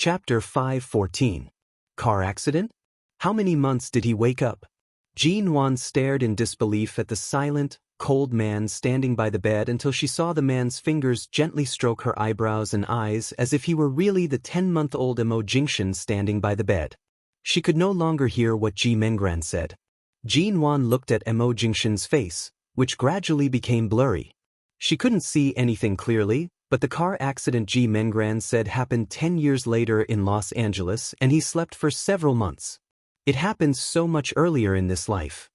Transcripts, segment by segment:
Chapter 5:14. Car accident? How many months did he wake up? Jean-Wan stared in disbelief at the silent, cold man standing by the bed until she saw the man's fingers gently stroke her eyebrows and eyes as if he were really the 10-month-old Emo Jingshan standing by the bed. She could no longer hear what Ji Menggran said. Jean-Wan looked at Emo Jingshan's face, which gradually became blurry. She couldn't see anything clearly, but the car accident Ji Menggran said happened 10 years later in Los Angeles and he slept for several months. It happened so much earlier in this life.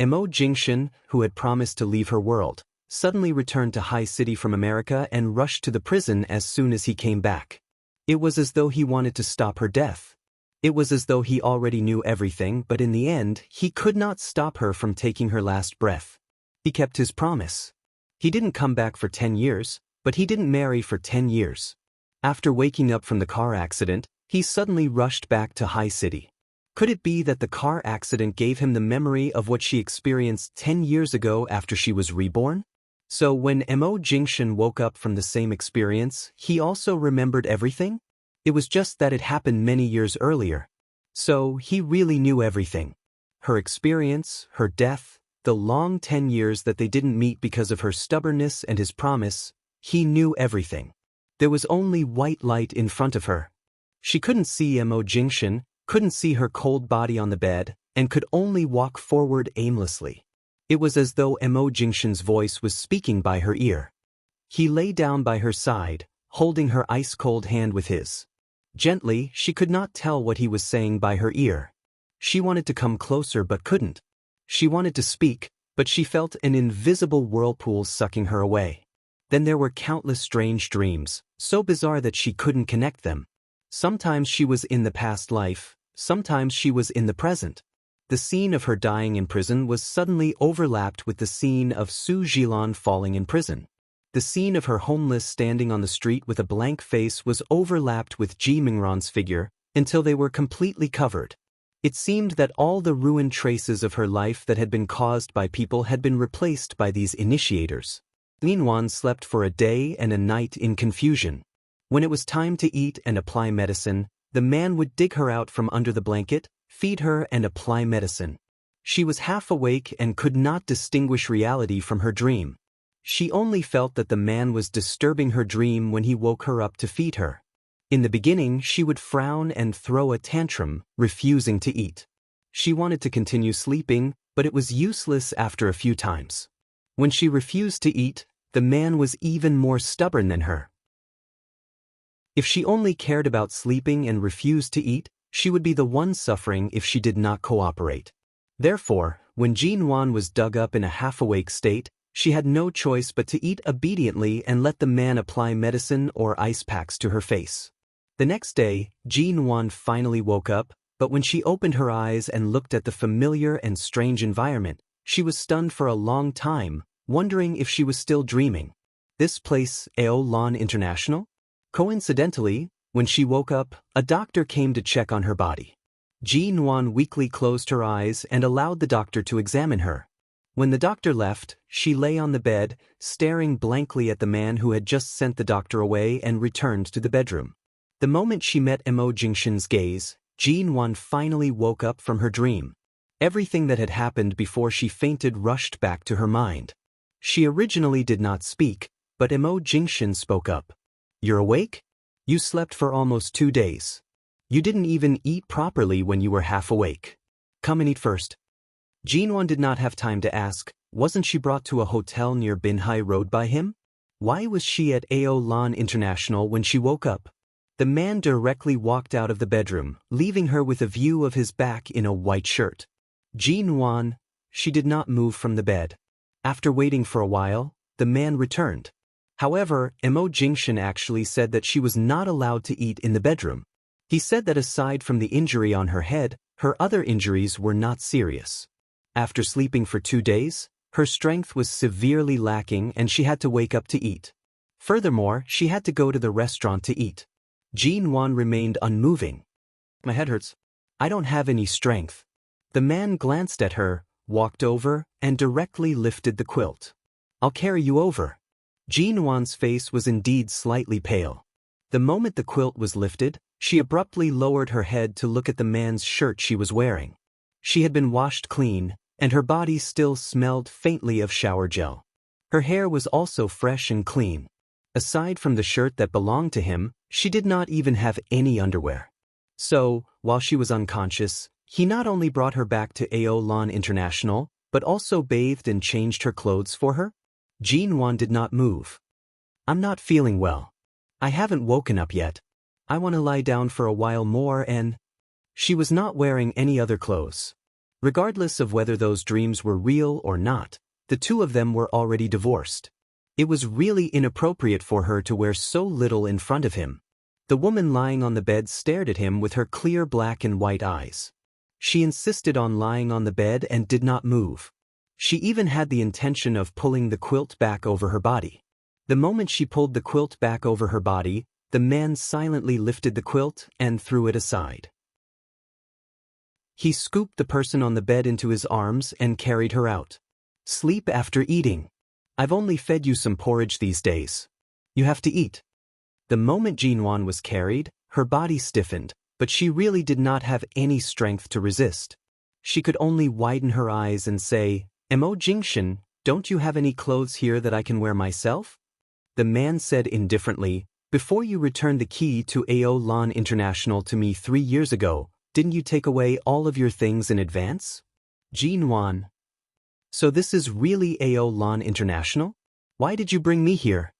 Emo Jingshan, who had promised to leave her world, suddenly returned to High City from America and rushed to the prison as soon as he came back. It was as though he wanted to stop her death. It was as though he already knew everything, but in the end, he could not stop her from taking her last breath. He kept his promise. He didn't come back for 10 years, but he didn't marry for 10 years. After waking up from the car accident, he suddenly rushed back to High City. Could it be that the car accident gave him the memory of what she experienced 10 years ago after she was reborn? So when Emo Jingshan woke up from the same experience, he also remembered everything? It was just that it happened many years earlier. So he really knew everything. Her experience, her death, the long 10 years that they didn't meet because of her stubbornness and his promise. He knew everything. There was only white light in front of her. She couldn't see Emo Jingshan, couldn't see her cold body on the bed, and could only walk forward aimlessly. It was as though Emo Jingshan's voice was speaking by her ear. He lay down by her side, holding her ice-cold hand with his. Gently, she could not tell what he was saying by her ear. She wanted to come closer but couldn't. She wanted to speak, but she felt an invisible whirlpool sucking her away. Then there were countless strange dreams, so bizarre that she couldn't connect them. Sometimes she was in the past life, sometimes she was in the present. The scene of her dying in prison was suddenly overlapped with the scene of Su Zhilan falling in prison. The scene of her homeless standing on the street with a blank face was overlapped with Ji Menggran's figure until they were completely covered. It seemed that all the ruined traces of her life that had been caused by people had been replaced by these initiators. Jean-Wan slept for a day and a night in confusion. When it was time to eat and apply medicine, the man would dig her out from under the blanket, feed her and apply medicine. She was half awake and could not distinguish reality from her dream. She only felt that the man was disturbing her dream when he woke her up to feed her. In the beginning, she would frown and throw a tantrum, refusing to eat. She wanted to continue sleeping, but it was useless after a few times. When she refused to eat, the man was even more stubborn than her. If she only cared about sleeping and refused to eat, she would be the one suffering if she did not cooperate. Therefore, when Jean-Wan was dug up in a half-awake state, she had no choice but to eat obediently and let the man apply medicine or ice packs to her face. The next day, Jean-Wan finally woke up, but when she opened her eyes and looked at the familiar and strange environment, she was stunned for a long time, wondering if she was still dreaming. This place, Aolan International? Coincidentally, when she woke up, a doctor came to check on her body. Jean-Wan weakly closed her eyes and allowed the doctor to examine her. When the doctor left, she lay on the bed, staring blankly at the man who had just sent the doctor away and returned to the bedroom. The moment she met Emo Jingshan's gaze, Jean-Wan finally woke up from her dream. Everything that had happened before she fainted rushed back to her mind. She originally did not speak, but Emo Jingshan spoke up. "You're awake? You slept for almost 2 days. You didn't even eat properly when you were half awake. Come and eat first." Jean-Wan did not have time to ask, wasn't she brought to a hotel near Binhai Road by him? Why was she at Aolan International when she woke up? The man directly walked out of the bedroom, leaving her with a view of his back in a white shirt. Jean-Wan, she did not move from the bed. After waiting for a while, the man returned. However, Emo Jingshan actually said that she was not allowed to eat in the bedroom. He said that aside from the injury on her head, her other injuries were not serious. After sleeping for 2 days, her strength was severely lacking and she had to wake up to eat. Furthermore, she had to go to the restaurant to eat. Jean-Wan remained unmoving. "My head hurts. I don't have any strength." The man glanced at her, walked over, and directly lifted the quilt. "I'll carry you over." Jean-Wan's face was indeed slightly pale. The moment the quilt was lifted, She abruptly lowered her head to look at the man's shirt she was wearing. She had been washed clean, and her body still smelled faintly of shower gel. Her hair was also fresh and clean. Aside from the shirt that belonged to him, she did not even have any underwear. So, while she was unconscious, he not only brought her back to Aolan International, but also bathed and changed her clothes for her? Jinwan did not move. I'm not feeling well. I haven't woken up yet. I want to lie down for a while more and… She was not wearing any other clothes. Regardless of whether those dreams were real or not, the two of them were already divorced. It was really inappropriate for her to wear so little in front of him. The woman lying on the bed stared at him with her clear black and white eyes. She insisted on lying on the bed and did not move. She even had the intention of pulling the quilt back over her body. The moment she pulled the quilt back over her body, the man silently lifted the quilt and threw it aside. He scooped the person on the bed into his arms and carried her out. Sleep after eating. I've only fed you some porridge these days. You have to eat. The moment Jinwan was carried, her body stiffened, but she really did not have any strength to resist. She could only widen her eyes and say, "Mo Jingshan, don't you have any clothes here that I can wear myself?" The man said indifferently, "Before you returned the key to Aolan International to me 3 years ago, didn't you take away all of your things in advance?" Jinwan. So this is really Aolan International? Why did you bring me here?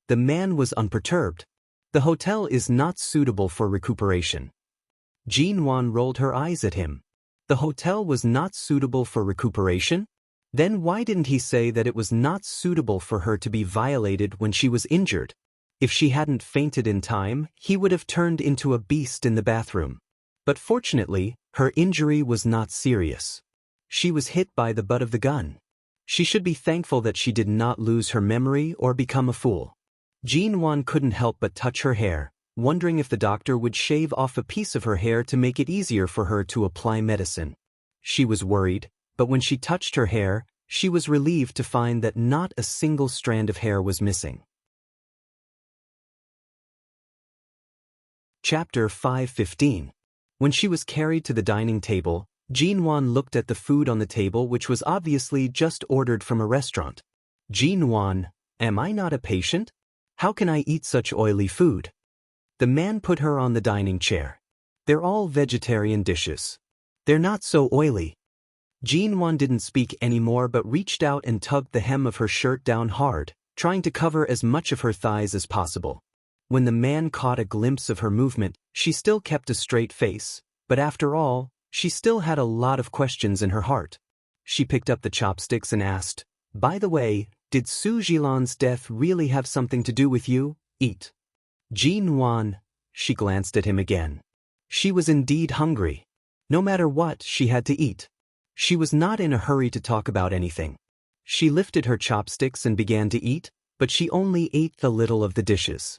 The man was unperturbed. The hotel is not suitable for recuperation. Jinwan rolled her eyes at him. The hotel was not suitable for recuperation? Then why didn't he say that it was not suitable for her to be violated when she was injured? If she hadn't fainted in time, he would have turned into a beast in the bathroom. But fortunately, her injury was not serious. She was hit by the butt of the gun. She should be thankful that she did not lose her memory or become a fool. Jinwan couldn't help but touch her hair, wondering if the doctor would shave off a piece of her hair to make it easier for her to apply medicine. She was worried, but when she touched her hair, she was relieved to find that not a single strand of hair was missing. Chapter 5:15. When she was carried to the dining table, Jinwan looked at the food on the table, which was obviously just ordered from a restaurant. Jinwan, am I not a patient? How can I eat such oily food? The man put her on the dining chair. They're all vegetarian dishes. They're not so oily. Jinwan didn't speak anymore but reached out and tugged the hem of her shirt down hard, trying to cover as much of her thighs as possible. When the man caught a glimpse of her movement, she still kept a straight face, but after all, she still had a lot of questions in her heart. She picked up the chopsticks and asked, "By the way, did Su Jilan's death really have something to do with you? Eat." Jinwan, she glanced at him again. She was indeed hungry. No matter what, she had to eat. She was not in a hurry to talk about anything. She lifted her chopsticks and began to eat, but she only ate the little of the dishes.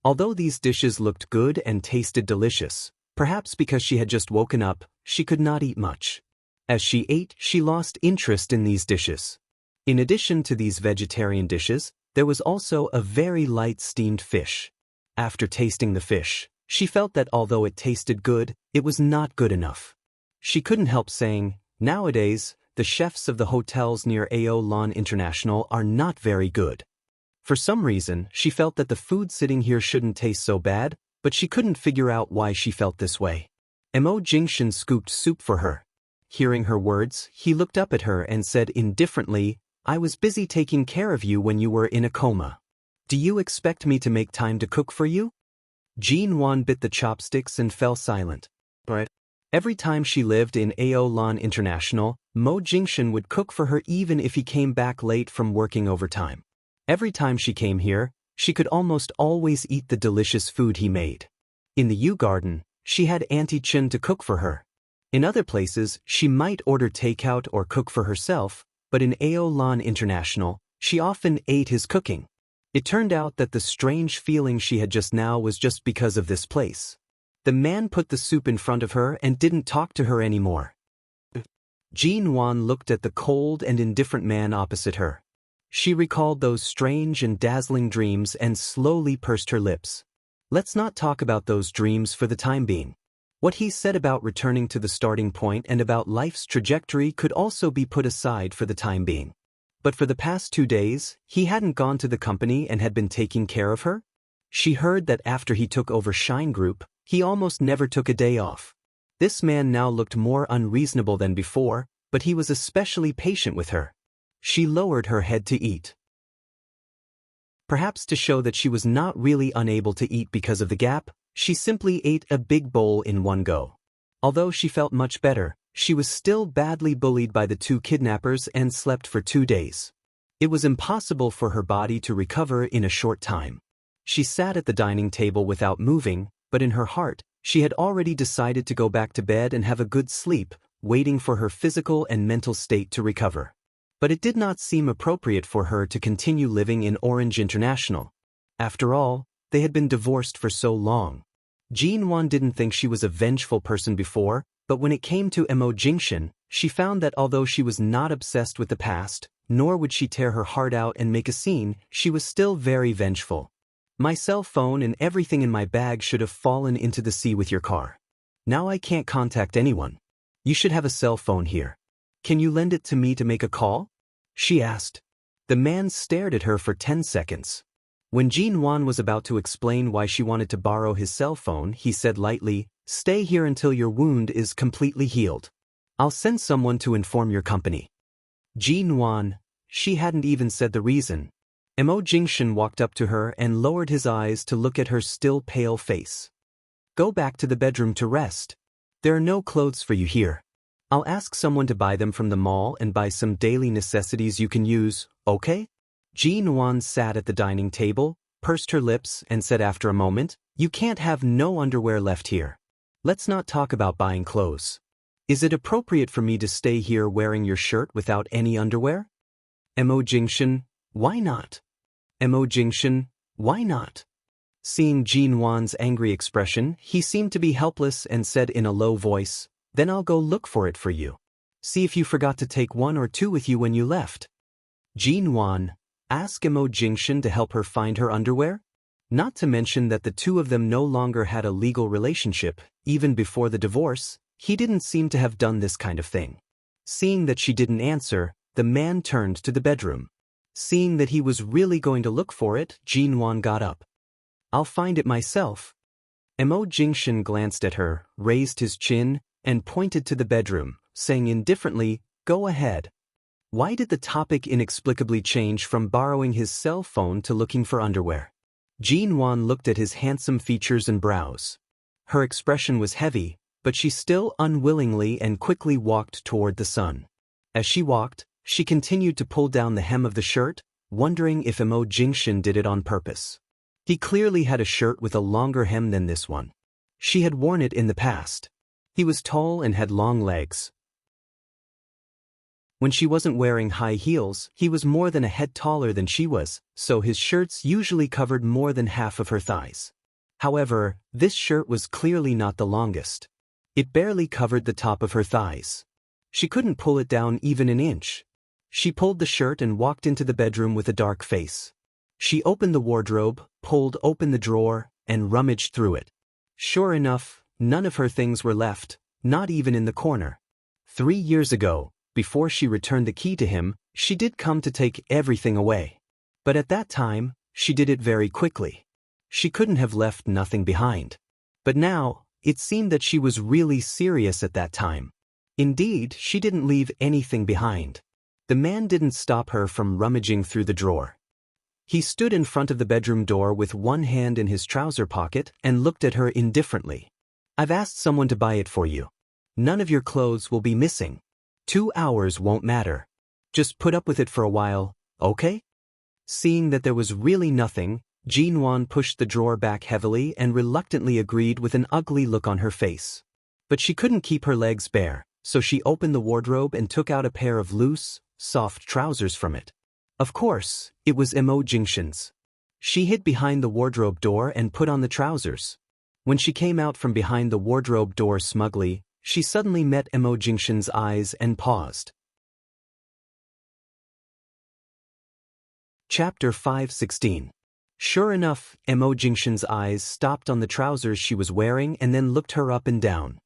Although these dishes looked good and tasted delicious, perhaps because she had just woken up, she could not eat much. As she ate, she lost interest in these dishes. In addition to these vegetarian dishes, there was also a very light steamed fish. After tasting the fish, she felt that although it tasted good, it was not good enough. She couldn't help saying, "Nowadays, the chefs of the hotels near Aolan International are not very good." For some reason, she felt that the food sitting here shouldn't taste so bad, but she couldn't figure out why she felt this way. Mo Jingshan scooped soup for her. Hearing her words, he looked up at her and said indifferently, "I was busy taking care of you when you were in a coma. Do you expect me to make time to cook for you?" Jinwan bit the chopsticks and fell silent. But every time she lived in Aolan International, Mo Jingshan would cook for her even if he came back late from working overtime. Every time she came here, she could almost always eat the delicious food he made. In the U Garden, she had Auntie Chen to cook for her. In other places, she might order takeout or cook for herself, but in Aolan International, she often ate his cooking. It turned out that the strange feeling she had just now was just because of this place. The man put the soup in front of her and didn't talk to her anymore. Jinwan looked at the cold and indifferent man opposite her. She recalled those strange and dazzling dreams and slowly pursed her lips. Let's not talk about those dreams for the time being. What he said about returning to the starting point and about life's trajectory could also be put aside for the time being. But for the past 2 days, he hadn't gone to the company and had been taking care of her? She heard that after he took over Shine Group, he almost never took a day off. This man now looked more unreasonable than before, but he was especially patient with her. She lowered her head to eat. Perhaps to show that she was not really unable to eat because of the gap, she simply ate a big bowl in one go. Although she felt much better, she was still badly bullied by the 2 kidnappers and slept for 2 days. It was impossible for her body to recover in a short time. She sat at the dining table without moving, but in her heart, she had already decided to go back to bed and have a good sleep, waiting for her physical and mental state to recover. But it did not seem appropriate for her to continue living in Orange International. After all, they had been divorced for so long. Jin-won didn't think she was a vengeful person before, but when it came to Emo Jingshin, she found that although she was not obsessed with the past, nor would she tear her heart out and make a scene, she was still very vengeful. My cell phone and everything in my bag should have fallen into the sea with your car. Now I can't contact anyone. You should have a cell phone here. Can you lend it to me to make a call? She asked. The man stared at her for 10 seconds. When Jin-won was about to explain why she wanted to borrow his cell phone, he said lightly, "Stay here until your wound is completely healed. I'll send someone to inform your company." Jin-won, she hadn't even said the reason. Emo Jingshin walked up to her and lowered his eyes to look at her still pale face. "Go back to the bedroom to rest. There are no clothes for you here. I'll ask someone to buy them from the mall and buy some daily necessities you can use, okay?" Jin-won sat at the dining table, pursed her lips, and said after a moment, "You can't have no underwear left here. Let's not talk about buying clothes. Is it appropriate for me to stay here wearing your shirt without any underwear?" Emo Jingshin, "Why not?" Emo Jingshin, "Why not?" Seeing Jin-won's angry expression, he seemed to be helpless and said in a low voice, "Then I'll go look for it for you. See if you forgot to take 1 or 2 with you when you left." Jin-won, ask Emo Jingshin to help her find her underwear? Not to mention that the 2 of them no longer had a legal relationship, even before the divorce, he didn't seem to have done this kind of thing. Seeing that she didn't answer, the man turned to the bedroom. Seeing that he was really going to look for it, Jin-won got up. "I'll find it myself." Emo Jingshin glanced at her, raised his chin, and pointed to the bedroom, saying indifferently, "Go ahead." Why did the topic inexplicably change from borrowing his cell phone to looking for underwear? Jin-won looked at his handsome features and brows. Her expression was heavy, but she still unwillingly and quickly walked toward the sun. As she walked, she continued to pull down the hem of the shirt, wondering if Emo Jingshin did it on purpose. He clearly had a shirt with a longer hem than this one. She had worn it in the past. He was tall and had long legs. When she wasn't wearing high heels, he was more than a head taller than she was, so his shirts usually covered more than half of her thighs. However, this shirt was clearly not the longest. It barely covered the top of her thighs. She couldn't pull it down even an inch. She pulled the shirt and walked into the bedroom with a dark face. She opened the wardrobe, pulled open the drawer, and rummaged through it. Sure enough, none of her things were left, not even in the corner. 3 years ago, before she returned the key to him, she did come to take everything away. But at that time, she did it very quickly. She couldn't have left nothing behind. But now, it seemed that she was really serious at that time. Indeed, she didn't leave anything behind. The man didn't stop her from rummaging through the drawer. He stood in front of the bedroom door with one hand in his trouser pocket and looked at her indifferently. "I've asked someone to buy it for you. None of your clothes will be missing. 2 hours won't matter. Just put up with it for a while, okay?" Seeing that there was really nothing, Jin-won pushed the drawer back heavily and reluctantly agreed with an ugly look on her face. But she couldn't keep her legs bare, so she opened the wardrobe and took out a pair of loose, soft trousers from it. Of course, it was Emo Jingshin's. She hid behind the wardrobe door and put on the trousers. When she came out from behind the wardrobe door smugly, she suddenly met Emo Jingshin's eyes and paused. Chapter 5:16. Sure enough, Mo Jingshan's eyes stopped on the trousers she was wearing and then looked her up and down.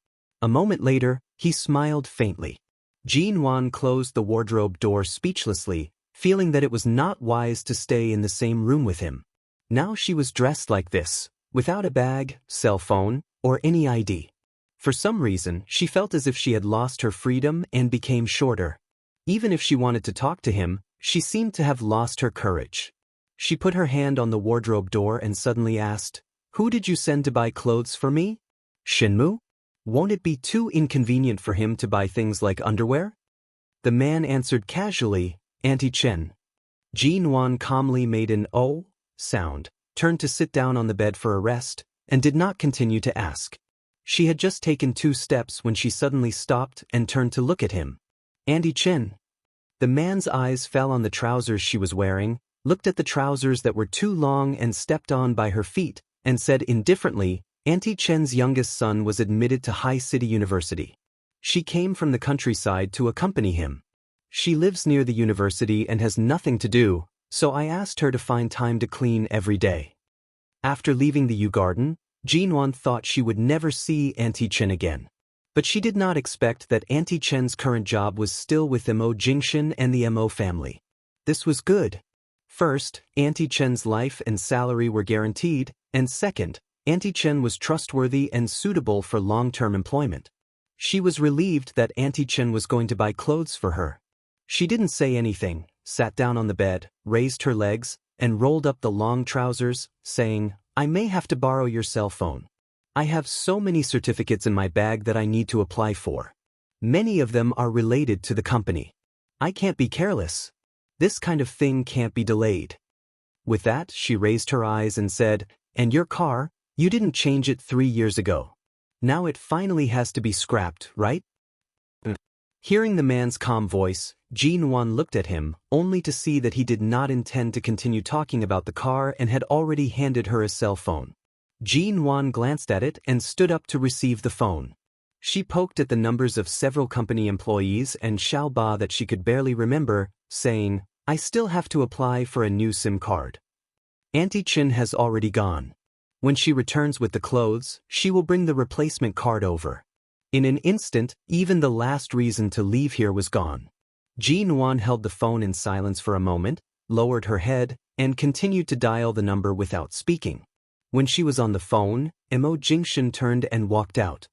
A moment later, he smiled faintly. Jin Wan closed the wardrobe door speechlessly, feeling that it was not wise to stay in the same room with him. Now she was dressed like this, without a bag, cell phone, or any ID. For some reason, she felt as if she had lost her freedom and became shorter. Even if she wanted to talk to him, she seemed to have lost her courage. She put her hand on the wardrobe door and suddenly asked, "Who did you send to buy clothes for me? Shinmu? Won't it be too inconvenient for him to buy things like underwear?" The man answered casually, "Auntie Chen." Jin Wan calmly made an "oh" sound, turned to sit down on the bed for a rest, and did not continue to ask. She had just taken 2 steps when she suddenly stopped and turned to look at him. "Auntie Chen." The man's eyes fell on the trousers she was wearing, looked at the trousers that were too long and stepped on by her feet, and said indifferently, "Auntie Chen's youngest son was admitted to High City University. She came from the countryside to accompany him. She lives near the university and has nothing to do, so I asked her to find time to clean every day." After leaving the Yu Garden, Jinwan thought she would never see Auntie Chen again. But she did not expect that Auntie Chen's current job was still with Mo Jingshan and the Mo family. This was good. First, Auntie Chen's life and salary were guaranteed, and second, Auntie Chen was trustworthy and suitable for long-term employment. She was relieved that Auntie Chen was going to buy clothes for her. She didn't say anything, sat down on the bed, raised her legs, and rolled up the long trousers, saying, "I may have to borrow your cell phone. I have so many certificates in my bag that I need to apply for. Many of them are related to the company. I can't be careless. This kind of thing can't be delayed." With that, she raised her eyes and said, "And your car? You didn't change it 3 years ago. Now it finally has to be scrapped, right?" Hearing the man's calm voice, Jin Wan looked at him, only to see that he did not intend to continue talking about the car and had already handed her a cell phone. Jin Wan glanced at it and stood up to receive the phone. She poked at the numbers of several company employees and Xiao Ba that she could barely remember, saying, "I still have to apply for a new SIM card. Auntie Chen has already gone. When she returns with the clothes, she will bring the replacement card over." In an instant, even the last reason to leave here was gone. Jin Wan held the phone in silence for a moment, lowered her head, and continued to dial the number without speaking. When she was on the phone, Mo Jingshan turned and walked out.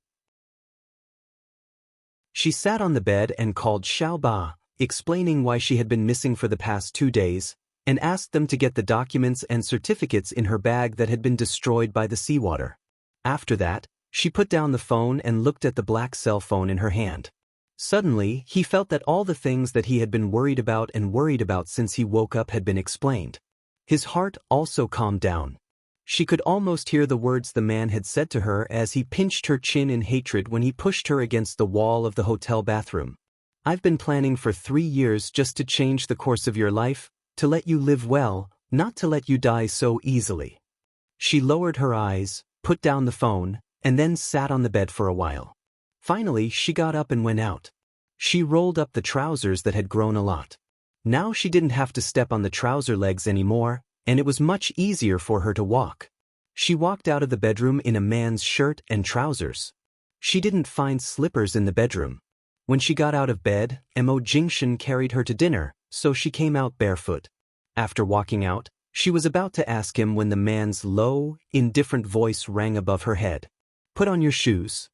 She sat on the bed and called Xiao Ba, explaining why she had been missing for the past 2 days, and asked them to get the documents and certificates in her bag that had been destroyed by the seawater. After that, she put down the phone and looked at the black cell phone in her hand. Suddenly, he felt that all the things that he had been worried about since he woke up had been explained. His heart also calmed down. She could almost hear the words the man had said to her as he pinched her chin in hatred when he pushed her against the wall of the hotel bathroom. "I've been planning for 3 years just to change the course of your life, to let you live well, not to let you die so easily." She lowered her eyes, put down the phone, and then sat on the bed for a while. Finally, she got up and went out. She rolled up the trousers that had grown a lot. Now she didn't have to step on the trouser legs anymore, and it was much easier for her to walk. She walked out of the bedroom in a man's shirt and trousers. She didn't find slippers in the bedroom. When she got out of bed, Mo Jingshan carried her to dinner, so she came out barefoot. After walking out, she was about to ask him when the man's low, indifferent voice rang above her head. "Put on your shoes."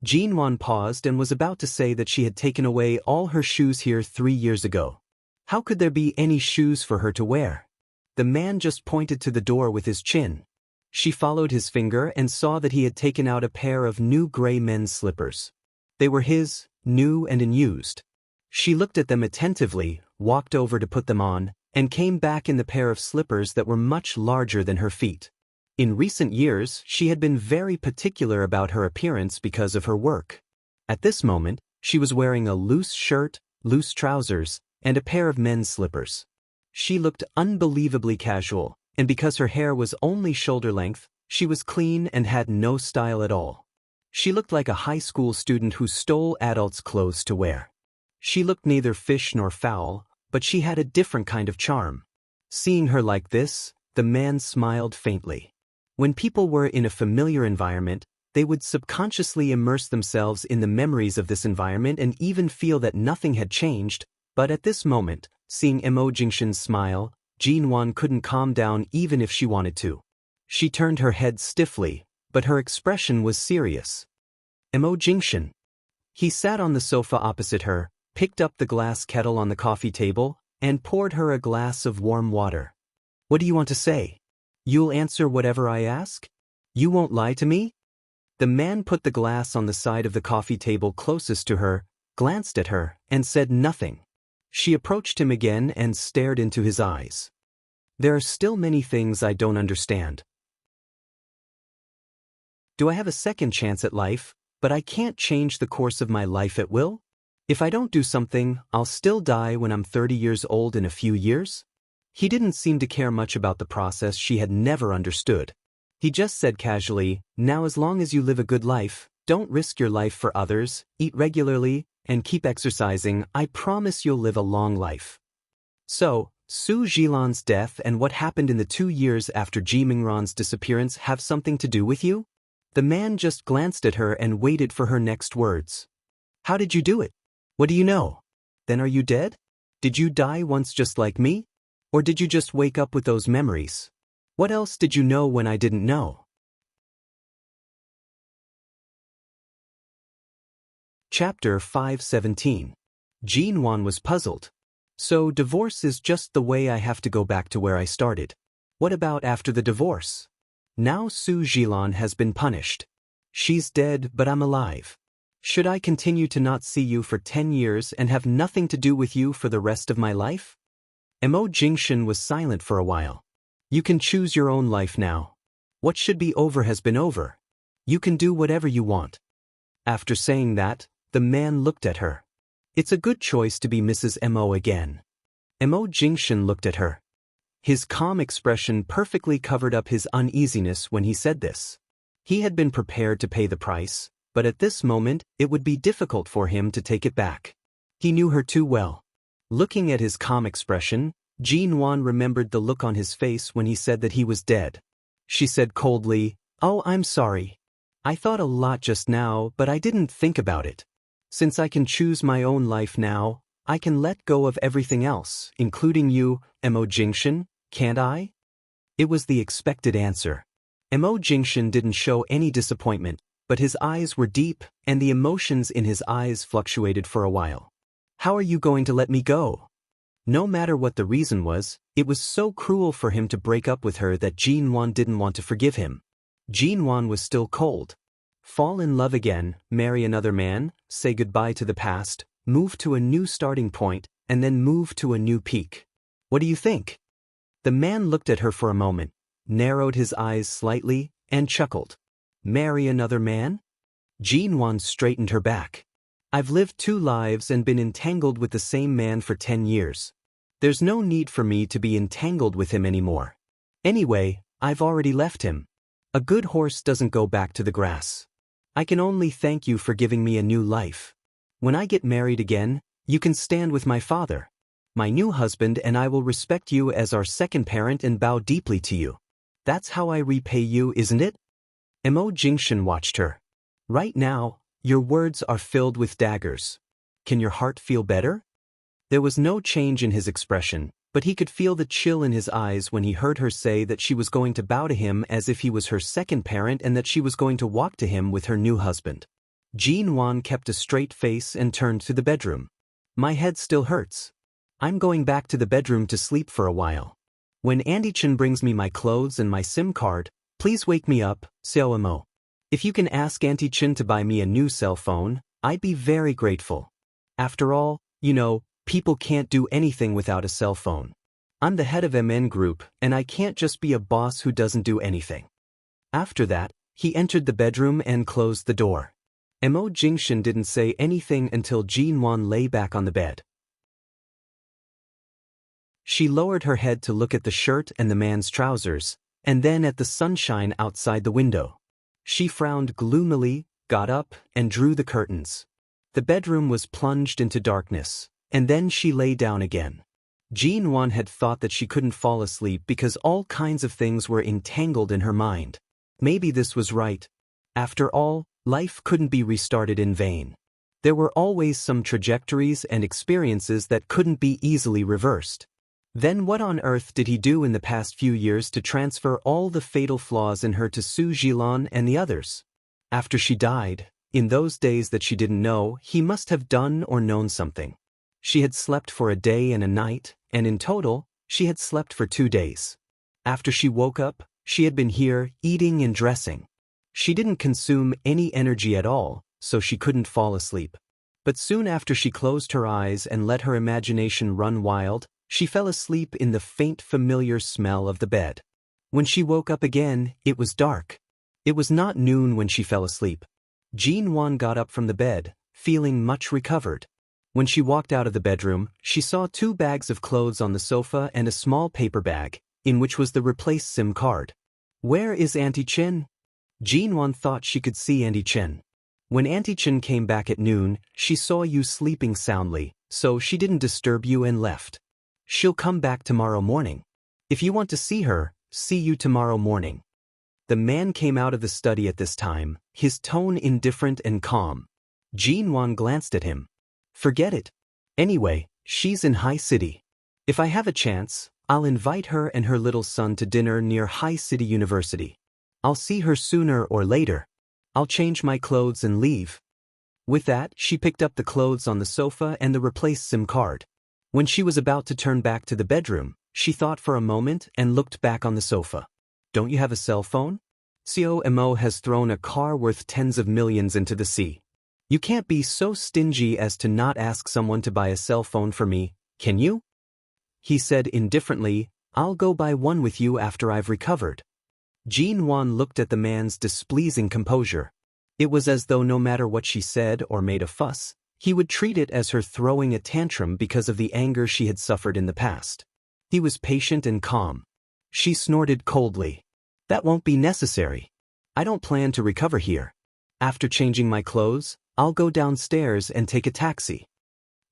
Jin Wan paused and was about to say that she had taken away all her shoes here 3 years ago. How could there be any shoes for her to wear? The man just pointed to the door with his chin. She followed his finger and saw that he had taken out a pair of new gray men's slippers. They were his, new and unused. She looked at them attentively, walked over to put them on, and came back in the pair of slippers that were much larger than her feet. In recent years, she had been very particular about her appearance because of her work. At this moment, she was wearing a loose shirt, loose trousers, and a pair of men's slippers. She looked unbelievably casual, and because her hair was only shoulder length, she was clean and had no style at all. She looked like a high school student who stole adults' clothes to wear. She looked neither fish nor fowl, but she had a different kind of charm. Seeing her like this, The man smiled faintly. When people were in a familiar environment, they would subconsciously immerse themselves in the memories of this environment and even feel that nothing had changed, but at this moment, seeing Mo Jingshan's smile, Jinwan couldn't calm down even if she wanted to. She turned her head stiffly, but her expression was serious. Mo Jingshan. He sat on the sofa opposite her, picked up the glass kettle on the coffee table, and poured her a glass of warm water. What do you want to say? You'll answer whatever I ask? You won't lie to me? The man put the glass on the side of the coffee table closest to her, glanced at her, and said nothing. She approached him again and stared into his eyes. There are still many things I don't understand. Do I have a second chance at life, but I can't change the course of my life at will? If I don't do something, I'll still die when I'm 30 years old in a few years? He didn't seem to care much about the process she had never understood. He just said casually, now as long as you live a good life, don't risk your life for others, eat regularly, and keep exercising, I promise you'll live a long life. So, Su Jilan's death and what happened in the 2 years after Ji Mingran's disappearance have something to do with you? The man just glanced at her and waited for her next words. How did you do it? What do you know? Then are you dead? Did you die once just like me? Or did you just wake up with those memories? What else did you know when I didn't know? Chapter 517. Jinwan was puzzled. So divorce is just the way I have to go back to where I started. What about after the divorce? Now Su Jilan has been punished. She's dead, but I'm alive. Should I continue to not see you for 10 years and have nothing to do with you for the rest of my life? Mo Jingshan was silent for a while. You can choose your own life now. What should be over has been over. You can do whatever you want. After saying that, the man looked at her. It's a good choice to be Mrs. Mo again. Mo Jingshan looked at her. His calm expression perfectly covered up his uneasiness when he said this. He had been prepared to pay the price, but at this moment, it would be difficult for him to take it back. He knew her too well. Looking at his calm expression, Jinwan remembered the look on his face when he said that he was dead. She said coldly, "Oh, I'm sorry. I thought a lot just now, but I didn't think about it. Since I can choose my own life now, I can let go of everything else, including you, Mo Jingshan, can't I?" It was the expected answer. Mo Jingshan didn't show any disappointment, but his eyes were deep, and the emotions in his eyes fluctuated for a while. How are you going to let me go? No matter what the reason was, it was so cruel for him to break up with her that Jinwan didn't want to forgive him. Jinwan was still cold. Fall in love again, marry another man, say goodbye to the past, move to a new starting point, and then move to a new peak. What do you think? The man looked at her for a moment, narrowed his eyes slightly, and chuckled. Marry another man? Jinwan straightened her back. I've lived 2 lives and been entangled with the same man for 10 years. There's no need for me to be entangled with him anymore. Anyway, I've already left him. A good horse doesn't go back to the grass. I can only thank you for giving me a new life. When I get married again, you can stand with my father. My new husband and I will respect you as our second parent and bow deeply to you. That's how I repay you, isn't it? Mo Jingshan watched her. Right now, your words are filled with daggers. Can your heart feel better? There was no change in his expression, but he could feel the chill in his eyes when he heard her say that she was going to bow to him as if he was her second parent and that she was going to walk to him with her new husband. Jinwan kept a straight face and turned to the bedroom. My head still hurts. I'm going back to the bedroom to sleep for a while. When Auntie Chen brings me my clothes and my SIM card, please wake me up, Xiao Mo. If you can ask Auntie Chen to buy me a new cell phone, I'd be very grateful. After all, you know, people can't do anything without a cell phone. I'm the head of MN Group, and I can't just be a boss who doesn't do anything. After that, he entered the bedroom and closed the door. Mo Jingshan didn't say anything until Jinwan lay back on the bed. She lowered her head to look at the shirt and the man's trousers, and then at the sunshine outside the window. She frowned gloomily, got up, and drew the curtains. The bedroom was plunged into darkness, and then she lay down again. Jean-Wan had thought that she couldn't fall asleep because all kinds of things were entangled in her mind. Maybe this was right. After all, life couldn't be restarted in vain. There were always some trajectories and experiences that couldn't be easily reversed. Then what on earth did he do in the past few years to transfer all the fatal flaws in her to Su Jilan and the others? After she died, in those days that she didn't know, he must have done or known something. She had slept for a day and a night, and in total, she had slept for 2 days. After she woke up, she had been here, eating and dressing. She didn't consume any energy at all, so she couldn't fall asleep. But soon after she closed her eyes and let her imagination run wild, she fell asleep in the faint familiar smell of the bed. When she woke up again, it was dark. It was not noon when she fell asleep. Jean-Wan got up from the bed, feeling much recovered. When she walked out of the bedroom, she saw 2 bags of clothes on the sofa and a small paper bag, in which was the replaced SIM card. Where is Auntie Chen? Jean-Wan thought she could see Auntie Chen. When Auntie Chen came back at noon, she saw you sleeping soundly, so she didn't disturb you and left. She'll come back tomorrow morning. If you want to see her, see you tomorrow morning. The man came out of the study at this time, his tone indifferent and calm. Jean-Wan glanced at him. Forget it. Anyway, she's in High City. If I have a chance, I'll invite her and her little son to dinner near High City University. I'll see her sooner or later. I'll change my clothes and leave. With that, she picked up the clothes on the sofa and the replaced SIM card. When she was about to turn back to the bedroom, she thought for a moment and looked back on the sofa. Don't you have a cell phone? COMO has thrown a car worth tens of millions into the sea. You can't be so stingy as to not ask someone to buy a cell phone for me, can you? He said indifferently, I'll go buy one with you after I've recovered. Jean-Wan looked at the man's displeasing composure. It was as though no matter what she said or made a fuss, he would treat it as her throwing a tantrum because of the anger she had suffered in the past. He was patient and calm. She snorted coldly. That won't be necessary. I don't plan to recover here. After changing my clothes, I'll go downstairs and take a taxi.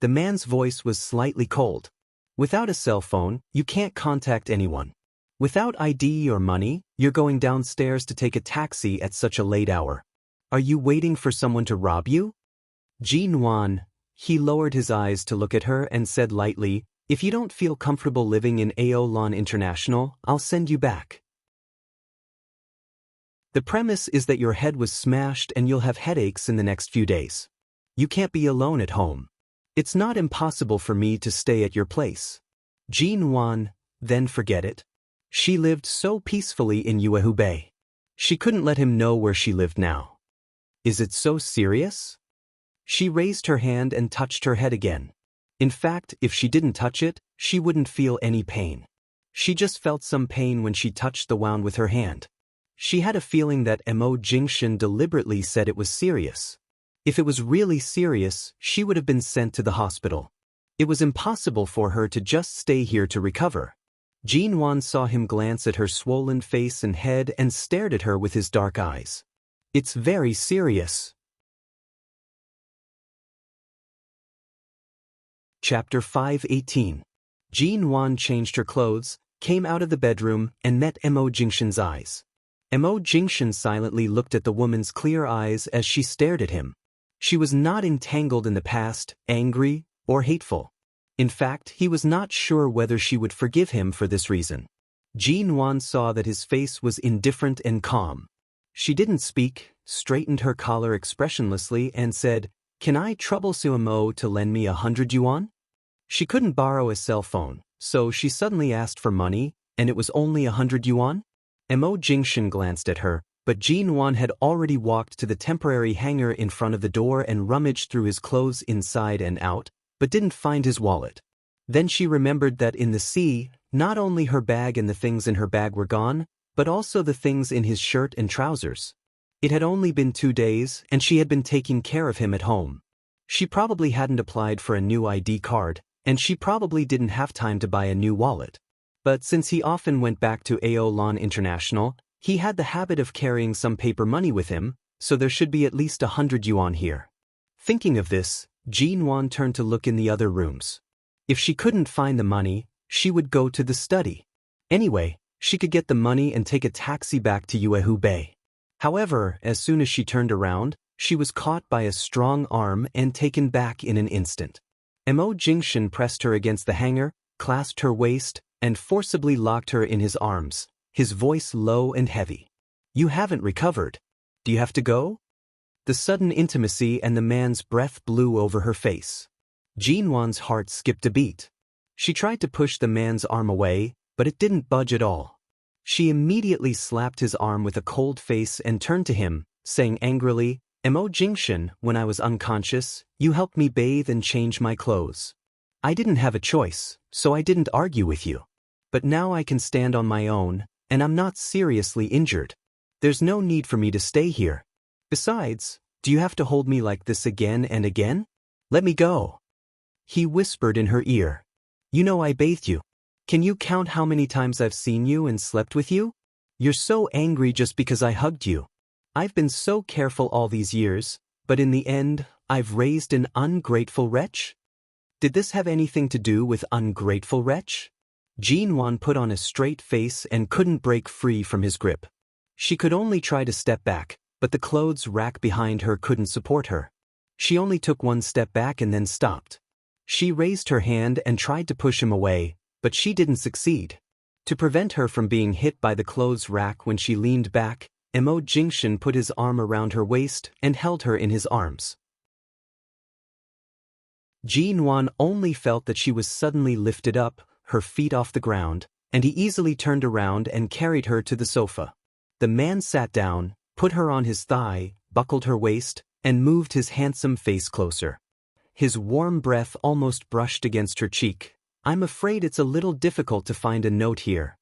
The man's voice was slightly cold. Without a cell phone, you can't contact anyone. Without ID or money, you're going downstairs to take a taxi at such a late hour. Are you waiting for someone to rob you? Jean-Wan, he lowered his eyes to look at her and said lightly, if you don't feel comfortable living in Aolon International, I'll send you back. The premise is that your head was smashed and you'll have headaches in the next few days. You can't be alone at home. It's not impossible for me to stay at your place. Jean-Wan, then forget it. She lived so peacefully in Yuehu Bay. She couldn't let him know where she lived now. Is it so serious? She raised her hand and touched her head again. In fact, if she didn't touch it, she wouldn't feel any pain. She just felt some pain when she touched the wound with her hand. She had a feeling that Mo Jingshan deliberately said it was serious. If it was really serious, she would have been sent to the hospital. It was impossible for her to just stay here to recover. Jean-Wan saw him glance at her swollen face and head and stared at her with his dark eyes. It's very serious. Chapter 5:18. Jean-Wan changed her clothes, came out of the bedroom, and met Mo Jingshan's eyes. Mo Jingshan silently looked at the woman's clear eyes as she stared at him. She was not entangled in the past, angry, or hateful. In fact, he was not sure whether she would forgive him for this reason. Jean-Wan saw that his face was indifferent and calm. She didn't speak, straightened her collar expressionlessly, and said, Can I trouble Sumo to lend me 100 yuan? She couldn't borrow a cell phone, so she suddenly asked for money, and it was only 100 yuan? Mo Jingshan glanced at her, but Jean-Wan had already walked to the temporary hanger in front of the door and rummaged through his clothes inside and out, but didn't find his wallet. Then she remembered that in the sea, not only her bag and the things in her bag were gone, but also the things in his shirt and trousers. It had only been 2 days, and she had been taking care of him at home. She probably hadn't applied for a new ID card, and she probably didn't have time to buy a new wallet. But since he often went back to Aolon International, he had the habit of carrying some paper money with him, so there should be at least 100 yuan here. Thinking of this, Jean-Wan turned to look in the other rooms. If she couldn't find the money, She would go to the study. Anyway, she could get the money and take a taxi back to Yuehu Bay. However, as soon as she turned around, she was caught by a strong arm and taken back in an instant. Mo Jingshan pressed her against the hanger, clasped her waist, and forcibly locked her in his arms, his voice low and heavy. "You haven't recovered. Do you have to go?" The sudden intimacy and the man's breath blew over her face. Jinwan's heart skipped a beat. She tried to push the man's arm away, but it didn't budge at all. She immediately slapped his arm with a cold face and turned to him, saying angrily, "Mo Jingshan, when I was unconscious, you helped me bathe and change my clothes. I didn't have a choice, so I didn't argue with you. But now I can stand on my own, and I'm not seriously injured. There's no need for me to stay here. Besides, do you have to hold me like this again and again? Let me go." He whispered in her ear, "You know I bathed you. Can you count how many times I've seen you and slept with you? You're so angry just because I hugged you. I've been so careful all these years, but in the end, I've raised an ungrateful wretch? Did this have anything to do with ungrateful wretch?" Jinwan put on a straight face and couldn't break free from his grip. She could only try to step back, but the clothes rack behind her couldn't support her. She only took one step back and then stopped. She raised her hand and tried to push him away, but she didn't succeed. To prevent her from being hit by the clothes rack when she leaned back, Mo Jingshan put his arm around her waist and held her in his arms. Jinwan only felt that she was suddenly lifted up, her feet off the ground, and he easily turned around and carried her to the sofa. The man sat down, put her on his thigh, buckled her waist, and moved his handsome face closer. His warm breath almost brushed against her cheek. "I'm afraid it's a little difficult to find a note here."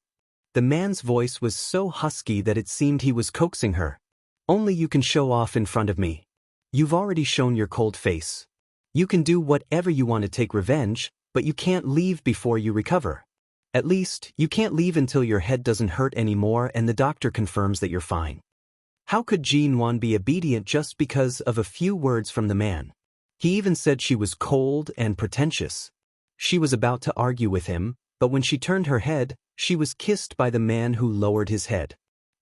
The man's voice was so husky that it seemed he was coaxing her. "Only you can show off in front of me. You've already shown your cold face. You can do whatever you want to take revenge, but you can't leave before you recover. At least, you can't leave until your head doesn't hurt anymore and the doctor confirms that you're fine." How could Jinwan be obedient just because of a few words from the man? He even said she was cold and pretentious. She was about to argue with him, but when she turned her head, she was kissed by the man who lowered his head.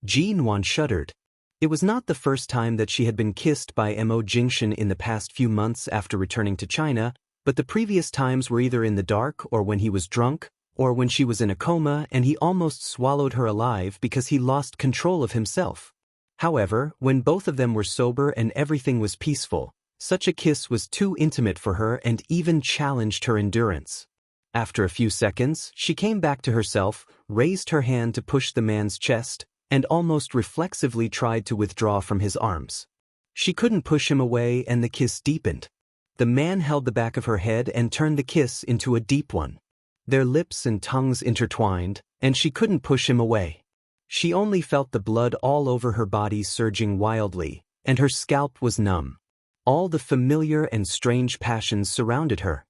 Jinwan shuddered. It was not the first time that she had been kissed by Mo Jingshan in the past few months after returning to China, but the previous times were either in the dark or when he was drunk, or when she was in a coma and he almost swallowed her alive because he lost control of himself. However, when both of them were sober and everything was peaceful, such a kiss was too intimate for her and even challenged her endurance. After a few seconds, she came back to herself, raised her hand to push the man's chest, and almost reflexively tried to withdraw from his arms. She couldn't push him away and the kiss deepened. The man held the back of her head and turned the kiss into a deep one. Their lips and tongues intertwined, and she couldn't push him away. She only felt the blood all over her body surging wildly, and her scalp was numb. All the familiar and strange passions surrounded her.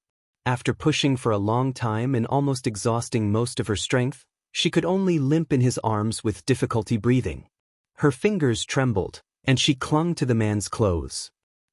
After pushing for a long time and almost exhausting most of her strength, she could only limp in his arms with difficulty breathing. Her fingers trembled, and she clung to the man's clothes.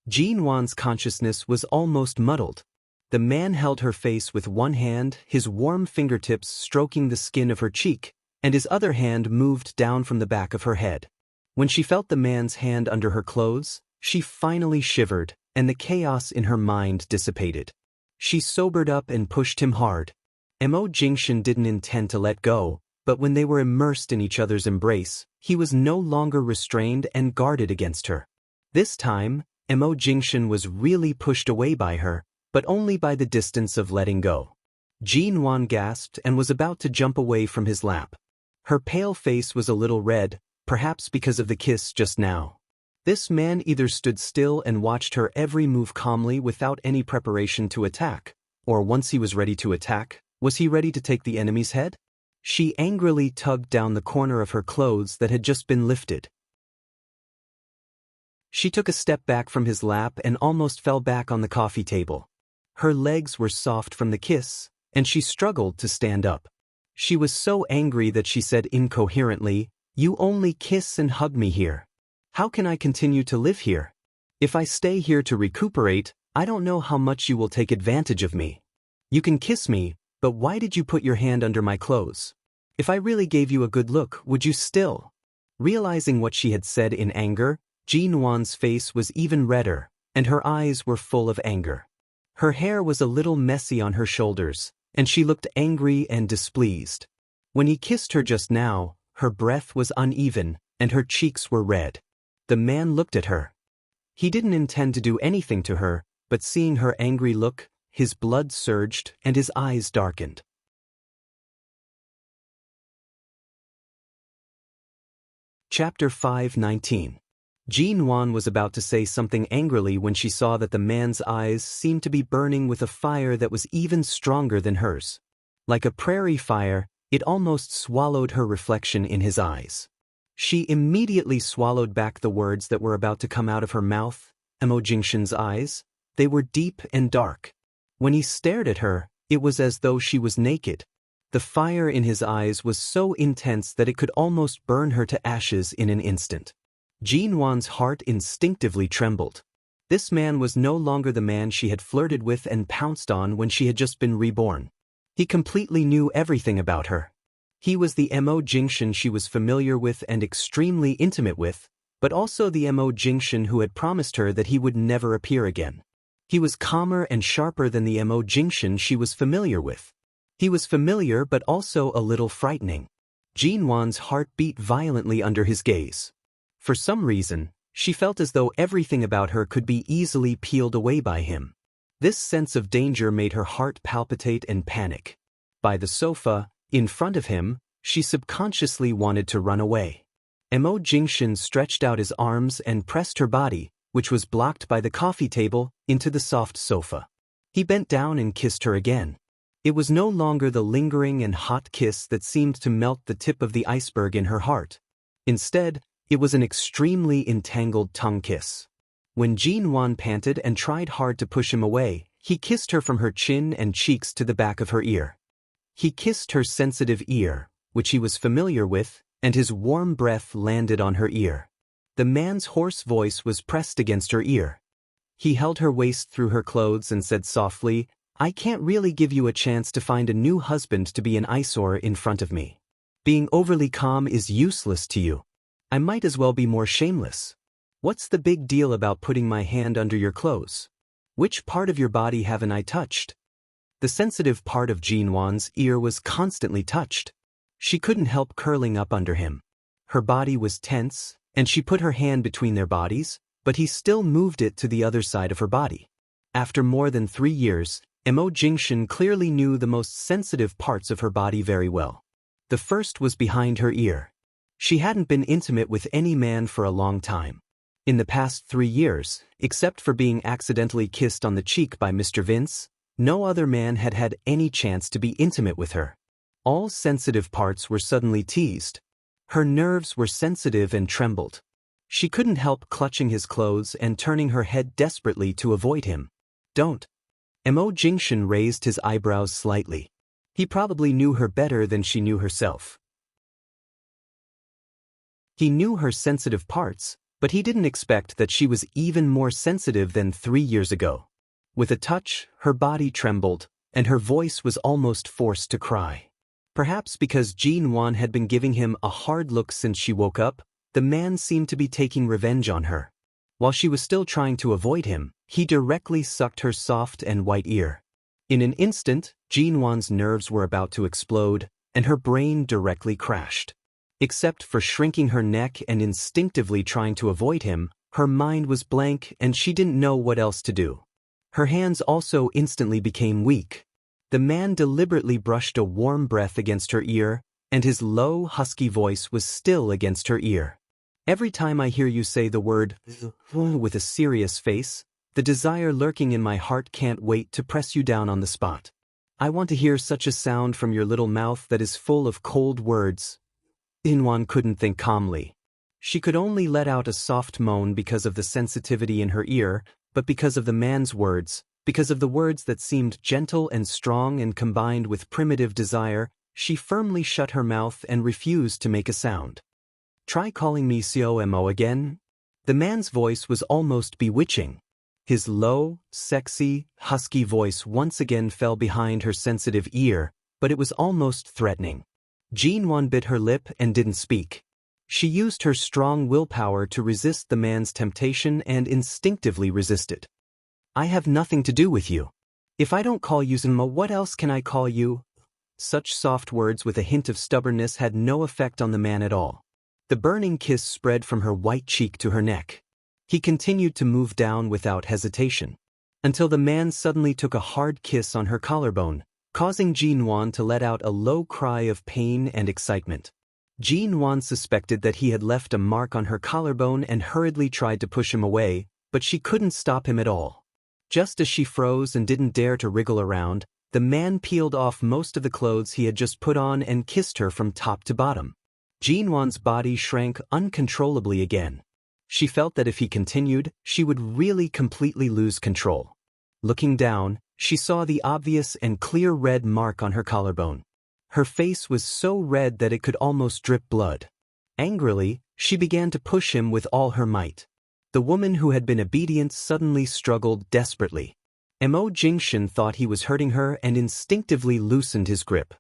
Jinwan's consciousness was almost muddled. The man held her face with one hand, his warm fingertips stroking the skin of her cheek, and his other hand moved down from the back of her head. When she felt the man's hand under her clothes, she finally shivered, and the chaos in her mind dissipated. She sobered up and pushed him hard. Mo Jingshan didn't intend to let go, but when they were immersed in each other's embrace, he was no longer restrained and guarded against her. This time, Mo Jingshan was really pushed away by her, but only by the distance of letting go. Jinwan gasped and was about to jump away from his lap. Her pale face was a little red, perhaps because of the kiss just now. This man either stood still and watched her every move calmly without any preparation to attack, or once he was ready to attack, was he ready to take the enemy's head? She angrily tugged down the corner of her clothes that had just been lifted. She took a step back from his lap and almost fell back on the coffee table. Her legs were soft from the kiss, and she struggled to stand up. She was so angry that she said incoherently, "You only kiss and hug me here. How can I continue to live here? If I stay here to recuperate, I don't know how much you will take advantage of me. You can kiss me, But why did you put your hand under my clothes? If I really gave you a good look, would you still? Realizing what she had said in anger, Jean Wan's face was even redder, and her eyes were full of anger. Her hair was a little messy on her shoulders, and she looked angry and displeased. When he kissed her just now, her breath was uneven, and her cheeks were red. The man looked at her. He didn't intend to do anything to her, but seeing her angry look, his blood surged and his eyes darkened. Chapter 5:19. Jean Wan was about to say something angrily when she saw that the man's eyes seemed to be burning with a fire that was even stronger than hers. Like a prairie fire, it almost swallowed her reflection in his eyes. She immediately swallowed back the words that were about to come out of her mouth. Emo Jingshen's eyes, they were deep and dark. When he stared at her, it was as though she was naked. The fire in his eyes was so intense that it could almost burn her to ashes in an instant. Jean Wan's heart instinctively trembled. This man was no longer the man she had flirted with and pounced on when she had just been reborn. He completely knew everything about her. He was the Mo Jingshen she was familiar with and extremely intimate with, but also the Mo Jingshen who had promised her that he would never appear again. He was calmer and sharper than the Mo Jingshen she was familiar with. He was familiar but also a little frightening. Jean Wan's heart beat violently under his gaze. For some reason, she felt as though everything about her could be easily peeled away by him. This sense of danger made her heart palpitate and panic. By the sofa, in front of him, she subconsciously wanted to run away. Mo Jingshen stretched out his arms and pressed her body, which was blocked by the coffee table, into the soft sofa. He bent down and kissed her again. It was no longer the lingering and hot kiss that seemed to melt the tip of the iceberg in her heart. Instead, it was an extremely entangled tongue kiss. When Jean Wan panted and tried hard to push him away, he kissed her from her chin and cheeks to the back of her ear. He kissed her sensitive ear, which he was familiar with, and his warm breath landed on her ear. The man's hoarse voice was pressed against her ear. He held her waist through her clothes and said softly, "I can't really give you a chance to find a new husband to be an eyesore in front of me. Being overly calm is useless to you. I might as well be more shameless. What's the big deal about putting my hand under your clothes? Which part of your body haven't I touched?" The sensitive part of Jean Wan's ear was constantly touched. She couldn't help curling up under him. Her body was tense, and she put her hand between their bodies, but he still moved it to the other side of her body. After more than 3 years, Mo Jingshen clearly knew the most sensitive parts of her body very well. The first was behind her ear. She hadn't been intimate with any man for a long time. In the past 3 years, except for being accidentally kissed on the cheek by Mr. Vince, no other man had had any chance to be intimate with her. All sensitive parts were suddenly teased. Her nerves were sensitive and trembled. She couldn't help clutching his clothes and turning her head desperately to avoid him. "Don't." Mo Jingshen raised his eyebrows slightly. He probably knew her better than she knew herself. He knew her sensitive parts, but he didn't expect that she was even more sensitive than 3 years ago. With a touch, her body trembled, and her voice was almost forced to cry. Perhaps because Jean Wan had been giving him a hard look since she woke up, the man seemed to be taking revenge on her. While she was still trying to avoid him, he directly sucked her soft and white ear. In an instant, Jean Wan's nerves were about to explode, and her brain directly crashed. Except for shrinking her neck and instinctively trying to avoid him, her mind was blank and she didn't know what else to do. Her hands also instantly became weak. The man deliberately brushed a warm breath against her ear, and his low, husky voice was still against her ear. "Every time I hear you say the word with a serious face, the desire lurking in my heart can't wait to press you down on the spot. I want to hear such a sound from your little mouth that is full of cold words." Inwan couldn't think calmly. She could only let out a soft moan because of the sensitivity in her ear, but because of the man's words, because of the words that seemed gentle and strong and combined with primitive desire, she firmly shut her mouth and refused to make a sound. "Try calling me Mo again?" The man's voice was almost bewitching. His low, sexy, husky voice once again fell behind her sensitive ear, but it was almost threatening. Jinwon bit her lip and didn't speak. She used her strong willpower to resist the man's temptation and instinctively resisted. I have nothing to do with you. If I don't call you Zenmo, what else can I call you? Such soft words with a hint of stubbornness had no effect on the man at all. The burning kiss spread from her white cheek to her neck. He continued to move down without hesitation, until the man suddenly took a hard kiss on her collarbone, causing Jinwon to let out a low cry of pain and excitement. Jinwon suspected that he had left a mark on her collarbone and hurriedly tried to push him away, but she couldn't stop him at all. Just as she froze and didn't dare to wriggle around, the man peeled off most of the clothes he had just put on and kissed her from top to bottom. Jinwon's body shrank uncontrollably again. She felt that if he continued, she would really completely lose control. Looking down, she saw the obvious and clear red mark on her collarbone. Her face was so red that it could almost drip blood. Angrily, she began to push him with all her might. The woman who had been obedient suddenly struggled desperately. Mo Jingshan thought he was hurting her and instinctively loosened his grip.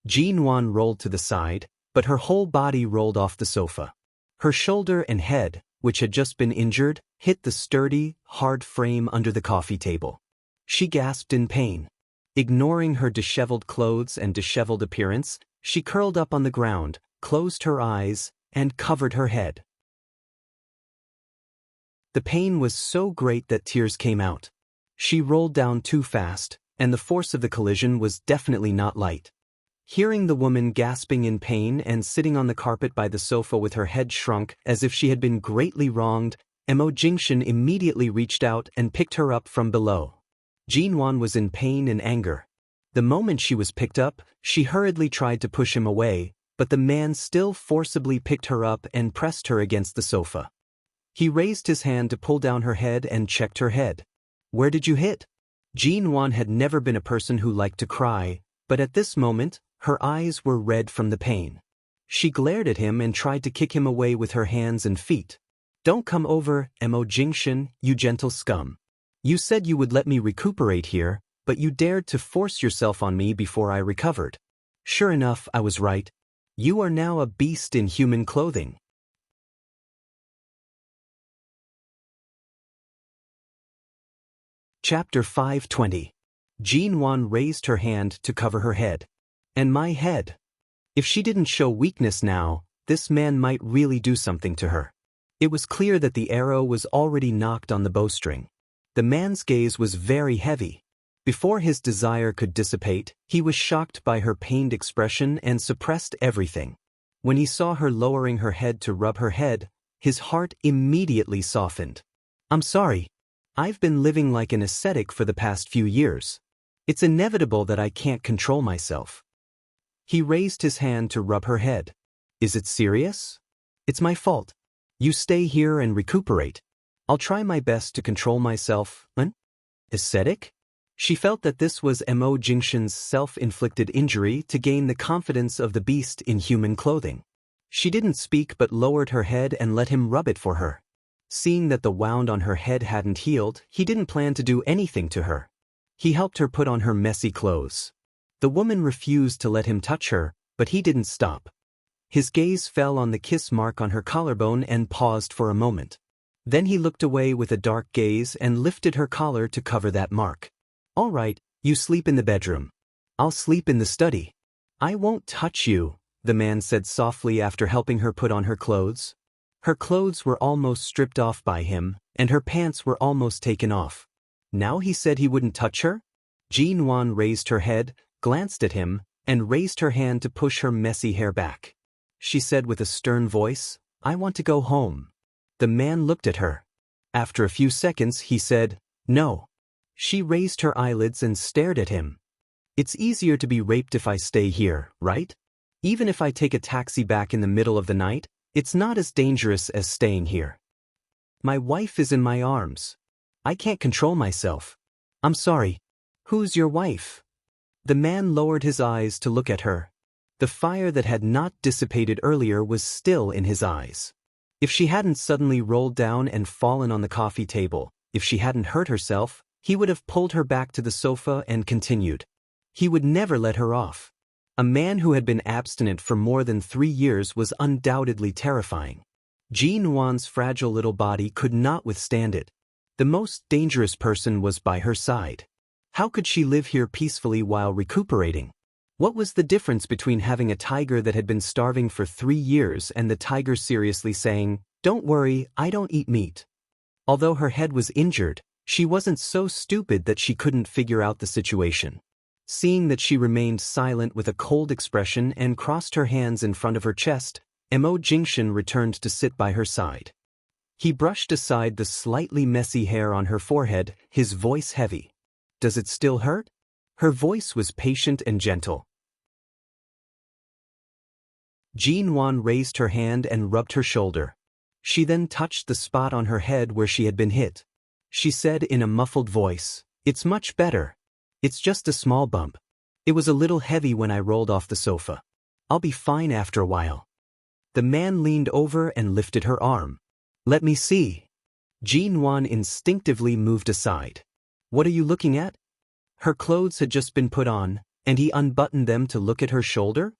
Jinwon rolled to the side, but her whole body rolled off the sofa. Her shoulder and head, which had just been injured, hit the sturdy, hard frame under the coffee table. She gasped in pain. Ignoring her disheveled clothes and disheveled appearance, she curled up on the ground, closed her eyes, and covered her head. The pain was so great that tears came out. She rolled down too fast, and the force of the collision was definitely not light. Hearing the woman gasping in pain and sitting on the carpet by the sofa with her head shrunk as if she had been greatly wronged, Mo Jingshan immediately reached out and picked her up from below. Jinwon was in pain and anger. The moment she was picked up, she hurriedly tried to push him away, but the man still forcibly picked her up and pressed her against the sofa. He raised his hand to pull down her head and checked her head. Where did you hit? Jinwon had never been a person who liked to cry, but at this moment, her eyes were red from the pain. She glared at him and tried to kick him away with her hands and feet. Don't come over, Mo Jingshan, you gentle scum. You said you would let me recuperate here, but you dared to force yourself on me before I recovered. Sure enough, I was right. You are now a beast in human clothing. Chapter 520. Jinwon raised her hand to cover her head. And my head. If she didn't show weakness now, this man might really do something to her. It was clear that the arrow was already knocked on the bowstring. The man's gaze was very heavy. Before his desire could dissipate, he was shocked by her pained expression and suppressed everything. When he saw her lowering her head to rub her head, his heart immediately softened. I'm sorry. I've been living like an ascetic for the past few years. It's inevitable that I can't control myself. He raised his hand to rub her head. Is it serious? It's my fault. You stay here and recuperate. I'll try my best to control myself. Ascetic? She felt that this was Mo Jingshan's self-inflicted injury to gain the confidence of the beast in human clothing. She didn't speak but lowered her head and let him rub it for her. Seeing that the wound on her head hadn't healed, he didn't plan to do anything to her. He helped her put on her messy clothes. The woman refused to let him touch her, but he didn't stop. His gaze fell on the kiss mark on her collarbone and paused for a moment. Then he looked away with a dark gaze and lifted her collar to cover that mark. All right, you sleep in the bedroom. I'll sleep in the study. I won't touch you, the man said softly after helping her put on her clothes. Her clothes were almost stripped off by him, and her pants were almost taken off. Now he said he wouldn't touch her? Jinwon raised her head, glanced at him, and raised her hand to push her messy hair back. She said with a stern voice, I want to go home. The man looked at her. After a few seconds, he said, No. She raised her eyelids and stared at him. It's easier to be raped if I stay here, right? Even if I take a taxi back in the middle of the night, it's not as dangerous as staying here. My wife is in my arms. I can't control myself. I'm sorry. Who's your wife? The man lowered his eyes to look at her. The fire that had not dissipated earlier was still in his eyes. If she hadn't suddenly rolled down and fallen on the coffee table, If she hadn't hurt herself, he would have pulled her back to the sofa and continued. He would never let her off. A man who had been abstinent for more than 3 years was undoubtedly terrifying. Jean Wan's fragile little body could not withstand it. The most dangerous person was by her side. How could she live here peacefully while recuperating? What was the difference between having a tiger that had been starving for 3 years and the tiger seriously saying, "Don't worry, I don't eat meat"? Although her head was injured, she wasn't so stupid that she couldn't figure out the situation. Seeing that she remained silent with a cold expression and crossed her hands in front of her chest, Mo Jingshan returned to sit by her side. He brushed aside the slightly messy hair on her forehead, his voice heavy. "Does it still hurt?" Her voice was patient and gentle. Jean Wan raised her hand and rubbed her shoulder. She then touched the spot on her head where she had been hit. She said in a muffled voice, "It's much better. It's just a small bump. It was a little heavy when I rolled off the sofa. I'll be fine after a while." The man leaned over and lifted her arm. "Let me see." Jean Wan instinctively moved aside. "What are you looking at?" Her clothes had just been put on, and he unbuttoned them to look at her shoulder.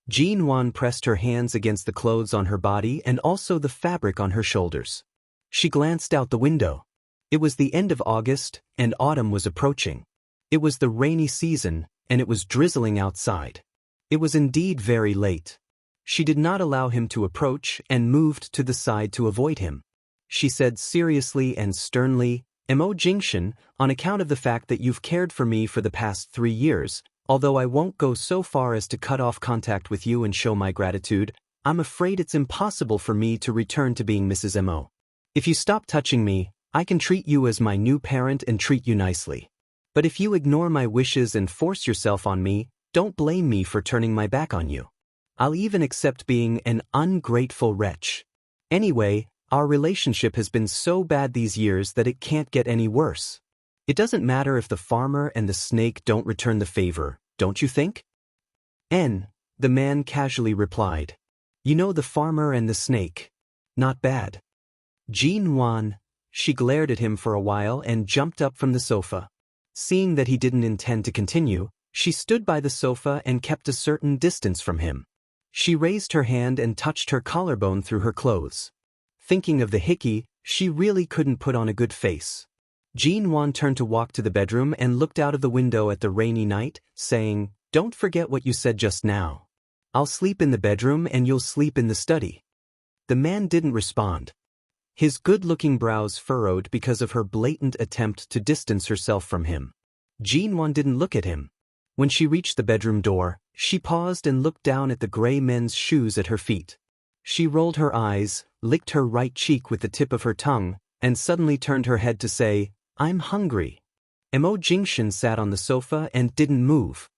Jean Wan pressed her hands against the clothes on her body and also the fabric on her shoulders. She glanced out the window. It was the end of August, and autumn was approaching. It was the rainy season, and it was drizzling outside. It was indeed very late. She did not allow him to approach and moved to the side to avoid him. She said seriously and sternly, "Mo Jingshan, on account of the fact that you've cared for me for the past 3 years, although I won't go so far as to cut off contact with you and show my gratitude, I'm afraid it's impossible for me to return to being Mrs. Mo. If you stop touching me, I can treat you as my new parent and treat you nicely. But if you ignore my wishes and force yourself on me, don't blame me for turning my back on you. I'll even accept being an ungrateful wretch. Anyway, our relationship has been so bad these years that it can't get any worse. It doesn't matter if the farmer and the snake don't return the favor, don't you think?" The man casually replied. "You know the farmer and the snake. Not bad." Jean Wan, she glared at him for a while and jumped up from the sofa. Seeing that he didn't intend to continue, she stood by the sofa and kept a certain distance from him. She raised her hand and touched her collarbone through her clothes. Thinking of the hickey, she really couldn't put on a good face. Jean Wan turned to walk to the bedroom and looked out of the window at the rainy night, saying, "Don't forget what you said just now. I'll sleep in the bedroom and you'll sleep in the study." The man didn't respond. His good-looking brows furrowed because of her blatant attempt to distance herself from him. Jean Wan didn't look at him. When she reached the bedroom door, she paused and looked down at the gray men's shoes at her feet. She rolled her eyes, licked her right cheek with the tip of her tongue, and suddenly turned her head to say, "I'm hungry." Mo Jingshan sat on the sofa and didn't move.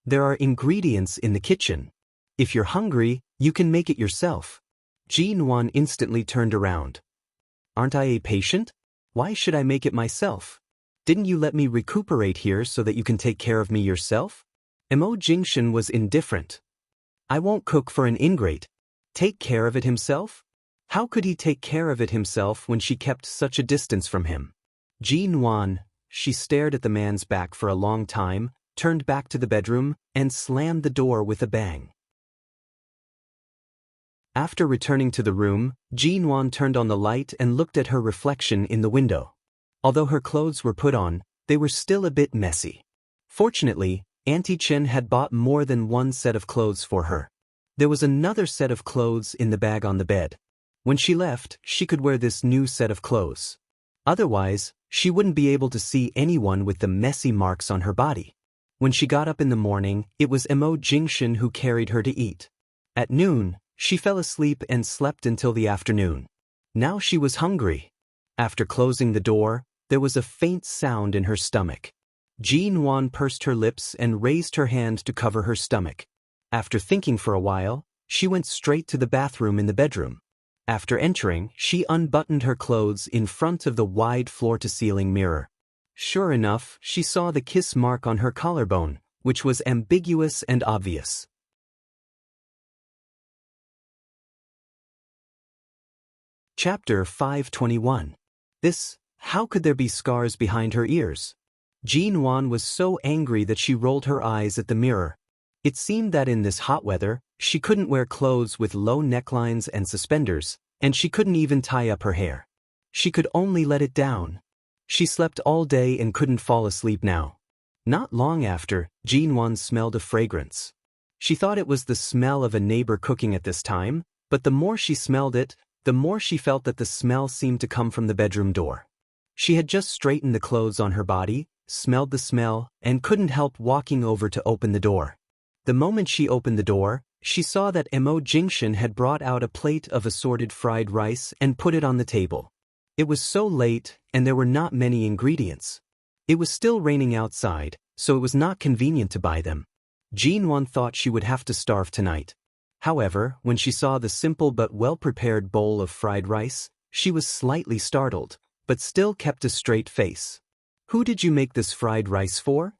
"There are ingredients in the kitchen. If you're hungry, you can make it yourself." Jean Wan instantly turned around. "Aren't I a patient? Why should I make it myself? Didn't you let me recuperate here so that you can take care of me yourself?" Mo Jingshan was indifferent. "I won't cook for an ingrate. Take care of it himself?" How could he take care of it himself when she kept such a distance from him? Jean Wan, she stared at the man's back for a long time, turned back to the bedroom, and slammed the door with a bang. After returning to the room, Jean Wan turned on the light and looked at her reflection in the window. Although her clothes were put on, they were still a bit messy. Fortunately, Auntie Chen had bought more than one set of clothes for her. There was another set of clothes in the bag on the bed. When she left, she could wear this new set of clothes. Otherwise, she wouldn't be able to see anyone with the messy marks on her body. When she got up in the morning, it was Mo Jingshan who carried her to eat. At noon, she fell asleep and slept until the afternoon. Now she was hungry. After closing the door, there was a faint sound in her stomach. Jean Wan pursed her lips and raised her hand to cover her stomach. After thinking for a while, she went straight to the bathroom in the bedroom. After entering, she unbuttoned her clothes in front of the wide floor-to-ceiling mirror. Sure enough, she saw the kiss mark on her collarbone, which was ambiguous and obvious. Chapter 521. This How could there be scars behind her ears? Jean Wan was so angry that she rolled her eyes at the mirror. It seemed that in this hot weather, she couldn't wear clothes with low necklines and suspenders, and she couldn't even tie up her hair. She could only let it down. She slept all day and couldn't fall asleep now. Not long after, Jean Wan smelled a fragrance. She thought it was the smell of a neighbor cooking at this time, but the more she smelled it, the more she felt that the smell seemed to come from the bedroom door. She had just straightened the clothes on her body, smelled the smell, and couldn't help walking over to open the door. The moment she opened the door, she saw that Mo Jingshan had brought out a plate of assorted fried rice and put it on the table. It was so late, and there were not many ingredients. It was still raining outside, so it was not convenient to buy them. Jean Wan thought she would have to starve tonight. However, when she saw the simple but well-prepared bowl of fried rice, she was slightly startled, but still kept a straight face. "Who did you make this fried rice for?"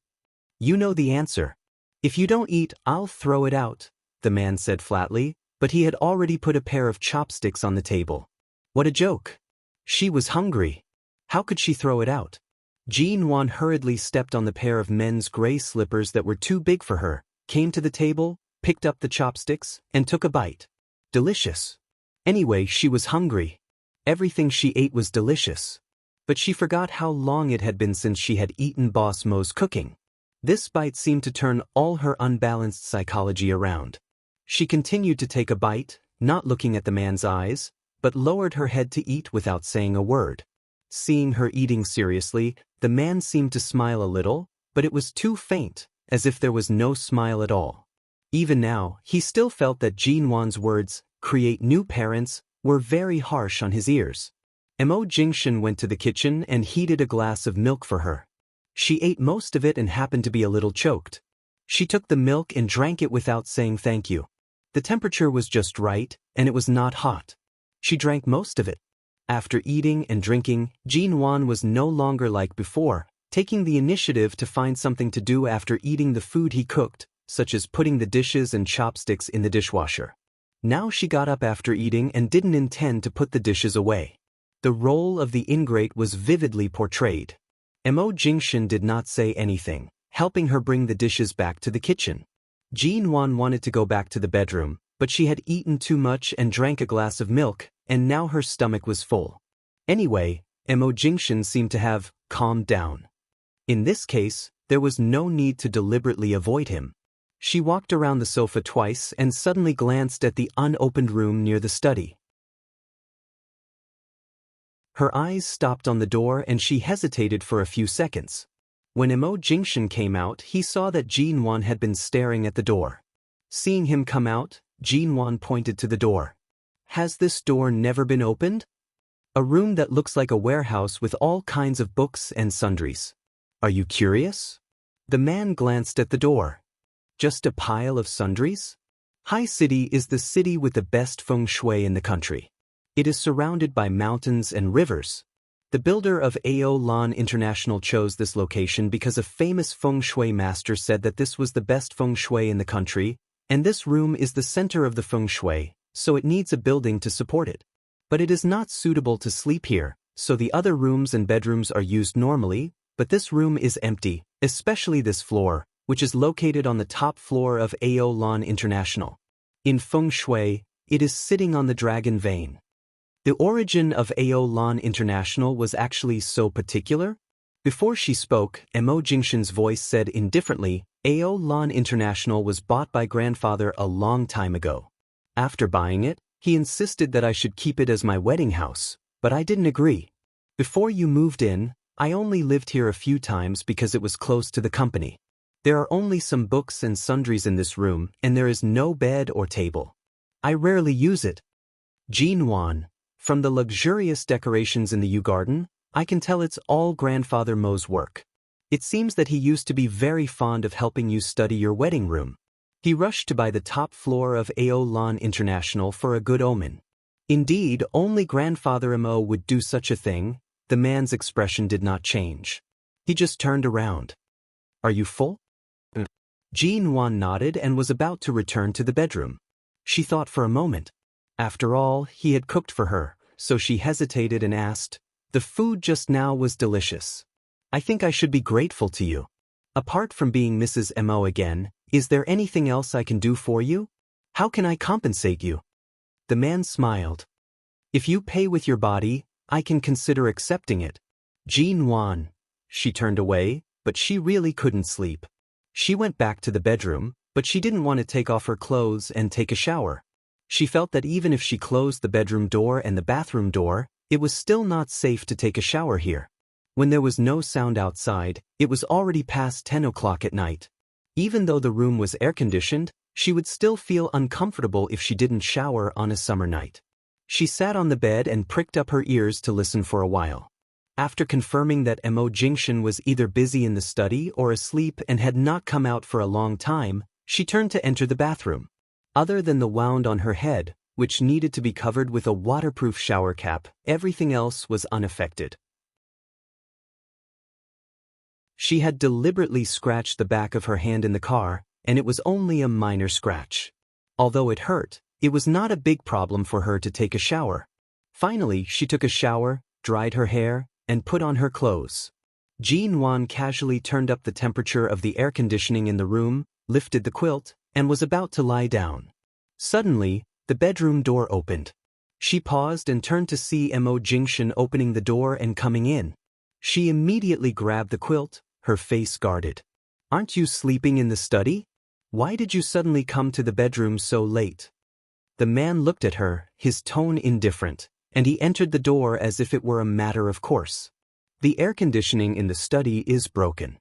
"You know the answer. If you don't eat, I'll throw it out," the man said flatly, but he had already put a pair of chopsticks on the table. What a joke! She was hungry. How could she throw it out? Jean Wan hurriedly stepped on the pair of men's gray slippers that were too big for her, came to the table, picked up the chopsticks, and took a bite. Delicious. Anyway, she was hungry. Everything she ate was delicious. But she forgot how long it had been since she had eaten Boss Mo's cooking. This bite seemed to turn all her unbalanced psychology around. She continued to take a bite, not looking at the man's eyes, but lowered her head to eat without saying a word. Seeing her eating seriously, the man seemed to smile a little, but it was too faint, as if there was no smile at all. Even now, he still felt that Jean Wan's words, "create new parents," were very harsh on his ears. Mo Jingshan went to the kitchen and heated a glass of milk for her. She ate most of it and happened to be a little choked. She took the milk and drank it without saying thank you. The temperature was just right, and it was not hot. She drank most of it. After eating and drinking, Jean Wan was no longer like before, taking the initiative to find something to do after eating the food he cooked, such as putting the dishes and chopsticks in the dishwasher. Now she got up after eating and didn't intend to put the dishes away. The role of the ingrate was vividly portrayed. Mo Jingshan did not say anything, helping her bring the dishes back to the kitchen. Jean Wan wanted to go back to the bedroom, but she had eaten too much and drank a glass of milk, and now her stomach was full. Anyway, Mo Jingshan seemed to have calmed down. In this case, there was no need to deliberately avoid him. She walked around the sofa twice and suddenly glanced at the unopened room near the study. Her eyes stopped on the door and she hesitated for a few seconds. When Mo Jingshan came out, he saw that Jean Wan had been staring at the door. Seeing him come out, Jean Wan pointed to the door. "Has this door never been opened?" "A room that looks like a warehouse with all kinds of books and sundries. Are you curious?" The man glanced at the door. "Just a pile of sundries?" Hai City is the city with the best feng shui in the country. It is surrounded by mountains and rivers. The builder of Ao Lan International chose this location because a famous feng shui master said that this was the best feng shui in the country, and this room is the center of the feng shui, so it needs a building to support it. But it is not suitable to sleep here, so the other rooms and bedrooms are used normally, but this room is empty, especially this floor, which is located on the top floor of Ao Lan International. In feng shui, it is sitting on the dragon vein. The origin of Ao Lan International was actually so particular. Before she spoke, Mo Jingshan's voice said indifferently, "Ao Lan International was bought by grandfather a long time ago. After buying it, he insisted that I should keep it as my wedding house, but I didn't agree. Before you moved in, I only lived here a few times because it was close to the company. There are only some books and sundries in this room, and there is no bed or table. I rarely use it." Jean Wan, "From the luxurious decorations in the Yew Garden, I can tell it's all Grandfather Mo's work. It seems that he used to be very fond of helping you study your wedding room. He rushed to buy the top floor of Ao Lan International for a good omen." Indeed, only Grandfather Mo would do such a thing. The man's expression did not change. He just turned around. "Are you full?" Jean Wan nodded and was about to return to the bedroom. She thought for a moment. After all, he had cooked for her, so she hesitated and asked, The food just now was delicious. I think I should be grateful to you. Apart from being Mrs. Mo again, is there anything else I can do for you? How can I compensate you? The man smiled. If you pay with your body, I can consider accepting it. Jean Wan. She turned away, but she really couldn't sleep. She went back to the bedroom, but she didn't want to take off her clothes and take a shower. She felt that even if she closed the bedroom door and the bathroom door, it was still not safe to take a shower here. When there was no sound outside, it was already past 10 o'clock at night. Even though the room was air-conditioned, she would still feel uncomfortable if she didn't shower on a summer night. She sat on the bed and pricked up her ears to listen for a while. After confirming that Mo Jingshan was either busy in the study or asleep and had not come out for a long time, she turned to enter the bathroom. Other than the wound on her head, which needed to be covered with a waterproof shower cap, everything else was unaffected. She had deliberately scratched the back of her hand in the car, and it was only a minor scratch. Although it hurt, it was not a big problem for her to take a shower. Finally, she took a shower, dried her hair, and put on her clothes. Jean Wan casually turned up the temperature of the air conditioning in the room, lifted the quilt, and was about to lie down. Suddenly, the bedroom door opened. She paused and turned to see Mo Jingshan opening the door and coming in. She immediately grabbed the quilt, her face guarded. Aren't you sleeping in the study? Why did you suddenly come to the bedroom so late? The man looked at her, his tone indifferent, and he entered the door as if it were a matter of course. The air conditioning in the study is broken.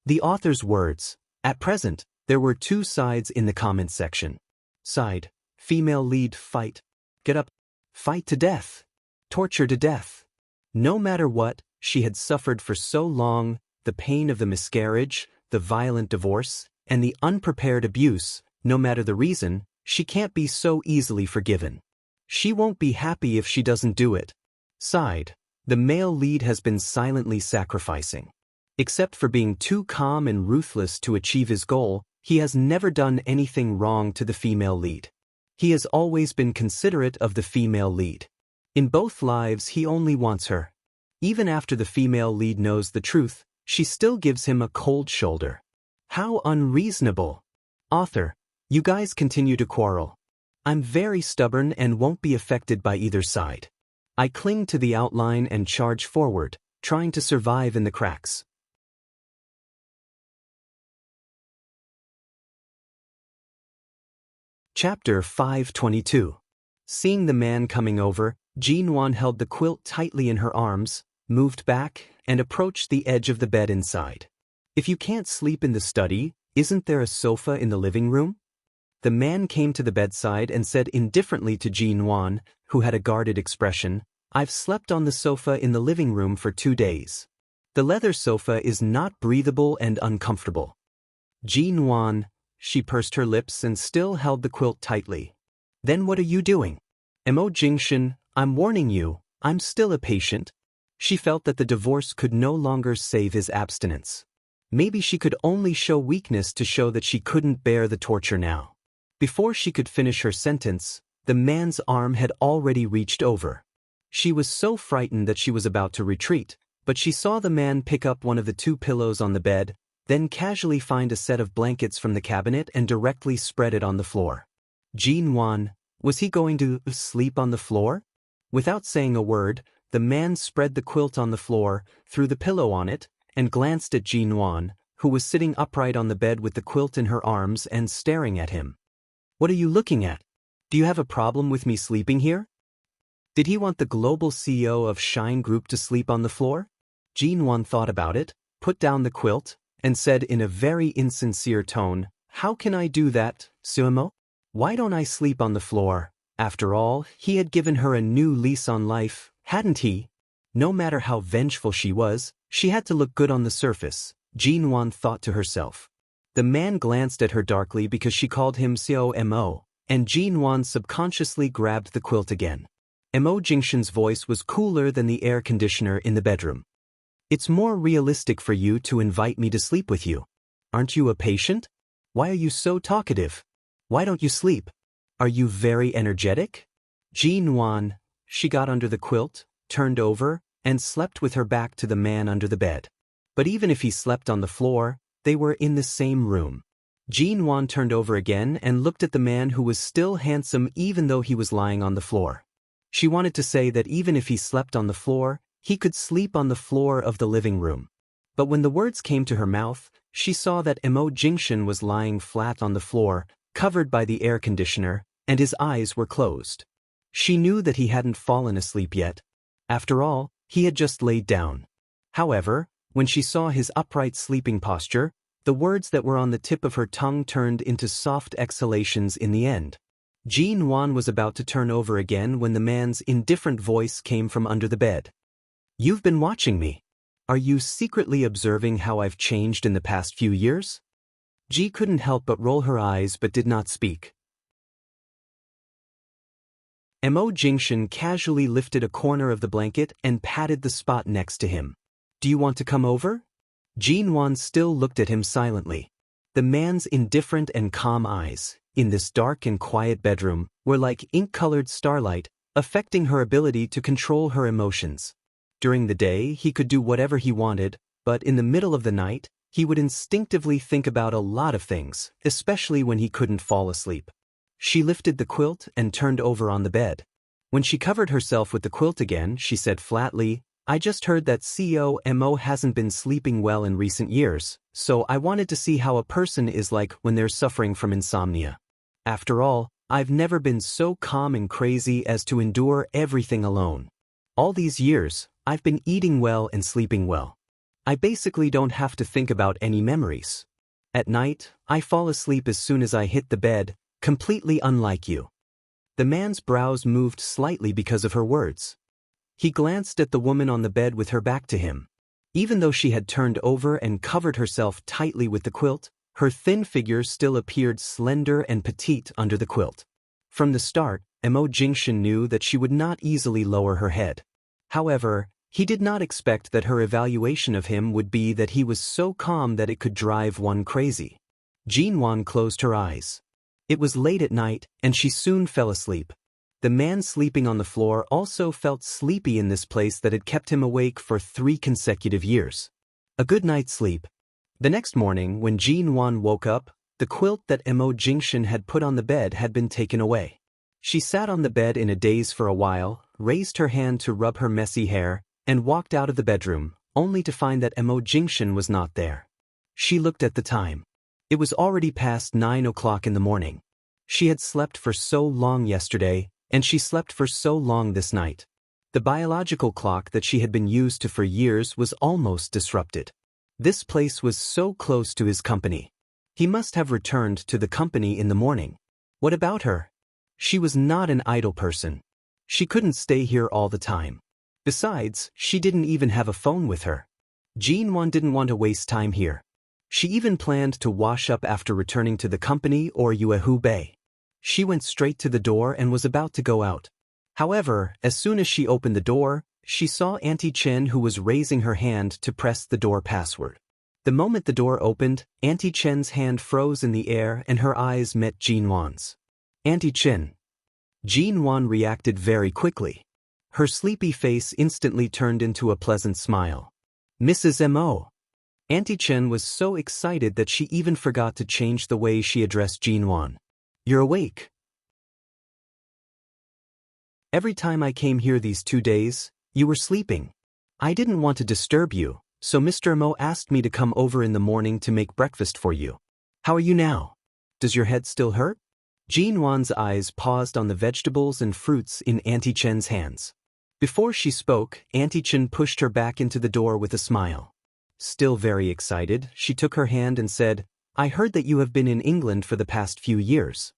The author's words. At present, there were two sides in the comment section. Side, female lead fight. Get up. Fight to death. Torture to death. No matter what, she had suffered for so long, the pain of the miscarriage, the violent divorce, and the unprepared abuse, no matter the reason, she can't be so easily forgiven. She won't be happy if she doesn't do it. Side, the male lead has been silently sacrificing. Except for being too calm and ruthless to achieve his goal, he has never done anything wrong to the female lead. He has always been considerate of the female lead. In both lives he only wants her. Even after the female lead knows the truth, she still gives him a cold shoulder. How unreasonable. Author, you guys continue to quarrel. I'm very stubborn and won't be affected by either side. I cling to the outline and charge forward, trying to survive in the cracks. Chapter 522. Seeing the man coming over, Jean Wan held the quilt tightly in her arms, moved back, and approached the edge of the bed inside. If you can't sleep in the study, isn't there a sofa in the living room? The man came to the bedside and said indifferently to Jean Wan, who had a guarded expression, I've slept on the sofa in the living room for 2 days. The leather sofa is not breathable and uncomfortable. Jean Wan, she pursed her lips and still held the quilt tightly. Then what are you doing? Mo Jingshan, I'm warning you, I'm still a patient. She felt that the divorce could no longer save his abstinence. Maybe she could only show weakness to show that she couldn't bear the torture now. Before she could finish her sentence, the man's arm had already reached over. She was so frightened that she was about to retreat, but she saw the man pick up one of the 2 pillows on the bed, then casually find a set of blankets from the cabinet and directly spread it on the floor. Jean Wan, was he going to sleep on the floor? Without saying a word, the man spread the quilt on the floor, threw the pillow on it, and glanced at Jean Wan, who was sitting upright on the bed with the quilt in her arms and staring at him. What are you looking at? Do you have a problem with me sleeping here? Did he want the global CEO of Shine Group to sleep on the floor? Jean Wan thought about it, put down the quilt, and said in a very insincere tone, How can I do that, Sumo? Why don't I sleep on the floor? After all, he had given her a new lease on life, hadn't he? No matter how vengeful she was, she had to look good on the surface, Jean Wan thought to herself. The man glanced at her darkly because she called him Mo, and Jean Wan subconsciously grabbed the quilt again. Mo Jingshan's voice was cooler than the air conditioner in the bedroom. It's more realistic for you to invite me to sleep with you. Aren't you a patient? Why are you so talkative? Why don't you sleep? Are you very energetic? Jean Wan, she got under the quilt, turned over, and slept with her back to the man under the bed. But even if he slept on the floor, they were in the same room. Jin-won turned over again and looked at the man who was still handsome even though he was lying on the floor. She wanted to say that even if he slept on the floor, he could sleep on the floor of the living room. But when the words came to her mouth, she saw that Emo Jingshin was lying flat on the floor, covered by the air conditioner, and his eyes were closed. She knew that he hadn't fallen asleep yet. After all, he had just laid down. However, when she saw his upright sleeping posture, the words that were on the tip of her tongue turned into soft exhalations in the end. Jin-won was about to turn over again when the man's indifferent voice came from under the bed. "You've been watching me. Are you secretly observing how I've changed in the past few years?" Ji couldn't help but roll her eyes but did not speak. Emo Jingshin casually lifted a corner of the blanket and patted the spot next to him. "Do you want to come over?" Jin-won still looked at him silently. The man's indifferent and calm eyes, in this dark and quiet bedroom, were like ink-colored starlight, affecting her ability to control her emotions. During the day, he could do whatever he wanted, but in the middle of the night, he would instinctively think about a lot of things, especially when he couldn't fall asleep. She lifted the quilt and turned over on the bed. When she covered herself with the quilt again, she said flatly, "I just heard that COMO hasn't been sleeping well in recent years, so I wanted to see how a person is like when they're suffering from insomnia. After all, I've never been so calm and crazy as to endure everything alone. All these years, I've been eating well and sleeping well. I basically don't have to think about any memories. At night, I fall asleep as soon as I hit the bed, completely unlike you." The man's brows moved slightly because of her words. He glanced at the woman on the bed with her back to him. Even though she had turned over and covered herself tightly with the quilt, her thin figure still appeared slender and petite under the quilt. From the start, Emo Jingshin knew that she would not easily lower her head. However, he did not expect that her evaluation of him would be that he was so calm that it could drive one crazy. Jin-won closed her eyes. It was late at night, and she soon fell asleep. The man sleeping on the floor also felt sleepy in this place that had kept him awake for 3 consecutive years. A good night's sleep. The next morning, when Jin-won woke up, the quilt that Emo Jingshin had put on the bed had been taken away. She sat on the bed in a daze for a while, raised her hand to rub her messy hair, and walked out of the bedroom, only to find that Emo Jingshin was not there. She looked at the time. It was already past 9 o'clock in the morning. She had slept for so long yesterday, and she slept for so long this night. The biological clock that she had been used to for years was almost disrupted. This place was so close to his company. He must have returned to the company in the morning. What about her? She was not an idle person. She couldn't stay here all the time. Besides, she didn't even have a phone with her. Jin-won didn't want to waste time here. She even planned to wash up after returning to the company or Yuehu Bay. She went straight to the door and was about to go out. However, as soon as she opened the door, she saw Auntie Chen, who was raising her hand to press the door password. The moment the door opened, Auntie Chen's hand froze in the air and her eyes met Jin-won's. "Auntie Chen." Jin-won reacted very quickly. Her sleepy face instantly turned into a pleasant smile. "Mrs. M.O." Auntie Chen was so excited that she even forgot to change the way she addressed Jin-won. "You're awake. Every time I came here these 2 days, you were sleeping. I didn't want to disturb you, so Mr. Mo asked me to come over in the morning to make breakfast for you. How are you now? Does your head still hurt?" Jin-won's eyes paused on the vegetables and fruits in Auntie Chen's hands. Before she spoke, Auntie Chen pushed her back into the door with a smile. Still very excited, she took her hand and said, "I heard that you have been in England for the past few years.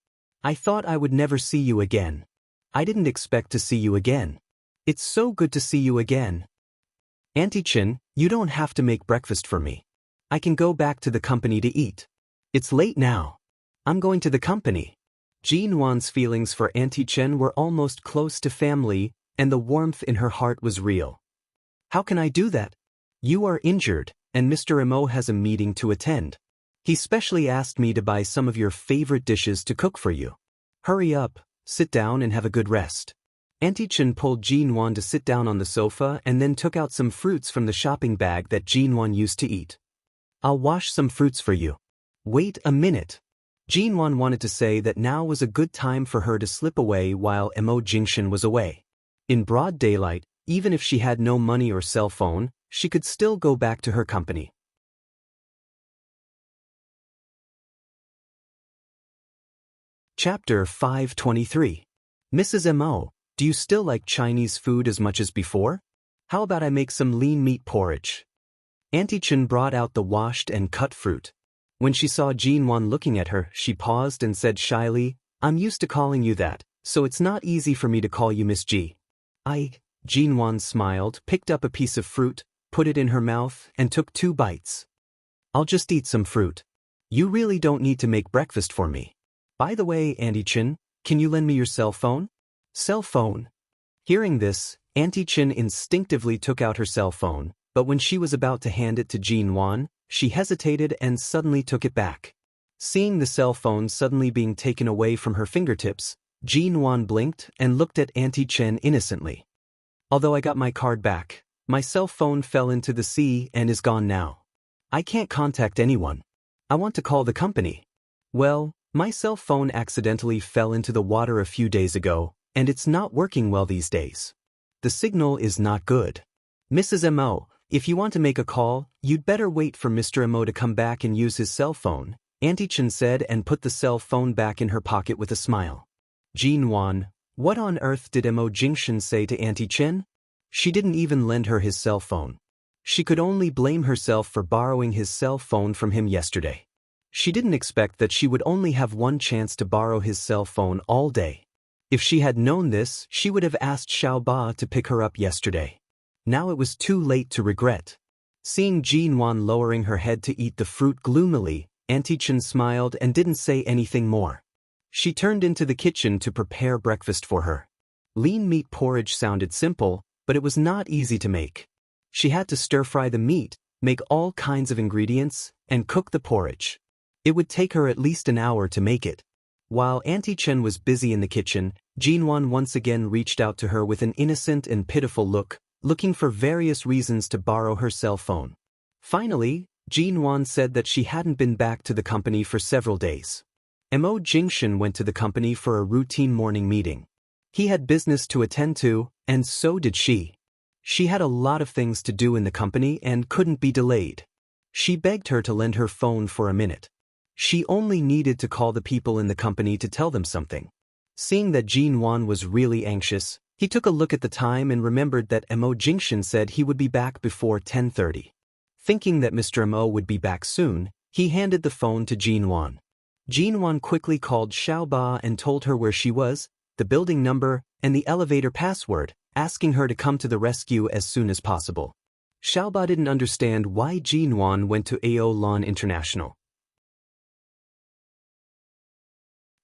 I thought I would never see you again. I didn't expect to see you again. It's so good to see you again. Auntie Chen, you don't have to make breakfast for me. I can go back to the company to eat. It's late now. I'm going to the company." Jin-won's feelings for Auntie Chen were almost close to family, and the warmth in her heart was real. "How can I do that? You are injured, and Mr. Mo has a meeting to attend. He specially asked me to buy some of your favorite dishes to cook for you. Hurry up, sit down and have a good rest." Auntie Chen pulled Jinwan to sit down on the sofa and then took out some fruits from the shopping bag that Jinwan used to eat. I'll wash some fruits for you. Wait a minute. Jinwan wanted to say that now was a good time for her to slip away while Mo Jingshan was away. In broad daylight, even if she had no money or cell phone, she could still go back to her company. Chapter 523. Mrs. Mo, do you still like Chinese food as much as before? How about I make some lean meat porridge? Auntie Chen brought out the washed and cut fruit. When she saw Jinwan looking at her, she paused and said shyly, I'm used to calling you that, so it's not easy for me to call you Miss G. Jinwan smiled, picked up a piece of fruit, put it in her mouth, and took 2 bites. I'll just eat some fruit. You really don't need to make breakfast for me. By the way, Auntie Chen, can you lend me your cell phone? Cell phone. Hearing this, Auntie Chen instinctively took out her cell phone, but when she was about to hand it to Jinwan, she hesitated and suddenly took it back. Seeing the cell phone suddenly being taken away from her fingertips, Jinwan blinked and looked at Auntie Chen innocently. Although I got my card back, my cell phone fell into the sea and is gone now. I can't contact anyone. I want to call the company. Well, my cell phone accidentally fell into the water a few days ago, and it's not working well these days. The signal is not good. Mrs. Mo, if you want to make a call, you'd better wait for Mr. Mo to come back and use his cell phone, Auntie Chen said and put the cell phone back in her pocket with a smile. Jinwan, what on earth did Mo Jingshan say to Auntie Chen? She didn't even lend her his cell phone. She could only blame herself for borrowing his cell phone from him yesterday. She didn't expect that she would only have one chance to borrow his cell phone all day. If she had known this, she would have asked Xiao Ba to pick her up yesterday. Now it was too late to regret. Seeing Jinwan lowering her head to eat the fruit gloomily, Auntie Chen smiled and didn't say anything more. She turned into the kitchen to prepare breakfast for her. Lean meat porridge sounded simple, but it was not easy to make. She had to stir-fry the meat, make all kinds of ingredients, and cook the porridge. It would take her at least an hour to make it. While Auntie Chen was busy in the kitchen, Jinwan once again reached out to her with an innocent and pitiful look, looking for various reasons to borrow her cell phone. Finally, Jinwan said that she hadn't been back to the company for several days. Mo Jingshan went to the company for a routine morning meeting. He had business to attend to, and so did she. She had a lot of things to do in the company and couldn't be delayed. She begged her to lend her phone for a minute. She only needed to call the people in the company to tell them something. Seeing that Jinwan was really anxious, he took a look at the time and remembered that Mo Jingshan said he would be back before 10:30. Thinking that Mr. Mo would be back soon, he handed the phone to Jinwan. Jinwan quickly called Xiao Ba and told her where she was, the building number, and the elevator password, asking her to come to the rescue as soon as possible. Xiao Ba didn't understand why Jinwan went to Aolan International.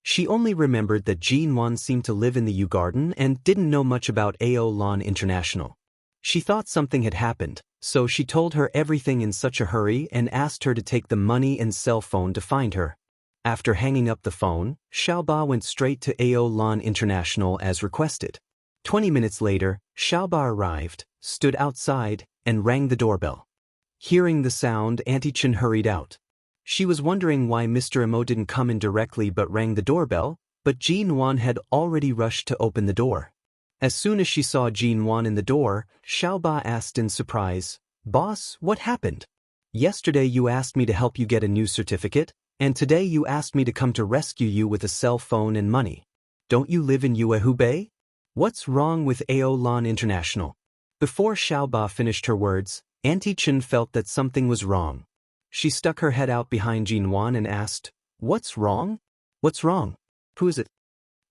She only remembered that Jinwan seemed to live in the U Garden and didn't know much about Aolan International. She thought something had happened, so she told her everything in such a hurry and asked her to take the money and cell phone to find her. After hanging up the phone, Xiao Ba went straight to Aolan International as requested. 20 minutes later, Xiao Ba arrived, stood outside, and rang the doorbell. Hearing the sound, Auntie Chen hurried out. She was wondering why Mr. Mo didn't come in directly but rang the doorbell, but Jinwan had already rushed to open the door. As soon as she saw Jinwan in the door, Xiao Ba asked in surprise, "Boss, what happened? Yesterday you asked me to help you get a new certificate, and today you asked me to come to rescue you with a cell phone and money. Don't you live in Yuehubei? What's wrong with Aolan International?" Before Xiao Ba finished her words, Auntie Chen felt that something was wrong. She stuck her head out behind Jinwan and asked, "What's wrong? What's wrong? Who is it?"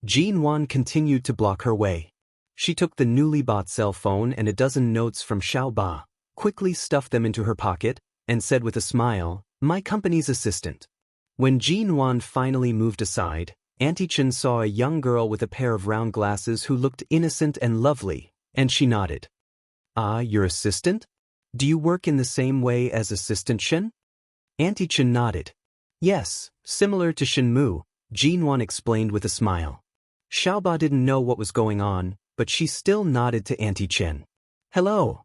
Jinwan continued to block her way. She took the newly bought cell phone and a dozen notes from Xiao Ba, quickly stuffed them into her pocket, and said with a smile, "My company's assistant." When Jinwan finally moved aside, Auntie Chen saw a young girl with a pair of round glasses who looked innocent and lovely, and she nodded. "Ah, your assistant? Do you work in the same way as Assistant Shen?" Auntie Chen nodded. "Yes, similar to Shen Mu," Jinwan explained with a smile. Xiao Ba didn't know what was going on, but she still nodded to Auntie Chen. Hello.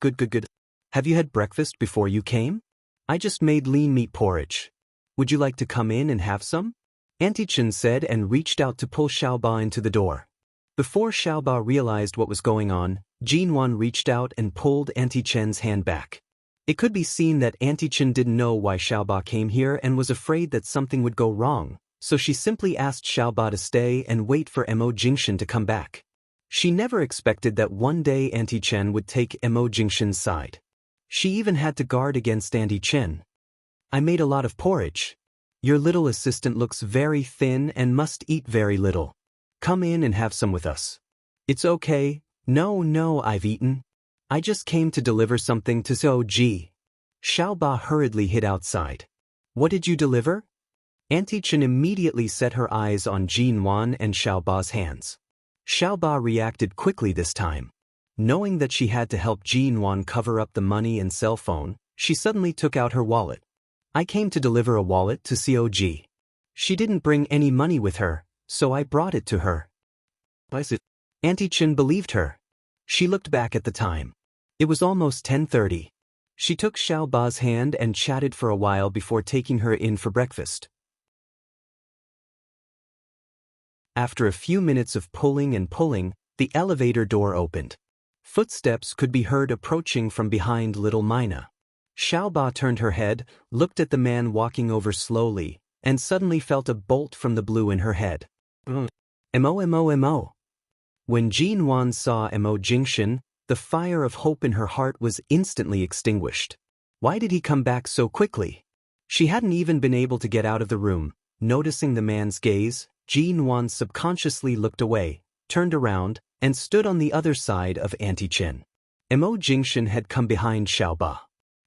Good. Have you had breakfast before you came? I just made lean meat porridge. Would you like to come in and have some? Auntie Chen said and reached out to pull Xiaoba into the door. Before Xiaoba realized what was going on, Jinwan reached out and pulled Auntie Chen's hand back. It could be seen that Auntie Chen didn't know why Xiaoba came here and was afraid that something would go wrong, so she simply asked Xiaoba to stay and wait for Mo Jingshan to come back. She never expected that one day Auntie Chen would take Mo Jingshan's side. She even had to guard against Auntie Chen. I made a lot of porridge. Your little assistant looks very thin and must eat very little. Come in and have some with us. It's okay. No, I've eaten. I just came to deliver something to Zhou Ji. Xiaoba hurriedly hid outside. What did you deliver? Auntie Chen immediately set her eyes on Jinwan and Xiaoba's hands. Xiaoba reacted quickly this time. Knowing that she had to help Jinwan cover up the money and cell phone, she suddenly took out her wallet. I came to deliver a wallet to COG. She didn't bring any money with her, so I brought it to her. Auntie Chen believed her. She looked back at the time. It was almost 10:30. She took Xiaoba's hand and chatted for a while before taking her in for breakfast. After a few minutes of pulling and pulling, the elevator door opened. Footsteps could be heard approaching from behind little Mina. Xiaoba turned her head, looked at the man walking over slowly, and suddenly felt a bolt from the blue in her head. Mo. When Jinwan saw Mo Jingshan, the fire of hope in her heart was instantly extinguished. Why did he come back so quickly? She hadn't even been able to get out of the room. Noticing the man's gaze, Jinwan subconsciously looked away, turned around, and stood on the other side of Auntie Chen. Mo Jingshan had come behind Xiaoba.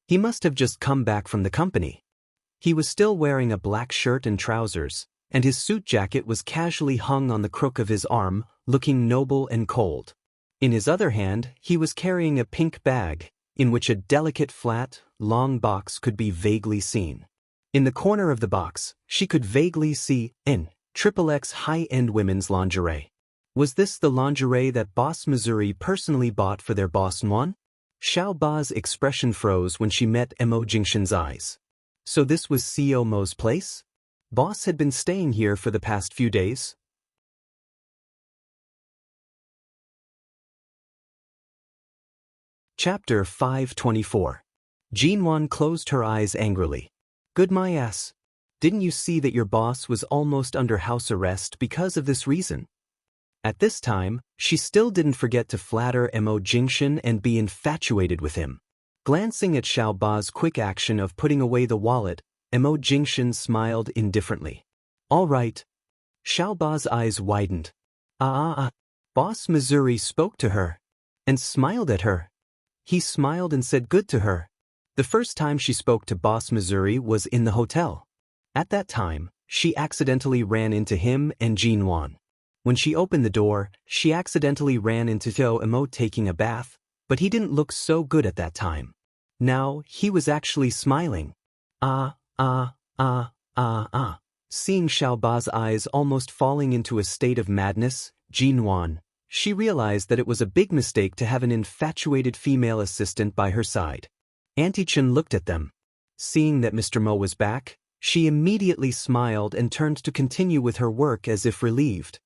He must have just come back from the company. He was still wearing a black shirt and trousers, and his suit jacket was casually hung on the crook of his arm, looking noble and cold. In his other hand, he was carrying a pink bag, in which a delicate flat, long box could be vaguely seen. In the corner of the box, she could vaguely see an XXX high-end women's lingerie. Was this the lingerie that Boss Missouri personally bought for their boss Nguyen? Xiaoba's expression froze when she met Mo Jingshan's eyes. So this was CO Mo's place? Boss had been staying here for the past few days? Chapter 524. Jinwan closed her eyes angrily. Good my ass. Didn't you see that your boss was almost under house arrest because of this reason? At this time, she still didn't forget to flatter Mo Jingshan and be infatuated with him. Glancing at Xiaoba's quick action of putting away the wallet, Mo Jingshan smiled indifferently. All right. Xiaoba's eyes widened. Boss Missouri spoke to her and smiled at her. He smiled and said good to her. The first time she spoke to Boss Missouri was in the hotel. At that time, she accidentally ran into him and Jinwan. When she opened the door, she accidentally ran into Mo taking a bath, but he didn't look so good at that time. Now, he was actually smiling. Seeing Xiaoba's eyes almost falling into a state of madness, Jinwan, she realized that it was a big mistake to have an infatuated female assistant by her side. Auntie Chen looked at them. Seeing that Mr. Mo was back, she immediately smiled and turned to continue with her work as if relieved.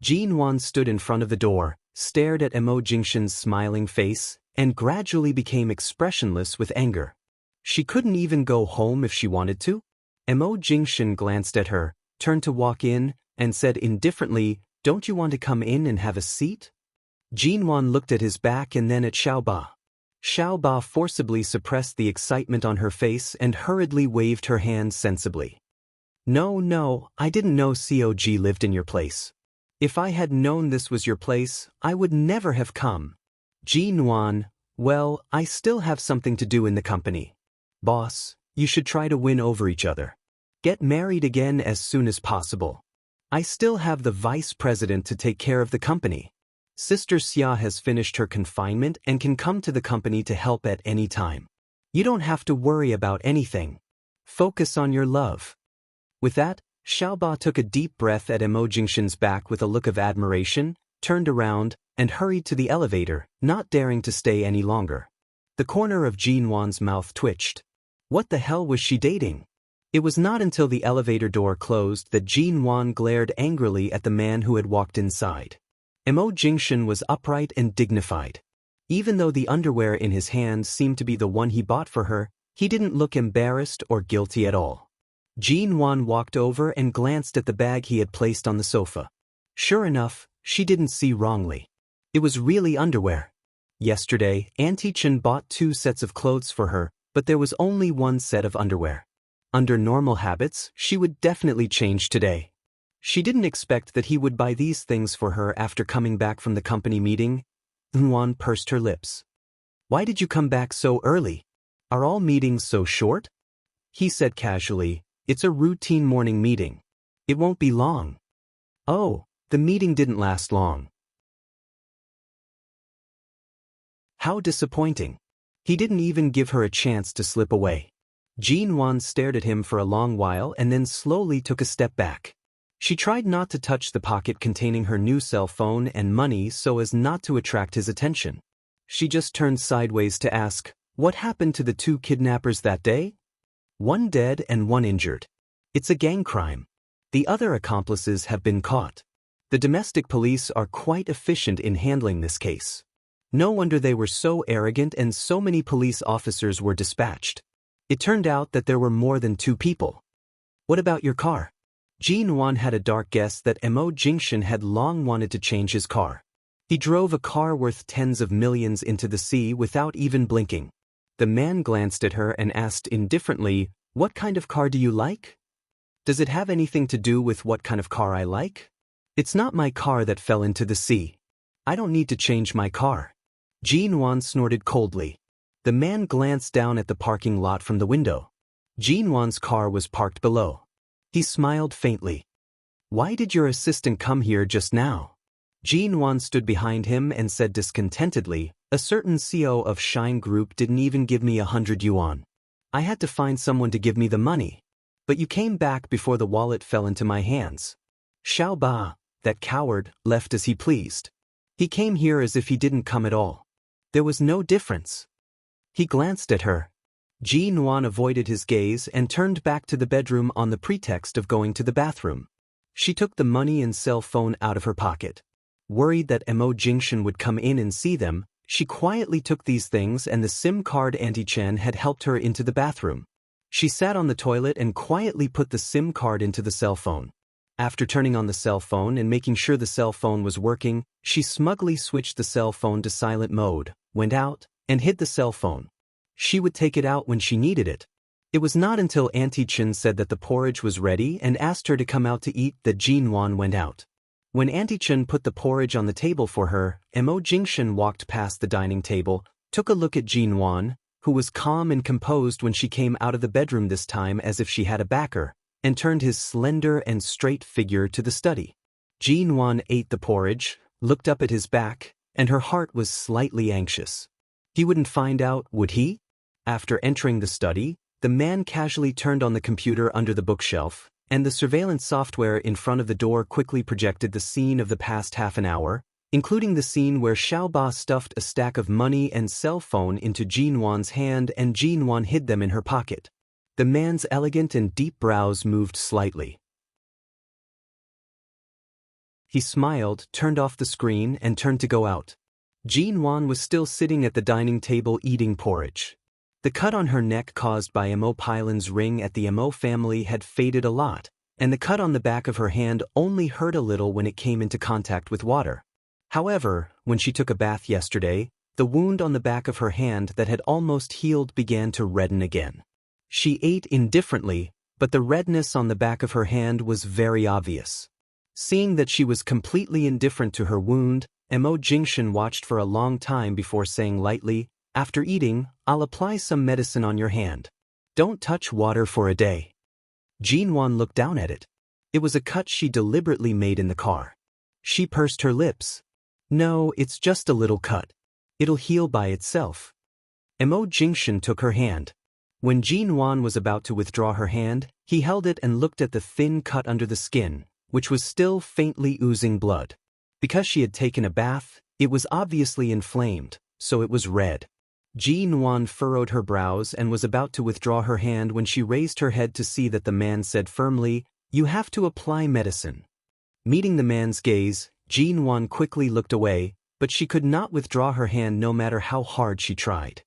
Jinwan stood in front of the door, stared at Mo Jingshan's smiling face, and gradually became expressionless with anger. She couldn't even go home if she wanted to? Mo Jingshan glanced at her, turned to walk in, and said indifferently, "Don't you want to come in and have a seat?" Jinwan looked at his back and then at Xiaoba. Xiaoba forcibly suppressed the excitement on her face and hurriedly waved her hand sensibly. No, I didn't know COG lived in your place. If I had known this was your place, I would never have come. Jinwan, well, I still have something to do in the company. Boss, you should try to win over each other. Get married again as soon as possible. I still have the vice president to take care of the company. Sister Xia has finished her confinement and can come to the company to help at any time. You don't have to worry about anything. Focus on your love. With that, Xiaoba took a deep breath at Mo Jingshan's back with a look of admiration, turned around, and hurried to the elevator, not daring to stay any longer. The corner of Jin Wan's mouth twitched. What the hell was she dating? It was not until the elevator door closed that Jin Wan glared angrily at the man who had walked inside. Mo Jingshan was upright and dignified. Even though the underwear in his hand seemed to be the one he bought for her, he didn't look embarrassed or guilty at all. Jin Wan walked over and glanced at the bag he had placed on the sofa. Sure enough, she didn't see wrongly. It was really underwear. Yesterday, Auntie Chen bought 2 sets of clothes for her, but there was only 1 set of underwear. Under normal habits, she would definitely change today. She didn't expect that he would buy these things for her after coming back from the company meeting. Wan pursed her lips. Why did you come back so early? Are all meetings so short? He said casually, it's a routine morning meeting. It won't be long. Oh, the meeting didn't last long. How disappointing. He didn't even give her a chance to slip away. Jin Wan stared at him for a long while and then slowly took a step back. She tried not to touch the pocket containing her new cell phone and money so as not to attract his attention. She just turned sideways to ask, what happened to the 2 kidnappers that day? 1 dead and 1 injured. It's a gang crime. The other accomplices have been caught. The domestic police are quite efficient in handling this case. No wonder they were so arrogant and so many police officers were dispatched. It turned out that there were more than 2 people. What about your car? Jin Wan had a dark guess that Mo Jingshan had long wanted to change his car. He drove a car worth tens of millions into the sea without even blinking. The man glanced at her and asked indifferently, what kind of car do you like? Does it have anything to do with what kind of car I like? It's not my car that fell into the sea. I don't need to change my car. Jin Wan snorted coldly. The man glanced down at the parking lot from the window. Jin Wan's car was parked below. He smiled faintly. Why did your assistant come here just now? Jin Wan stood behind him and said discontentedly, a certain CEO of Shine Group didn't even give me 100 yuan. I had to find someone to give me the money. But you came back before the wallet fell into my hands. Xiao Ba, that coward, left as he pleased. He came here as if he didn't come at all. There was no difference. He glanced at her. Jin Wan avoided his gaze and turned back to the bedroom on the pretext of going to the bathroom. She took the money and cell phone out of her pocket. Worried that Mo Jingshan would come in and see them, she quietly took these things and the SIM card Auntie Chen had helped her into the bathroom. She sat on the toilet and quietly put the SIM card into the cell phone. After turning on the cell phone and making sure the cell phone was working, she smugly switched the cell phone to silent mode, went out, and hid the cell phone. She would take it out when she needed it. It was not until Auntie Chen said that the porridge was ready and asked her to come out to eat that Jin Wan went out. When Auntie Chen put the porridge on the table for her, Mo Jingshan walked past the dining table, took a look at Jin Wan, who was calm and composed when she came out of the bedroom this time as if she had a backer, and turned his slender and straight figure to the study. Jin Wan ate the porridge, looked up at his back, and her heart was slightly anxious. He wouldn't find out, would he? After entering the study, the man casually turned on the computer under the bookshelf, and the surveillance software in front of the door quickly projected the scene of the past half an hour, including the scene where Xiao Ba stuffed a stack of money and cell phone into Jin Wan's hand and Jin Wan hid them in her pocket. The man's elegant and deep brows moved slightly. He smiled, turned off the screen, and turned to go out. Jin Wan was still sitting at the dining table eating porridge. The cut on her neck caused by Mo Pylan's ring at the Mo family had faded a lot, and the cut on the back of her hand only hurt a little when it came into contact with water. However, when she took a bath yesterday, the wound on the back of her hand that had almost healed began to redden again. She ate indifferently, but the redness on the back of her hand was very obvious. Seeing that she was completely indifferent to her wound, Mo Jingshan watched for a long time before saying lightly, after eating, I'll apply some medicine on your hand. Don't touch water for a day. Jin Wan looked down at it. It was a cut she deliberately made in the car. She pursed her lips. No, it's just a little cut. It'll heal by itself. Mo Jingshan took her hand. When Jin Wan was about to withdraw her hand, he held it and looked at the thin cut under the skin, which was still faintly oozing blood. Because she had taken a bath, it was obviously inflamed, so it was red. Ji-Nuan furrowed her brows and was about to withdraw her hand when she raised her head to see that the man said firmly, "You have to apply medicine." Meeting the man's gaze, Ji-Nuan quickly looked away, but she could not withdraw her hand no matter how hard she tried.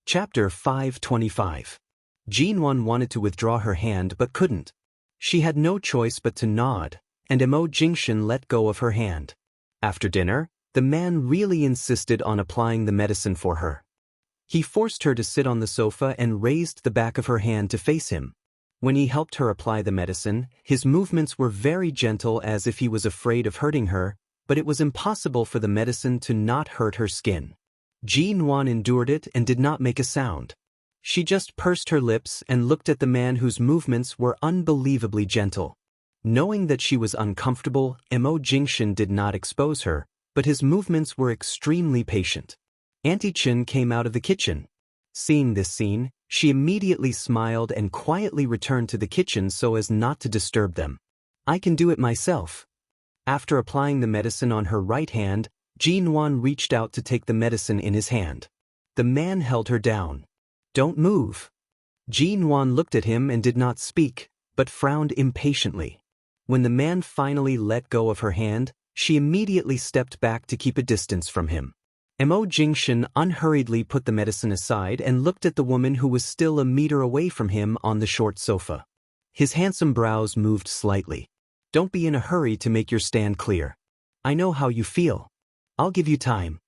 Chapter 525. Ji-Nuan wanted to withdraw her hand but couldn't. She had no choice but to nod, and Emo Jingshan let go of her hand. After dinner, the man really insisted on applying the medicine for her. He forced her to sit on the sofa and raised the back of her hand to face him. When he helped her apply the medicine, his movements were very gentle as if he was afraid of hurting her, but it was impossible for the medicine to not hurt her skin. Ji-Nuan endured it and did not make a sound. She just pursed her lips and looked at the man whose movements were unbelievably gentle. Knowing that she was uncomfortable, Emo Jingshan did not expose her, but his movements were extremely patient. Auntie Chen came out of the kitchen. Seeing this scene, she immediately smiled and quietly returned to the kitchen so as not to disturb them. "I can do it myself." After applying the medicine on her right hand, Ji-Nuan reached out to take the medicine in his hand. The man held her down. "Don't move." Ji-Nuan looked at him and did not speak, but frowned impatiently. When the man finally let go of her hand, she immediately stepped back to keep a distance from him. Emo Jingshan unhurriedly put the medicine aside and looked at the woman who was still a meter away from him on the short sofa. His handsome brows moved slightly. "Don't be in a hurry to make your stand clear. I know how you feel. I'll give you time."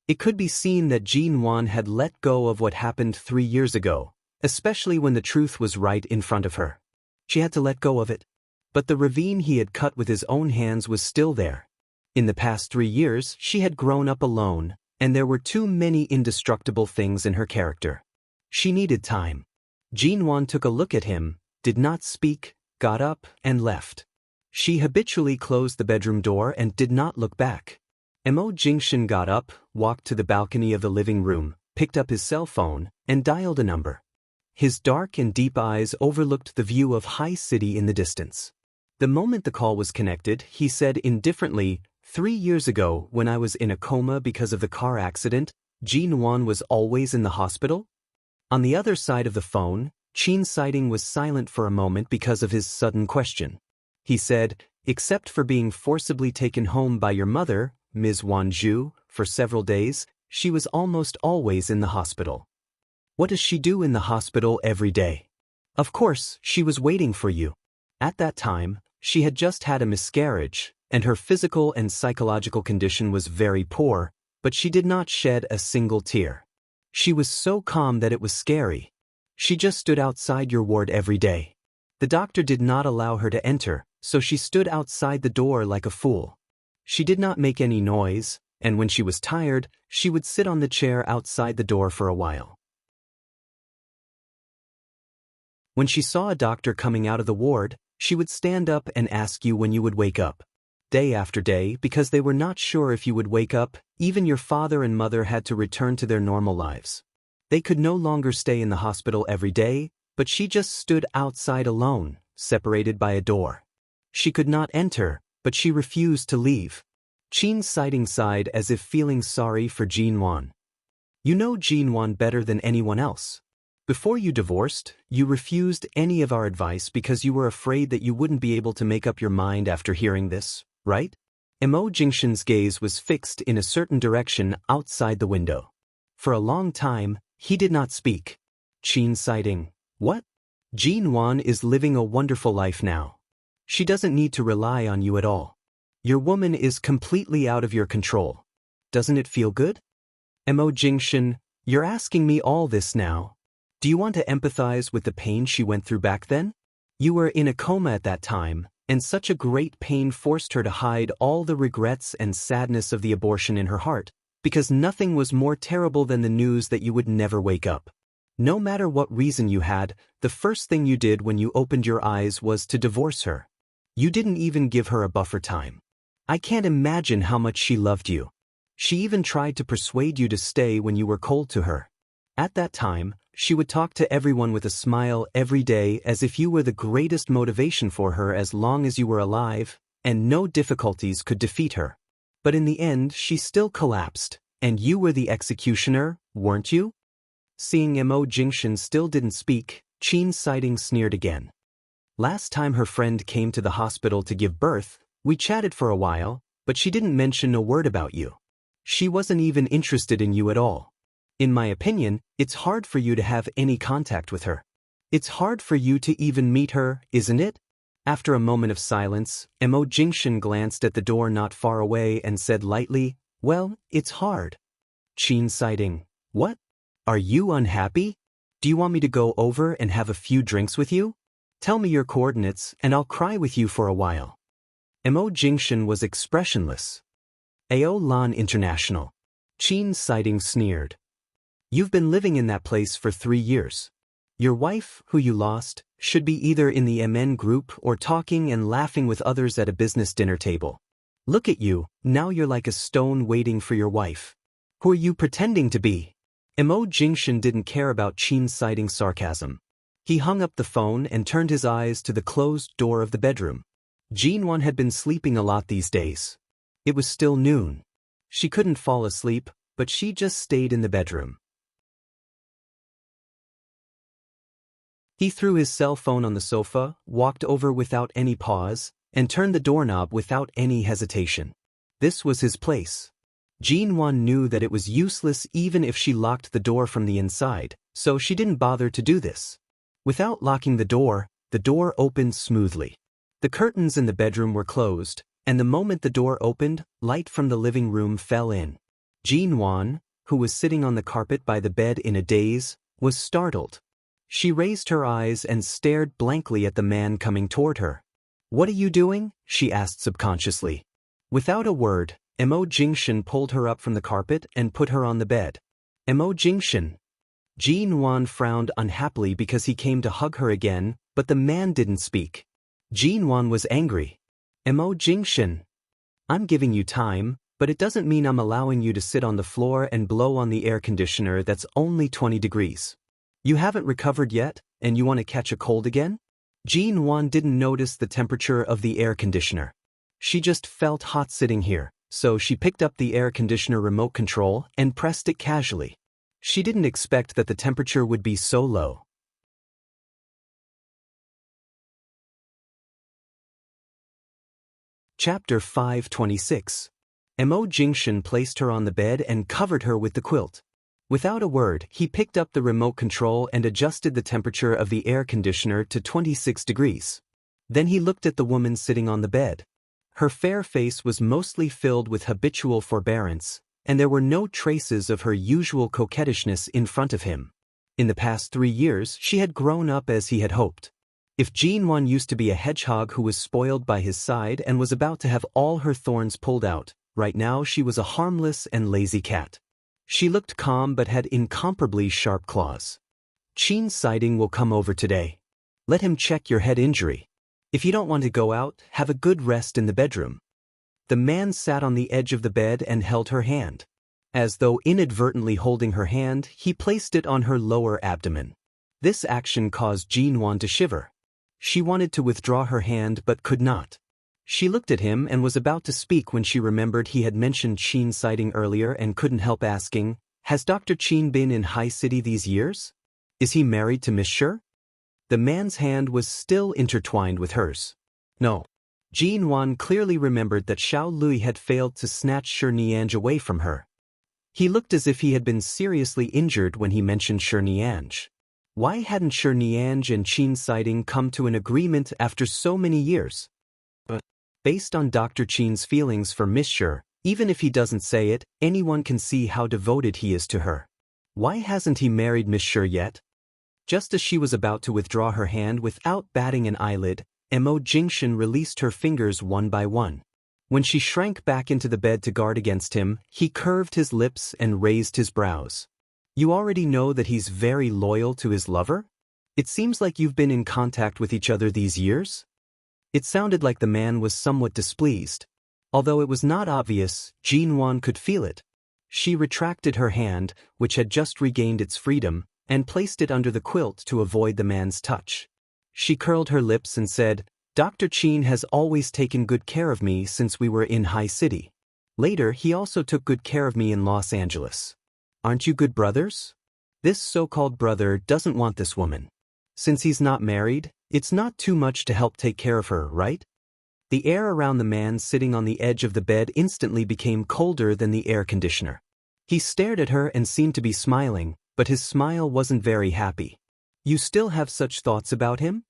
It could be seen that Ji-Nuan had let go of what happened 3 years ago, especially when the truth was right in front of her. She had to let go of it. But the ravine he had cut with his own hands was still there. In the past 3 years, she had grown up alone, and there were too many indestructible things in her character. She needed time. Ji-Nuan took a look at him, did not speak, got up, and left. She habitually closed the bedroom door and did not look back. Emo Jingshan got up, walked to the balcony of the living room, picked up his cell phone, and dialed a number. His dark and deep eyes overlooked the view of High City in the distance. The moment the call was connected, he said indifferently, 3 years ago, when I was in a coma because of the car accident, Ji-Nuan was always in the hospital?" On the other side of the phone, Qin Siding was silent for a moment because of his sudden question. He said, "Except for being forcibly taken home by your mother, Ms. Wanzhu, for several days, she was almost always in the hospital." "What does she do in the hospital every day?" "Of course, she was waiting for you." At that time, she had just had a miscarriage, and her physical and psychological condition was very poor, but she did not shed a single tear. She was so calm that it was scary. She just stood outside your ward every day. The doctor did not allow her to enter, so she stood outside the door like a fool. She did not make any noise, and when she was tired, she would sit on the chair outside the door for a while. When she saw a doctor coming out of the ward, she would stand up and ask you when you would wake up. Day after day, because they were not sure if you would wake up, even your father and mother had to return to their normal lives. They could no longer stay in the hospital every day, but she just stood outside alone, separated by a door. She could not enter, but she refused to leave. Qin Siding sighed as if feeling sorry for Ji-Nuan. "You know Ji-Nuan better than anyone else. Before you divorced, you refused any of our advice because you were afraid that you wouldn't be able to make up your mind after hearing this, right?" Emo Jingshan's gaze was fixed in a certain direction outside the window. For a long time, he did not speak. Qin Siding, "What? Ji-Nuan is living a wonderful life now. She doesn't need to rely on you at all. Your woman is completely out of your control. Doesn't it feel good?" "Emo Jingshan, you're asking me all this now. Do you want to empathize with the pain she went through back then? You were in a coma at that time, and such a great pain forced her to hide all the regrets and sadness of the abortion in her heart, because nothing was more terrible than the news that you would never wake up. No matter what reason you had, the first thing you did when you opened your eyes was to divorce her. You didn't even give her a buffer time. I can't imagine how much she loved you. She even tried to persuade you to stay when you were cold to her. At that time, She would talk to everyone with a smile every day as if you were the greatest motivation for her as long as you were alive, and no difficulties could defeat her. But in the end she still collapsed, and you were the executioner, weren't you? Seeing Mo Jingshan still didn't speak, Qin Siding sneered again. Last time her friend came to the hospital to give birth, we chatted for a while, but she didn't mention a word about you. She wasn't even interested in you at all. In my opinion, it's hard for you to have any contact with her. It's hard for you to even meet her, isn't it? After a moment of silence, Mo Jingshan glanced at the door not far away and said lightly, "Well, it's hard." Qin Siding, "What? Are you unhappy? Do you want me to go over and have a few drinks with you? Tell me your coordinates and I'll cry with you for a while." Mo Jingshan was expressionless. Ao Lan International. Qin Siding sneered. "You've been living in that place for 3 years. Your wife, who you lost, should be either in the MN group or talking and laughing with others at a business dinner table. Look at you, now you're like a stone waiting for your wife. Who are you pretending to be?" Mo Jingshan didn't care about Qin Siding's sarcasm. He hung up the phone and turned his eyes to the closed door of the bedroom. Jinwan had been sleeping a lot these days. It was still noon. She couldn't fall asleep, but she just stayed in the bedroom. He threw his cell phone on the sofa, walked over without any pause, and turned the doorknob without any hesitation. This was his place. Jinwan knew that it was useless even if she locked the door from the inside, so she didn't bother to do this. Without locking the door opened smoothly. The curtains in the bedroom were closed, and the moment the door opened, light from the living room fell in. Jinwan, who was sitting on the carpet by the bed in a daze, was startled. She raised her eyes and stared blankly at the man coming toward her. "What are you doing?" she asked subconsciously. Without a word, Mo Jingshan pulled her up from the carpet and put her on the bed. "Mo Jingshan." Jinwan frowned unhappily because he came to hug her again, but the man didn't speak. Jinwan was angry. "Mo Jingshan. I'm giving you time, but it doesn't mean I'm allowing you to sit on the floor and blow on the air conditioner that's only 20 degrees. You haven't recovered yet, and you want to catch a cold again?" Jinwan didn't notice the temperature of the air conditioner. She just felt hot sitting here, so she picked up the air conditioner remote control and pressed it casually. She didn't expect that the temperature would be so low. Chapter 526. Mo Jingshan placed her on the bed and covered her with the quilt. Without a word, he picked up the remote control and adjusted the temperature of the air conditioner to 26 degrees. Then he looked at the woman sitting on the bed. Her fair face was mostly filled with habitual forbearance, and there were no traces of her usual coquettishness in front of him. In the past 3 years, she had grown up as he had hoped. If Jinwan used to be a hedgehog who was spoiled by his side and was about to have all her thorns pulled out, right now she was a harmless and lazy cat. She looked calm but had incomparably sharp claws. "Qin Siding will come over today. Let him check your head injury. If you don't want to go out, have a good rest in the bedroom." The man sat on the edge of the bed and held her hand. As though inadvertently holding her hand, he placed it on her lower abdomen. This action caused Jinwan to shiver. She wanted to withdraw her hand but could not. She looked at him and was about to speak when she remembered he had mentioned Qin Siding earlier and couldn't help asking, "Has Dr. Qin been in High City these years? Is he married to Miss Shi?" The man's hand was still intertwined with hers. No. Jinwan clearly remembered that Xiao Lui had failed to snatch Shi Niange away from her. He looked as if he had been seriously injured when he mentioned Shi Niange. Why hadn't Shi Niange and Qin Siding come to an agreement after so many years? But, based on Dr. Qin's feelings for Miss Shi, even if he doesn't say it, anyone can see how devoted he is to her. Why hasn't he married Miss Shi yet? Just as she was about to withdraw her hand without batting an eyelid, Mo Jingshan released her fingers one by one. When she shrank back into the bed to guard against him, he curved his lips and raised his brows. "You already know that he's very loyal to his lover? It seems like you've been in contact with each other these years?" It sounded like the man was somewhat displeased. Although it was not obvious, Jinwan could feel it. She retracted her hand, which had just regained its freedom, and placed it under the quilt to avoid the man's touch. She curled her lips and said, "Dr. Chin has always taken good care of me since we were in High City. Later, he also took good care of me in Los Angeles. Aren't you good brothers?" This so-called brother doesn't want this woman. Since he's not married, it's not too much to help take care of her, right? The air around the man sitting on the edge of the bed instantly became colder than the air conditioner. He stared at her and seemed to be smiling, but his smile wasn't very happy. "You still have such thoughts about him?"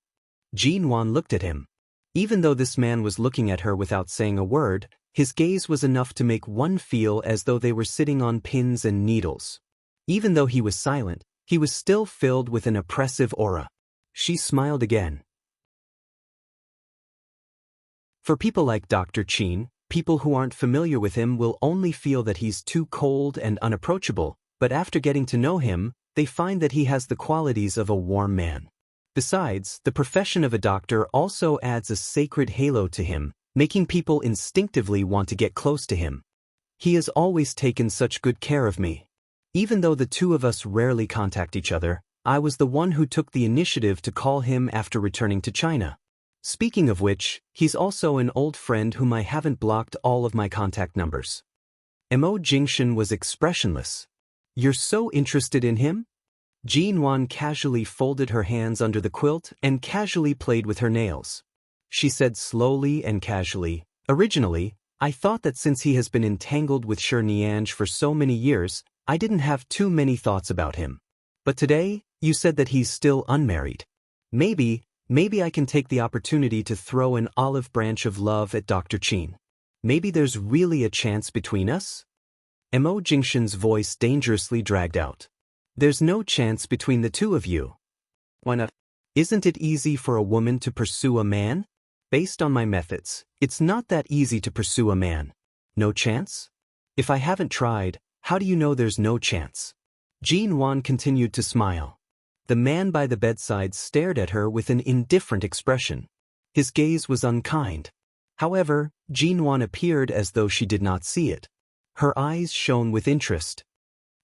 Jin-won looked at him. Even though this man was looking at her without saying a word, his gaze was enough to make one feel as though they were sitting on pins and needles. Even though he was silent, he was still filled with an oppressive aura. She smiled again. For people like Dr. Chin, people who aren't familiar with him will only feel that he's too cold and unapproachable, but after getting to know him, they find that he has the qualities of a warm man. Besides, the profession of a doctor also adds a sacred halo to him, making people instinctively want to get close to him. He has always taken such good care of me. Even though the two of us rarely contact each other, I was the one who took the initiative to call him after returning to China. Speaking of which, he's also an old friend whom I haven't blocked all of my contact numbers. Mo Jingshan was expressionless. "You're so interested in him?" Jin-won casually folded her hands under the quilt and casually played with her nails. She said slowly and casually, "Originally, I thought that since he has been entangled with Shi Niange for so many years, I didn't have too many thoughts about him. But today, you said that he's still unmarried. Maybe I can take the opportunity to throw an olive branch of love at Dr. Chin. Maybe there's really a chance between us?" Mo Jingshan's voice dangerously dragged out. "There's no chance between the two of you." "Why not?" "Isn't it easy for a woman to pursue a man? Based on my methods, it's not that easy to pursue a man. No chance? If I haven't tried, how do you know there's no chance?" Jin-won continued to smile. The man by the bedside stared at her with an indifferent expression. His gaze was unkind. However, Jin-won appeared as though she did not see it. Her eyes shone with interest.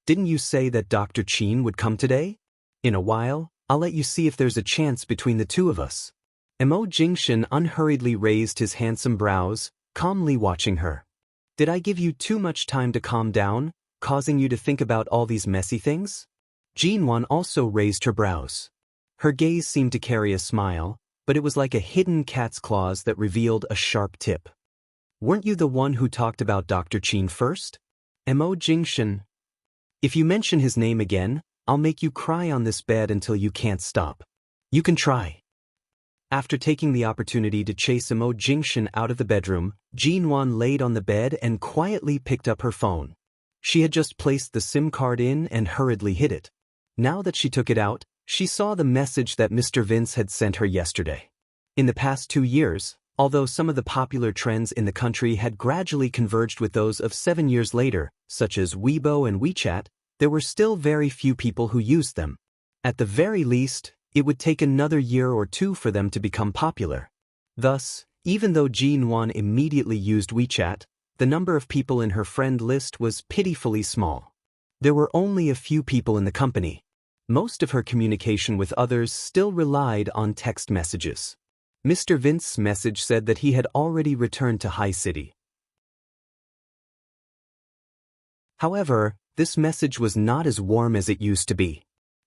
"Didn't you say that Dr. Chin would come today? In a while, I'll let you see if there's a chance between the two of us." Mo Jingshan unhurriedly raised his handsome brows, calmly watching her. "Did I give you too much time to calm down, causing you to think about all these messy things?" Jin-won also raised her brows. Her gaze seemed to carry a smile, but it was like a hidden cat's claws that revealed a sharp tip. "Weren't you the one who talked about Dr. Chin first?" Mo Jingshan. "If you mention his name again, I'll make you cry on this bed until you can't stop. You can try." After taking the opportunity to chase Mo Jingshan out of the bedroom, Jin-won laid on the bed and quietly picked up her phone. She had just placed the SIM card in and hurriedly hid it. Now that she took it out, she saw the message that Mr. Vince had sent her yesterday. In the past 2 years, although some of the popular trends in the country had gradually converged with those of 7 years later, such as Weibo and WeChat, there were still very few people who used them. At the very least, it would take another year or two for them to become popular. Thus, even though Jin-won immediately used WeChat, the number of people in her friend list was pitifully small. There were only a few people in the company. Most of her communication with others still relied on text messages. Mr. Vince's message said that he had already returned to High City. However, this message was not as warm as it used to be.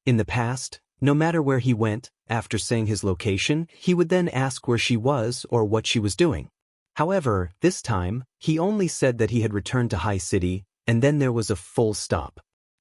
In the past, no matter where he went, after saying his location, he would then ask where she was or what she was doing. However, this time, he only said that he had returned to High City, and then there was a full stop.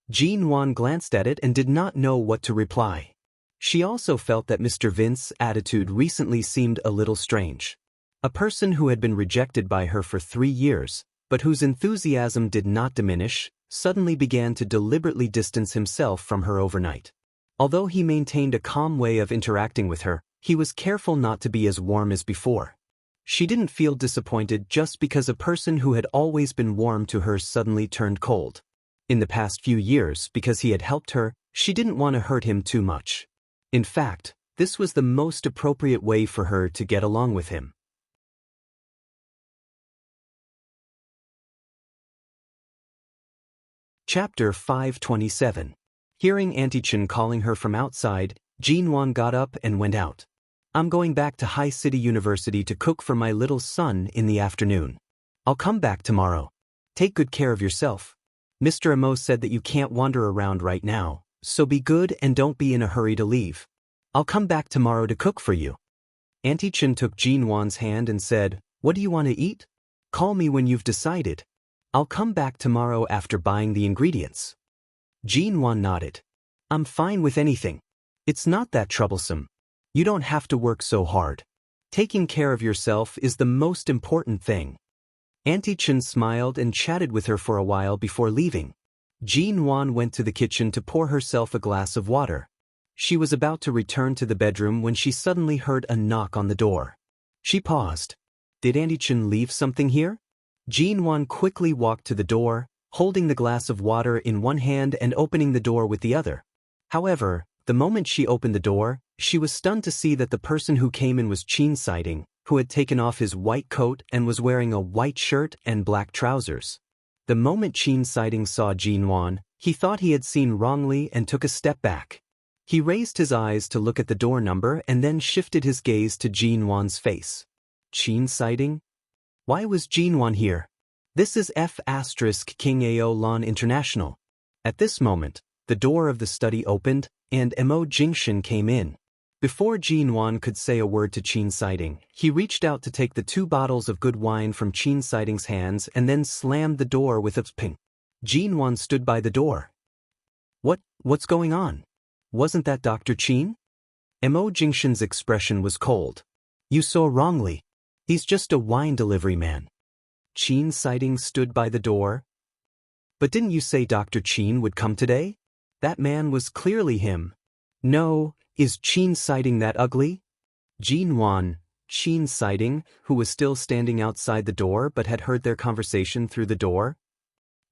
Jin-won glanced at it and did not know what to reply. She also felt that Mr. Vince's attitude recently seemed a little strange. A person who had been rejected by her for 3 years, but whose enthusiasm did not diminish, suddenly began to deliberately distance himself from her overnight. Although he maintained a calm way of interacting with her, he was careful not to be as warm as before. She didn't feel disappointed just because a person who had always been warm to her suddenly turned cold. In the past few years, because he had helped her, she didn't want to hurt him too much. In fact, this was the most appropriate way for her to get along with him. Chapter 527. Hearing Auntie Chen calling her from outside, Jinwan got up and went out. I'm going back to High City University to cook for my little son in the afternoon. I'll come back tomorrow. Take good care of yourself. Mr. Amo said that you can't wander around right now, so be good and don't be in a hurry to leave. I'll come back tomorrow to cook for you. Auntie Chen took Jinwan's hand and said, What do you want to eat? Call me when you've decided. I'll come back tomorrow after buying the ingredients. Jinwan nodded. I'm fine with anything. It's not that troublesome. You don't have to work so hard. Taking care of yourself is the most important thing. Auntie Chen smiled and chatted with her for a while before leaving. Jinwan went to the kitchen to pour herself a glass of water. She was about to return to the bedroom when she suddenly heard a knock on the door. She paused. Did Auntie Chen leave something here? Jinwan quickly walked to the door, holding the glass of water in one hand and opening the door with the other. However, the moment she opened the door, she was stunned to see that the person who came in was Qin Siding, who had taken off his white coat and was wearing a white shirt and black trousers. The moment Qin Siding saw Jinwan, he thought he had seen wrongly and took a step back. He raised his eyes to look at the door number and then shifted his gaze to Jinwan's face. Qin Siding? Why was Jinwan here? This is F** King Ao Lan International. At this moment, the door of the study opened, and Mo Jingshan came in. Before Jinwan could say a word to Qin Siding, he reached out to take the 2 bottles of good wine from Qin Siding's hands and then slammed the door with a ping. Jinwan stood by the door. What's going on? Wasn't that Dr. Qin? Mo Jingshan's expression was cold. You saw wrongly. He's just a wine delivery man. Qin Siding stood by the door. But didn't you say Dr. Qin would come today? That man was clearly him. No, is Qin Siding that ugly? Jinwan, Qin Siding, who was still standing outside the door but had heard their conversation through the door.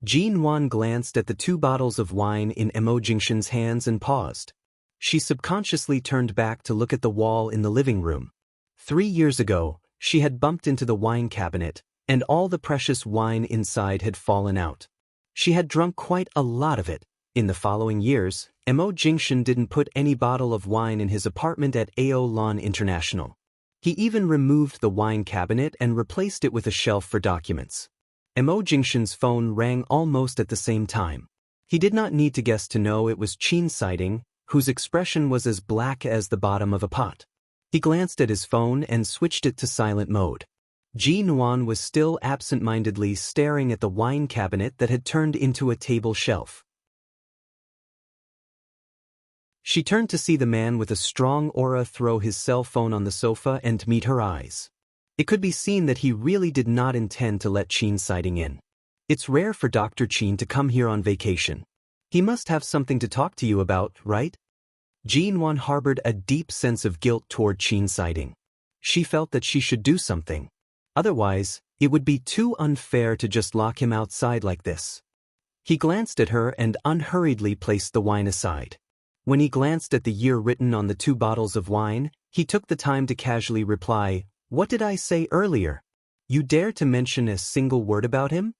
Jinwan glanced at the 2 bottles of wine in Mo Jingshan's hands and paused. She subconsciously turned back to look at the wall in the living room. 3 years ago, she had bumped into the wine cabinet, and all the precious wine inside had fallen out. She had drunk quite a lot of it. In the following years, Mo Jingshan didn't put any bottle of wine in his apartment at Ao Lan International. He even removed the wine cabinet and replaced it with a shelf for documents. Mo Jingshan's phone rang almost at the same time. He did not need to guess to know it was Qin Siding, whose expression was as black as the bottom of a pot. He glanced at his phone and switched it to silent mode. Jinwan was still absent-mindedly staring at the wine cabinet that had turned into a table shelf. She turned to see the man with a strong aura throw his cell phone on the sofa and meet her eyes. It could be seen that he really did not intend to let Qin Siding in. It's rare for Dr. Qin to come here on vacation. He must have something to talk to you about, right? Jinwan harbored a deep sense of guilt toward Qin Siding. She felt that she should do something. Otherwise, it would be too unfair to just lock him outside like this. He glanced at her and unhurriedly placed the wine aside. When he glanced at the year written on the 2 bottles of wine, he took the time to casually reply, What did I say earlier? You dare to mention a single word about him?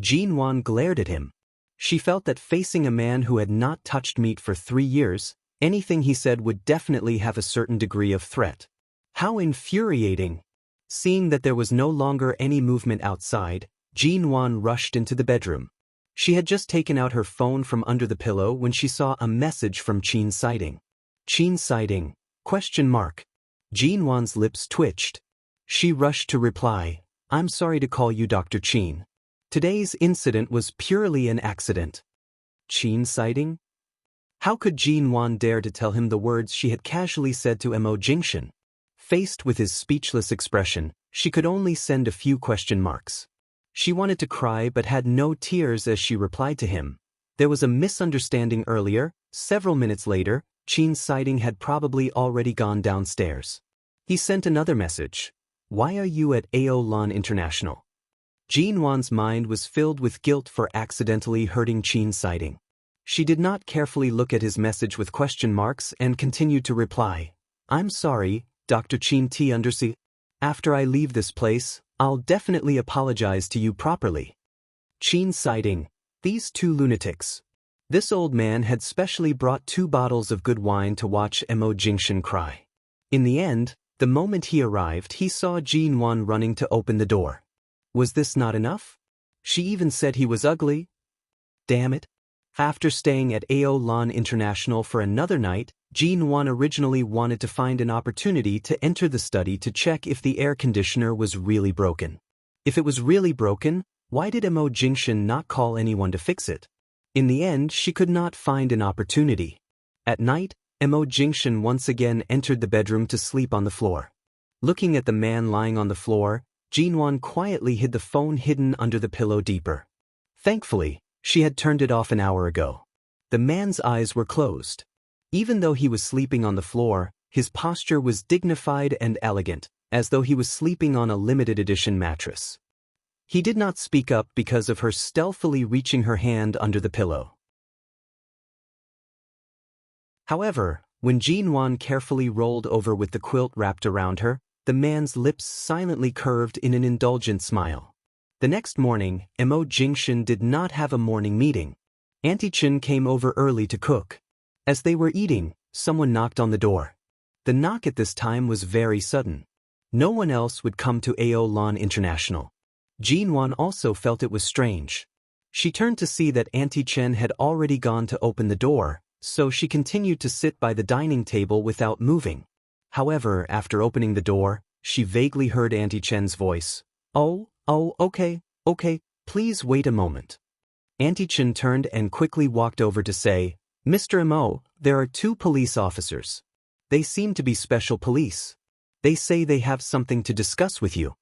Jinwan glared at him. She felt that facing a man who had not touched meat for 3 years, anything he said would definitely have a certain degree of threat. How infuriating! Seeing that there was no longer any movement outside, Jinwan rushed into the bedroom. She had just taken out her phone from under the pillow when she saw a message from Qin Siding. Qin Siding? ? Jinwan's lips twitched. She rushed to reply, I'm sorry to call you Dr. Qin. Today's incident was purely an accident. Qin Siding? How could Jinwan dare to tell him the words she had casually said to Mo Jingshan? Faced with his speechless expression, she could only send a few question marks. She wanted to cry but had no tears as she replied to him. There was a misunderstanding earlier. Several minutes later, Qin Siding had probably already gone downstairs. He sent another message. Why are you at Ao Lan International? Jinwan's mind was filled with guilt for accidentally hurting Qin Siding. She did not carefully look at his message with question marks and continued to reply, I'm sorry, Dr. Qin T. After I leave this place, I'll definitely apologize to you properly. Qin Siding, these 2 lunatics. This old man had specially brought 2 bottles of good wine to watch Mo Jingshan cry. In the end, the moment he arrived, he saw Jin Wan running to open the door. Was this not enough? She even said he was ugly? Damn it. After staying at Ao Lan International for another night, Jin Wan originally wanted to find an opportunity to enter the study to check if the air conditioner was really broken. If it was really broken, why did Mo Jingshan not call anyone to fix it? In the end, she could not find an opportunity. At night, Mo Jingshan once again entered the bedroom to sleep on the floor. Looking at the man lying on the floor, Jin Wan quietly hid the phone hidden under the pillow deeper. Thankfully, she had turned it off an hour ago. The man's eyes were closed. Even though he was sleeping on the floor, his posture was dignified and elegant, as though he was sleeping on a limited edition mattress. He did not speak up because of her stealthily reaching her hand under the pillow. However, when Jin Wan carefully rolled over with the quilt wrapped around her, the man's lips silently curved in an indulgent smile. The next morning, Mo Jingshan did not have a morning meeting. Auntie Chen came over early to cook. As they were eating, someone knocked on the door. The knock at this time was very sudden. No one else would come to Ao Lan International. Jin Wan also felt it was strange. She turned to see that Auntie Chen had already gone to open the door, so she continued to sit by the dining table without moving. However, after opening the door, she vaguely heard Auntie Chen's voice. Oh, okay, please wait a moment. Auntie Chen turned and quickly walked over to say, Mr. Mo, there are 2 police officers. They seem to be special police. They say they have something to discuss with you.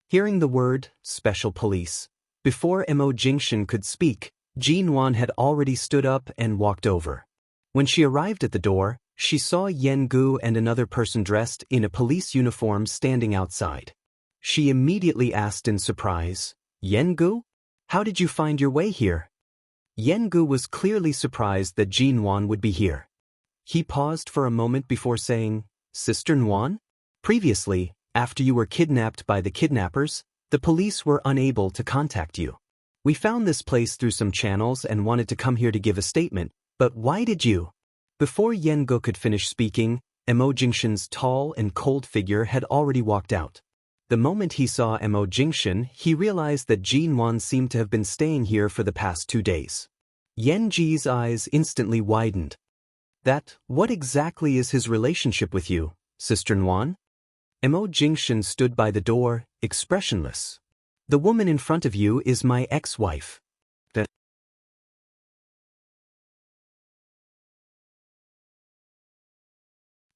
Hearing the word, special police, before Mo Jingshan could speak, Jin Wan had already stood up and walked over. When she arrived at the door, she saw Yen Gu and another person dressed in a police uniform standing outside. She immediately asked in surprise, Yen Gu? How did you find your way here? Yen Gu was clearly surprised that Jin Wan would be here. He paused for a moment before saying, Sister Nguyen? Previously, after you were kidnapped by the kidnappers, the police were unable to contact you. We found this place through some channels and wanted to come here to give a statement, but why did you? Before Yen Gu could finish speaking, Mo Jingshan's tall and cold figure had already walked out. The moment he saw Mo Jingshan, he realized that Jin Wan seemed to have been staying here for the past 2 days. Yen Ji's eyes instantly widened. What exactly is his relationship with you, Sister Nguyen? Mo Jingshan stood by the door, expressionless. The woman in front of you is my ex-wife.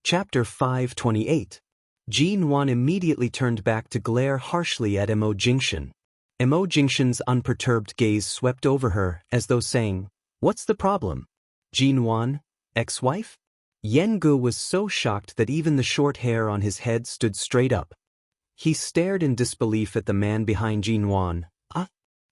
Chapter 528. Jin Wan immediately turned back to glare harshly at Mo Jingshan. Mo Jingshan's unperturbed gaze swept over her, as though saying, What's the problem? Jin Wan, ex-wife? Yen Gu was so shocked that even the short hair on his head stood straight up. He stared in disbelief at the man behind Jin Wan.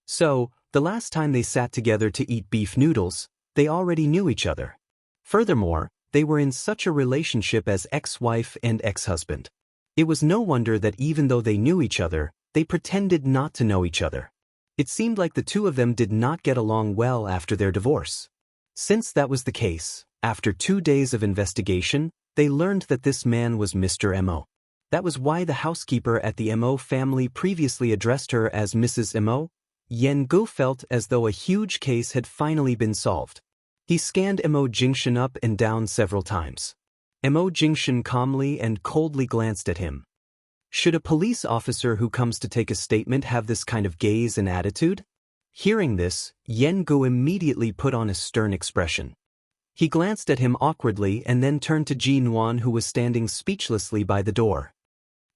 So, the last time they sat together to eat beef noodles, they already knew each other. Furthermore, they were in such a relationship as ex-wife and ex-husband. It was no wonder that even though they knew each other, they pretended not to know each other. It seemed like the 2 of them did not get along well after their divorce. Since that was the case, after 2 days of investigation, they learned that this man was Mr. Mo. That was why the housekeeper at the Mo family previously addressed her as Mrs. Mo. Yen Gu felt as though a huge case had finally been solved. He scanned Mo Jingshan up and down several times. Mo Jingshan calmly and coldly glanced at him. Should a police officer who comes to take a statement have this kind of gaze and attitude? Hearing this, Yen Gu immediately put on a stern expression. He glanced at him awkwardly and then turned to Jin Wan, who was standing speechlessly by the door.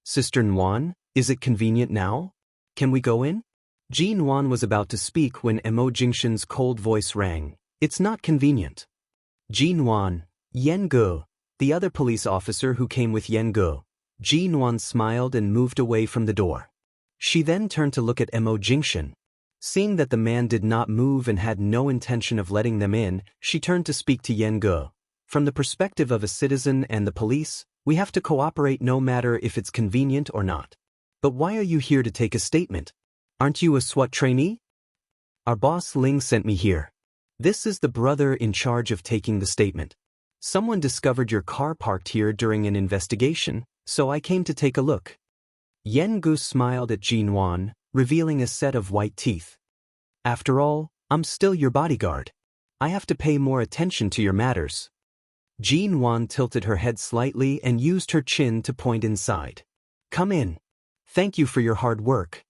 Sister Nguyen, is it convenient now? Can we go in? Jin Wan was about to speak when Mo Jingshan's cold voice rang. It's not convenient. Jin Wan, Yen Gu, the other police officer who came with Yen Gu. Jin Wan smiled and moved away from the door. She then turned to look at Mo Jingshan. Seeing that the man did not move and had no intention of letting them in, she turned to speak to Yen Gu. From the perspective of a citizen and the police, we have to cooperate no matter if it's convenient or not. But why are you here to take a statement? Aren't you a SWAT trainee? Our boss Ling sent me here. This is the brother in charge of taking the statement. Someone discovered your car parked here during an investigation, so I came to take a look. Yen Gu smiled at Jin Wan, revealing a set of white teeth. After all, I'm still your bodyguard. I have to pay more attention to your matters. Jin Wan tilted her head slightly and used her chin to point inside. Come in. Thank you for your hard work.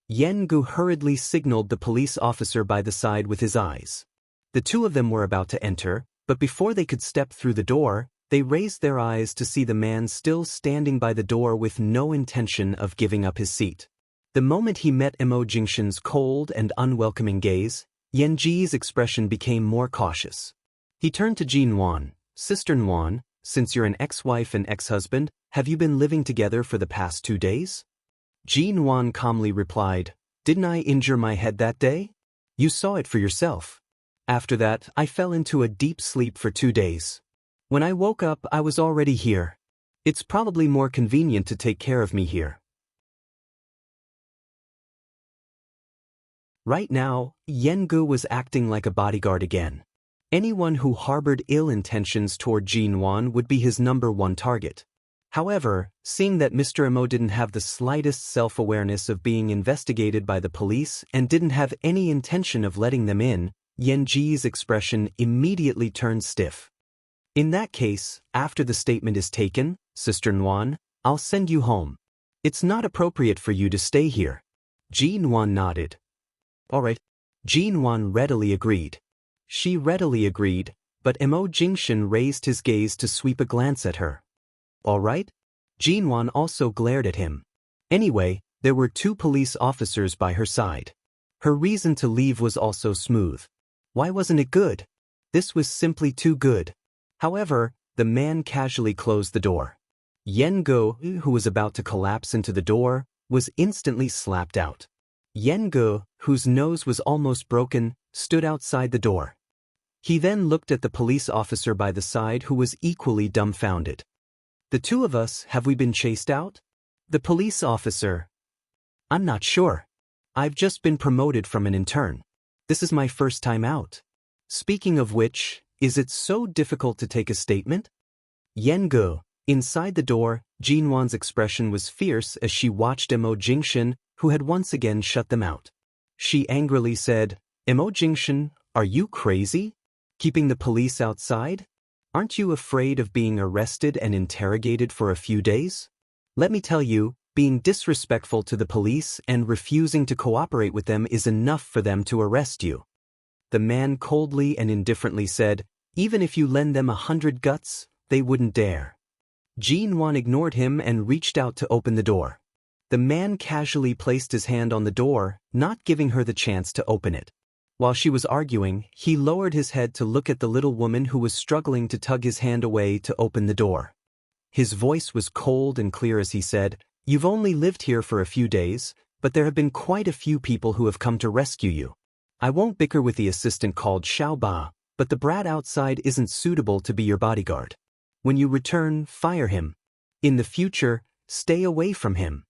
Yen Gu hurriedly signaled the police officer by the side with his eyes. The two of them were about to enter, but before they could step through the door, they raised their eyes to see the man still standing by the door with no intention of giving up his seat. The moment he met Mo Jingshan's cold and unwelcoming gaze, Yen Ji's expression became more cautious. He turned to Jin Wan. Sister Wan, since you're an ex-wife and ex-husband, have you been living together for the past 2 days? Jin Wan calmly replied, Didn't I injure my head that day? You saw it for yourself. After that, I fell into a deep sleep for 2 days. When I woke up, I was already here. It's probably more convenient to take care of me here. Right now, Yen Gu was acting like a bodyguard again. Anyone who harbored ill intentions toward Jin Wan would be his #1 target. However, seeing that Mr. Mo didn't have the slightest self-awareness of being investigated by the police and didn't have any intention of letting them in, Yen Ji's expression immediately turned stiff. In that case, after the statement is taken, Sister Wan, I'll send you home. It's not appropriate for you to stay here. Jin Wan nodded. All right. Jin Wan readily agreed. She readily agreed, but Mo Jingshan raised his gaze to sweep a glance at her. All right? Jin Wan also glared at him. Anyway, there were 2 police officers by her side. Her reason to leave was also smooth. Why wasn't it good? This was simply too good. However, the man casually closed the door. Yen Gu, who was about to collapse into the door, was instantly slapped out. Yen Gu, whose nose was almost broken, stood outside the door. He then looked at the police officer by the side who was equally dumbfounded. The 2 of us, have we been chased out? The police officer. I'm not sure. I've just been promoted from an intern. This is my first time out. Speaking of which, is it so difficult to take a statement? Yen Gu. Inside the door, Jin Wan's expression was fierce as she watched Mo Jingshan, who had once again shut them out. She angrily said, Mo Jingshan, are you crazy? Keeping the police outside? Aren't you afraid of being arrested and interrogated for a few days? Let me tell you, being disrespectful to the police and refusing to cooperate with them is enough for them to arrest you. The man coldly and indifferently said, even if you lend them 100 guts, they wouldn't dare. Jin Wan ignored him and reached out to open the door. The man casually placed his hand on the door, not giving her the chance to open it. While she was arguing, he lowered his head to look at the little woman who was struggling to tug his hand away to open the door. His voice was cold and clear as he said, You've only lived here for a few days, but there have been quite a few people who have come to rescue you. I won't bicker with the assistant called Xiaoba, but the brat outside isn't suitable to be your bodyguard. When you return, fire him. In the future, stay away from him.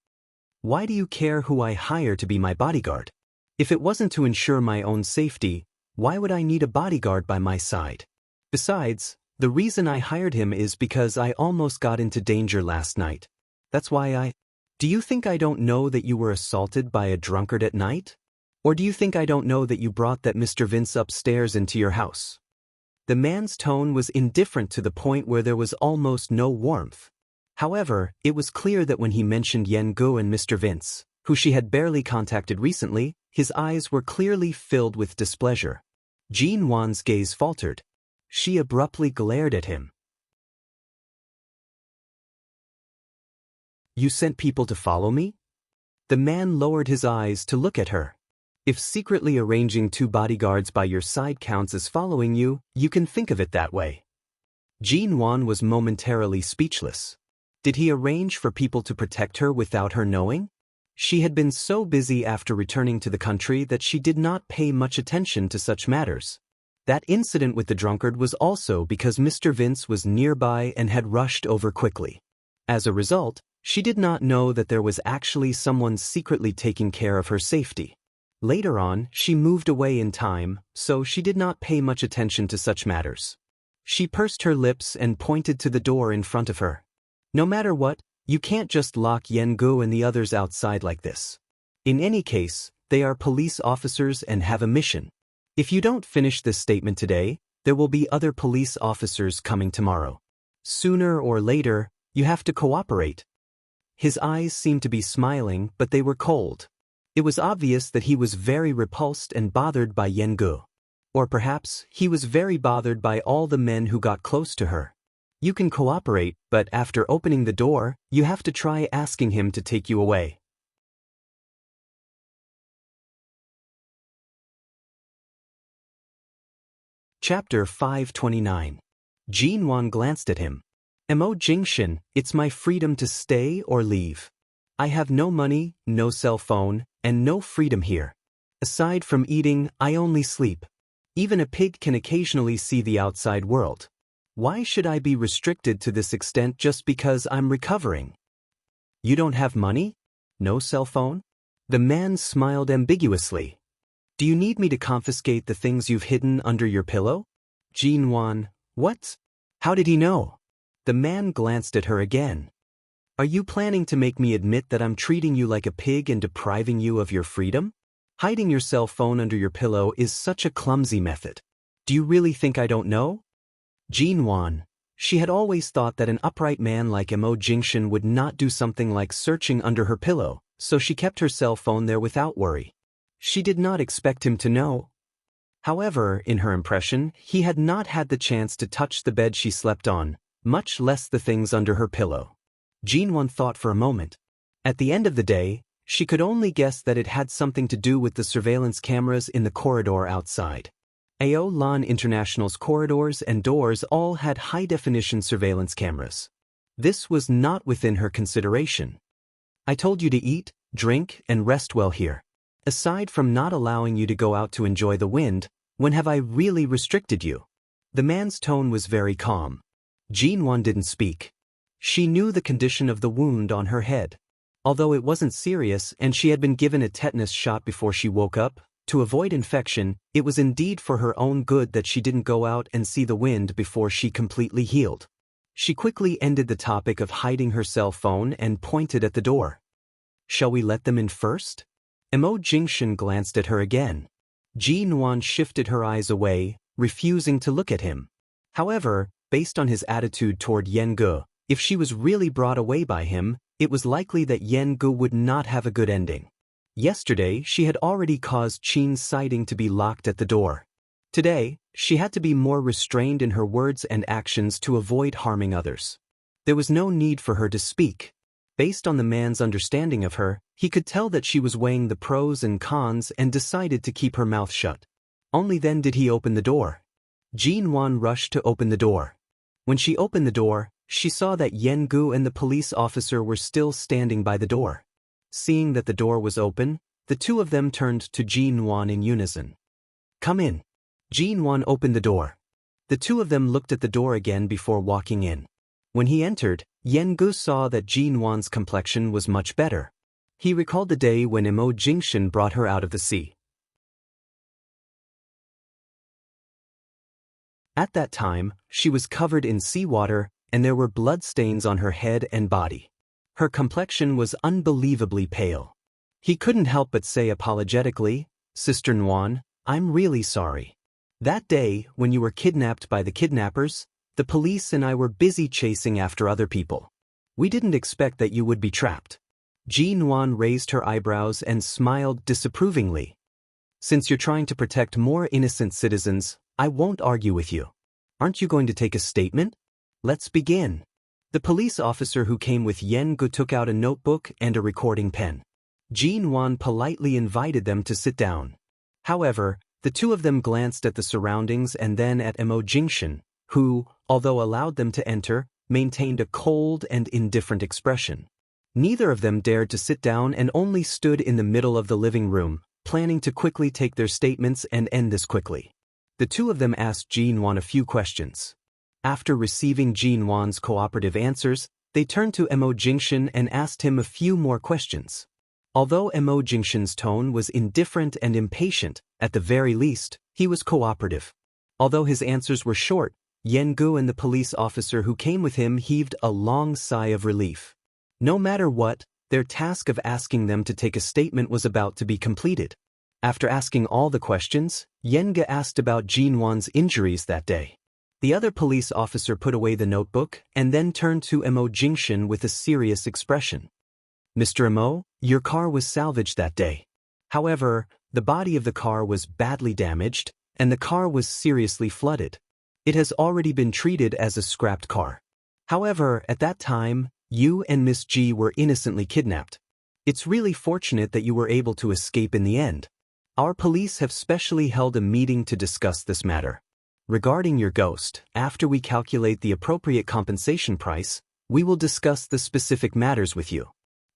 Why do you care who I hire to be my bodyguard? If it wasn't to ensure my own safety, why would I need a bodyguard by my side? Besides, the reason I hired him is because I almost got into danger last night. That's why Do you think I don't know that you were assaulted by a drunkard at night? Or do you think I don't know that you brought that Mr. Vince upstairs into your house? The man's tone was indifferent to the point where there was almost no warmth. However, it was clear that when he mentioned Yen Gu and Mr. Vince, who she had barely contacted recently, his eyes were clearly filled with displeasure. Jin Wan's gaze faltered. She abruptly glared at him. You sent people to follow me? The man lowered his eyes to look at her. If secretly arranging 2 bodyguards by your side counts as following you, you can think of it that way. Jin Wan was momentarily speechless. Did he arrange for people to protect her without her knowing? She had been so busy after returning to the country that she did not pay much attention to such matters. That incident with the drunkard was also because Mr. Vince was nearby and had rushed over quickly. As a result, she did not know that there was actually someone secretly taking care of her safety. Later on, she moved away in time, so she did not pay much attention to such matters. She pursed her lips and pointed to the door in front of her. No matter what, you can't just lock Yengu and the others outside like this. In any case, they are police officers and have a mission. If you don't finish this statement today, there will be other police officers coming tomorrow. Sooner or later, you have to cooperate. His eyes seemed to be smiling, but they were cold. It was obvious that he was very repulsed and bothered by Yengu. Or perhaps he was very bothered by all the men who got close to her. You can cooperate, but after opening the door, you have to try asking him to take you away. Chapter 529. Jinwan glanced at him. Mo Jingshin, it's my freedom to stay or leave. I have no money, no cell phone, and no freedom here. Aside from eating, I only sleep. Even a pig can occasionally see the outside world. Why should I be restricted to this extent just because I'm recovering? You don't have money? No cell phone? The man smiled ambiguously. Do you need me to confiscate the things you've hidden under your pillow? Jinwan, what? How did he know? The man glanced at her again. Are you planning to make me admit that I'm treating you like a pig and depriving you of your freedom? Hiding your cell phone under your pillow is such a clumsy method. Do you really think I don't know? Jinwan. She had always thought that an upright man like Mo Jingshin would not do something like searching under her pillow, so she kept her cell phone there without worry. She did not expect him to know. However, in her impression, he had not had the chance to touch the bed she slept on, much less the things under her pillow. Jinwan thought for a moment. At the end of the day, she could only guess that it had something to do with the surveillance cameras in the corridor outside. AO Lan International's corridors and doors all had high-definition surveillance cameras. This was not within her consideration. I told you to eat, drink, and rest well here. Aside from not allowing you to go out to enjoy the wind, when have I really restricted you? The man's tone was very calm. Jinwan didn't speak. She knew the condition of the wound on her head. Although it wasn't serious and she had been given a tetanus shot before she woke up, to avoid infection, it was indeed for her own good that she didn't go out and see the wind before she completely healed. She quickly ended the topic of hiding her cell phone and pointed at the door. Shall we let them in first? Mo Jingshin glanced at her again. Jinwan shifted her eyes away, refusing to look at him. However, based on his attitude toward Yengu, if she was really brought away by him, it was likely that Yengu would not have a good ending. Yesterday, she had already caused Qin's sighting to be locked at the door. Today, she had to be more restrained in her words and actions to avoid harming others. There was no need for her to speak. Based on the man's understanding of her, he could tell that she was weighing the pros and cons and decided to keep her mouth shut. Only then did he open the door. Jinwan rushed to open the door. When she opened the door, she saw that Yengu and the police officer were still standing by the door. Seeing that the door was open, the two of them turned to Jinwan in unison. Come in. Jinwan opened the door. The two of them looked at the door again before walking in. When he entered, Yengu saw that Jinwan's complexion was much better. He recalled the day when Mo Jingshin brought her out of the sea. At that time, she was covered in seawater, and there were bloodstains on her head and body. Her complexion was unbelievably pale. He couldn't help but say apologetically, Sister Nguyen, I'm really sorry. That day, when you were kidnapped by the kidnappers, the police and I were busy chasing after other people. We didn't expect that you would be trapped. Jinwan raised her eyebrows and smiled disapprovingly. Since you're trying to protect more innocent citizens, I won't argue with you. Aren't you going to take a statement? Let's begin. The police officer who came with Yengu took out a notebook and a recording pen. Jinwan politely invited them to sit down. However, the two of them glanced at the surroundings and then at Mo Jingshin, who, although allowed them to enter, maintained a cold and indifferent expression. Neither of them dared to sit down and only stood in the middle of the living room, planning to quickly take their statements and end this quickly. The two of them asked Jinwan a few questions. After receiving Jinwan's cooperative answers, they turned to Mo Jingshin and asked him a few more questions. Although Mo Jingshan's tone was indifferent and impatient, at the very least, he was cooperative. Although his answers were short, Yen Gu and the police officer who came with him heaved a long sigh of relief. No matter what, their task of asking them to take a statement was about to be completed. After asking all the questions, Yen Gu asked about Jin Wan's injuries that day. The other police officer put away the notebook and then turned to Mo Jingshan with a serious expression. Mr. Mo, your car was salvaged that day. However, the body of the car was badly damaged, and the car was seriously flooded. It has already been treated as a scrapped car. However, at that time, you and Miss G were innocently kidnapped. It's really fortunate that you were able to escape in the end. Our police have specially held a meeting to discuss this matter. Regarding your ghost, after we calculate the appropriate compensation price, we will discuss the specific matters with you.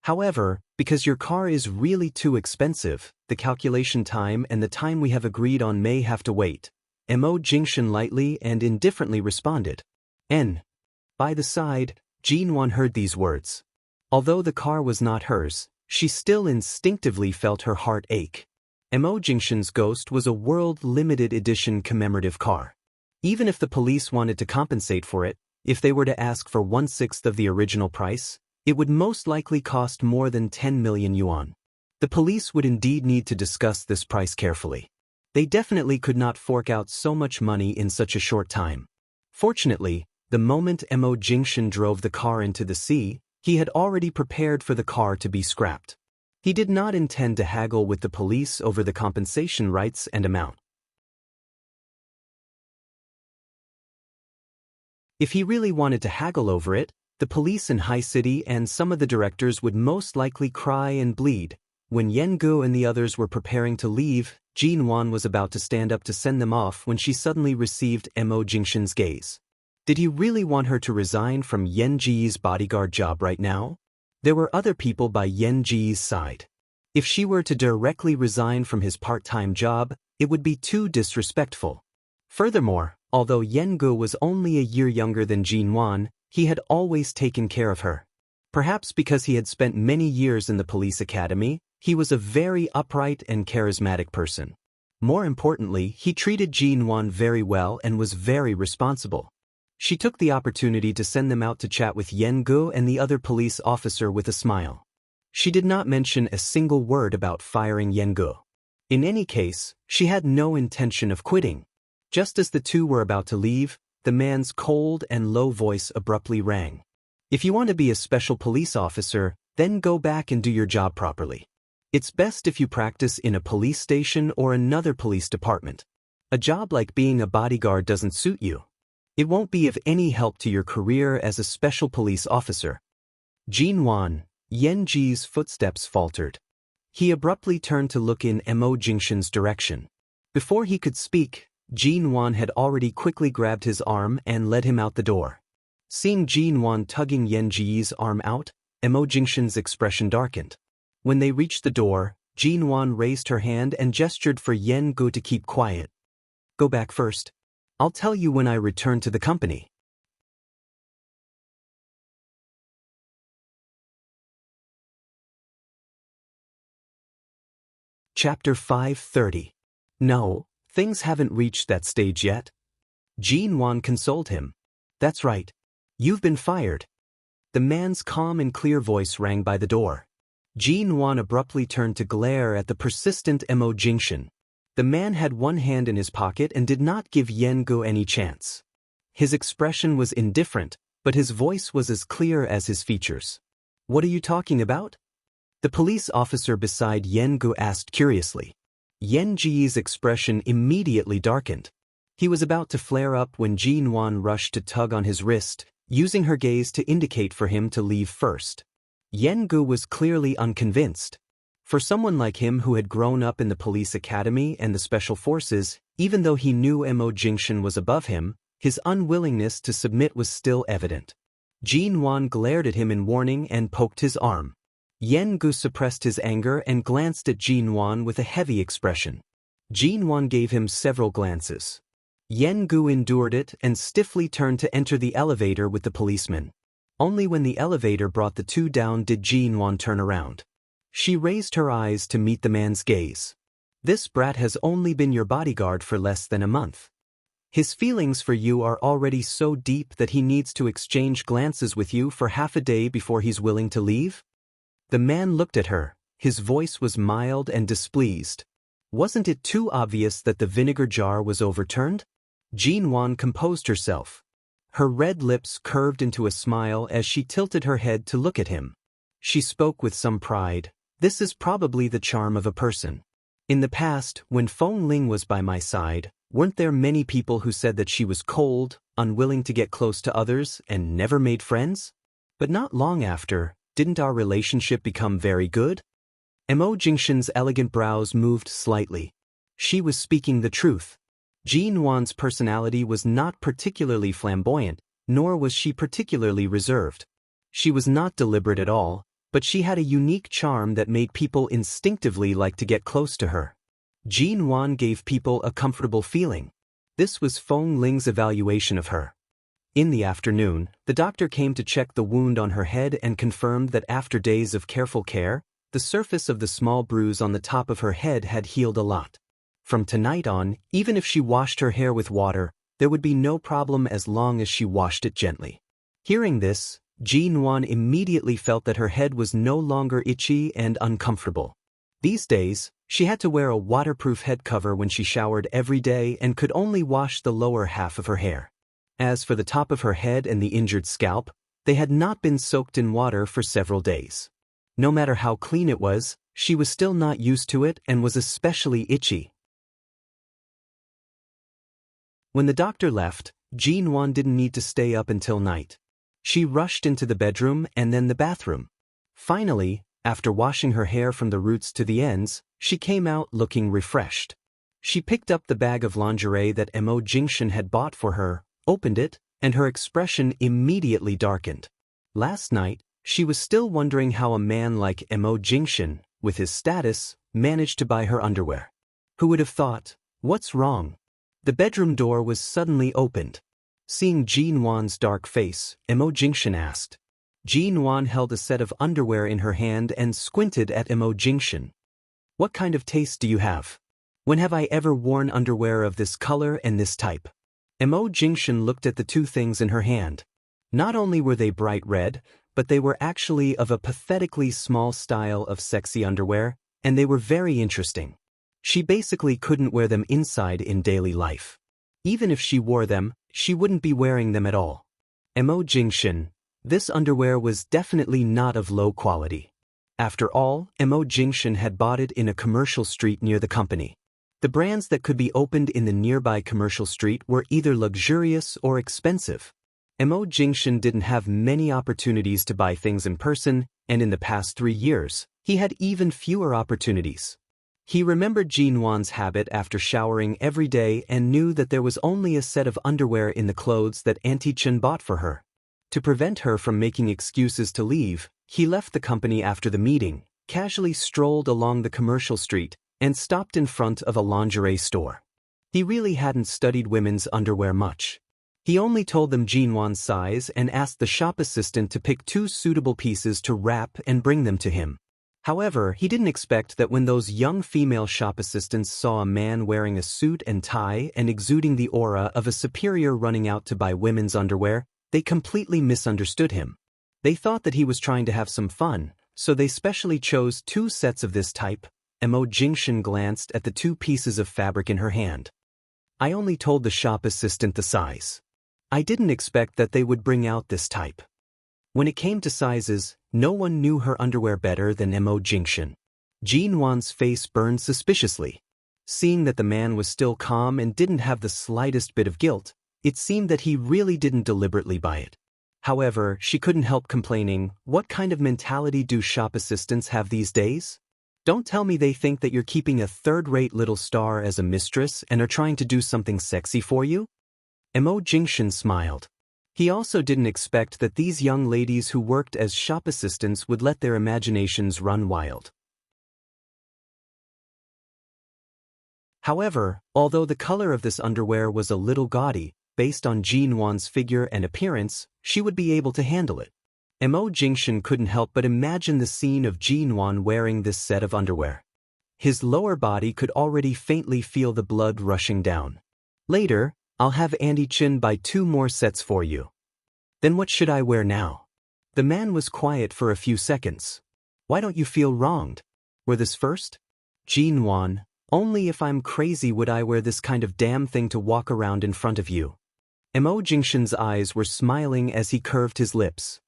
However, because your car is really too expensive, the calculation time and the time we have agreed on may have to wait. Mo Jingshan lightly and indifferently responded. By the side, Jin Wan heard these words. Although the car was not hers, she still instinctively felt her heart ache. Mo Jingshan's ghost was a World Limited Edition commemorative car. Even if the police wanted to compensate for it, if they were to ask for 1/6 of the original price, it would most likely cost more than 10 million yuan. The police would indeed need to discuss this price carefully. They definitely could not fork out so much money in such a short time. Fortunately, the moment Mo Jingshan drove the car into the sea, he had already prepared for the car to be scrapped. He did not intend to haggle with the police over the compensation rights and amount. If he really wanted to haggle over it, the police in High City and some of the directors would most likely cry and bleed. When Yen Gu and the others were preparing to leave, Jin Wan was about to stand up to send them off when she suddenly received Mo Jingshan's gaze. Did he really want her to resign from Yen Ji's bodyguard job right now? There were other people by Yen Ji's side. If she were to directly resign from his part-time job, it would be too disrespectful. Furthermore, although Yen Gu was only a year younger than Jin Wan, he had always taken care of her. Perhaps because he had spent many years in the police academy, he was a very upright and charismatic person. More importantly, he treated Jin Wan very well and was very responsible. She took the opportunity to send them out to chat with Yen Gu and the other police officer with a smile. She did not mention a single word about firing Yen Gu. In any case, she had no intention of quitting. Just as the two were about to leave, the man's cold and low voice abruptly rang. If you want to be a special police officer, then go back and do your job properly. It's best if you practice in a police station or another police department. A job like being a bodyguard doesn't suit you. It won't be of any help to your career as a special police officer. Jin Wan, Yen Ji's footsteps faltered. He abruptly turned to look in Mo Jingshan's direction. Before he could speak, Jin Wan had already quickly grabbed his arm and led him out the door. Seeing Jin Wan tugging Yen Ji's arm out, Mo Jingshan's expression darkened. When they reached the door, Jin Wan raised her hand and gestured for Yen Gu to keep quiet. Go back first. I'll tell you when I return to the company. Chapter 530. No, things haven't reached that stage yet. Jin Wan consoled him. That's right. You've been fired. The man's calm and clear voice rang by the door. Jin Wan abruptly turned to glare at the persistent Mo Jingshan. The man had one hand in his pocket and did not give Yen Gu any chance. His expression was indifferent, but his voice was as clear as his features. What are you talking about? The police officer beside Yen Gu asked curiously. Yen Ji's expression immediately darkened. He was about to flare up when Jin Wan rushed to tug on his wrist, using her gaze to indicate for him to leave first. Yen Gu was clearly unconvinced. For someone like him who had grown up in the police academy and the special forces, even though he knew Mo Jingshan was above him, his unwillingness to submit was still evident. Jin Wan glared at him in warning and poked his arm. Yen Gu suppressed his anger and glanced at Jin Wan with a heavy expression. Jin Wan gave him several glances. Yen Gu endured it and stiffly turned to enter the elevator with the policeman. Only when the elevator brought the two down did Jin Wan turn around. She raised her eyes to meet the man's gaze. This brat has only been your bodyguard for less than a month. His feelings for you are already so deep that he needs to exchange glances with you for half a day before he's willing to leave? The man looked at her. His voice was mild and displeased. Wasn't it too obvious that the vinegar jar was overturned? Jean-Wan composed herself. Her red lips curved into a smile as she tilted her head to look at him. She spoke with some pride. This is probably the charm of a person. In the past, when Feng Ling was by my side, weren't there many people who said that she was cold, unwilling to get close to others, and never made friends? But not long after, didn't our relationship become very good? Mo Jingshan's elegant brows moved slightly. She was speaking the truth. Jean Wan's personality was not particularly flamboyant, nor was she particularly reserved. She was not deliberate at all, but she had a unique charm that made people instinctively like to get close to her. Jean Wan gave people a comfortable feeling. This was Feng Ling's evaluation of her. In the afternoon, the doctor came to check the wound on her head and confirmed that after days of careful care, the surface of the small bruise on the top of her head had healed a lot. From tonight on, even if she washed her hair with water, there would be no problem as long as she washed it gently. Hearing this, Jean Wan immediately felt that her head was no longer itchy and uncomfortable. These days, she had to wear a waterproof head cover when she showered every day and could only wash the lower half of her hair. As for the top of her head and the injured scalp, they had not been soaked in water for several days. No matter how clean it was, she was still not used to it and was especially itchy. When the doctor left, Jean Wan didn't need to stay up until night. She rushed into the bedroom and then the bathroom. Finally, after washing her hair from the roots to the ends, she came out looking refreshed. She picked up the bag of lingerie that Mo Jingshan had bought for her, opened it, and her expression immediately darkened. Last night, she was still wondering how a man like Mo Jingshan, with his status, managed to buy her underwear. Who would have thought? What's wrong? The bedroom door was suddenly opened. Seeing Jean Wan's dark face, Mo Jingshan asked. Jean Wan held a set of underwear in her hand and squinted at Mo Jingshan. What kind of taste do you have? When have I ever worn underwear of this color and this type? Mo Jingshan looked at the two things in her hand. Not only were they bright red, but they were actually of a pathetically small style of sexy underwear, and they were very interesting. She basically couldn't wear them inside in daily life. Even if she wore them, she wouldn't be wearing them at all. Mo Jingshan, this underwear was definitely not of low quality. After all, Mo Jingshan had bought it in a commercial street near the company. The brands that could be opened in the nearby commercial street were either luxurious or expensive. Mo Jingshan didn't have many opportunities to buy things in person, and in the past 3 years, he had even fewer opportunities. He remembered Jean Wan's habit after showering every day and knew that there was only a set of underwear in the clothes that Auntie Chen bought for her. To prevent her from making excuses to leave, he left the company after the meeting, casually strolled along the commercial street, and stopped in front of a lingerie store. He really hadn't studied women's underwear much. He only told them Jean Wan's size and asked the shop assistant to pick 2 suitable pieces to wrap and bring them to him. However, he didn't expect that when those young female shop assistants saw a man wearing a suit and tie and exuding the aura of a superior running out to buy women's underwear, they completely misunderstood him. They thought that he was trying to have some fun, so they specially chose 2 sets of this type. Mo Jingshan glanced at the 2 pieces of fabric in her hand. I only told the shop assistant the size. I didn't expect that they would bring out this type. When it came to sizes, no one knew her underwear better than Mo Jingshan. Jean Wan's face burned suspiciously. Seeing that the man was still calm and didn't have the slightest bit of guilt, it seemed that he really didn't deliberately buy it. However, she couldn't help complaining, what kind of mentality do shop assistants have these days? Don't tell me they think that you're keeping a third-rate little star as a mistress and are trying to do something sexy for you? Mo Jingshan smiled. He also didn't expect that these young ladies who worked as shop assistants would let their imaginations run wild. However, although the color of this underwear was a little gaudy, based on Jean Wan's figure and appearance, she would be able to handle it. Mo Jingshan couldn't help but imagine the scene of Jinwan wearing this set of underwear. His lower body could already faintly feel the blood rushing down. Later, I'll have Auntie Chin buy 2 more sets for you. Then what should I wear now? The man was quiet for a few seconds. Why don't you feel wronged? Wear this first? Jinwan, only if I'm crazy would I wear this kind of damn thing to walk around in front of you. Mo Jingshan's eyes were smiling as he curved his lips.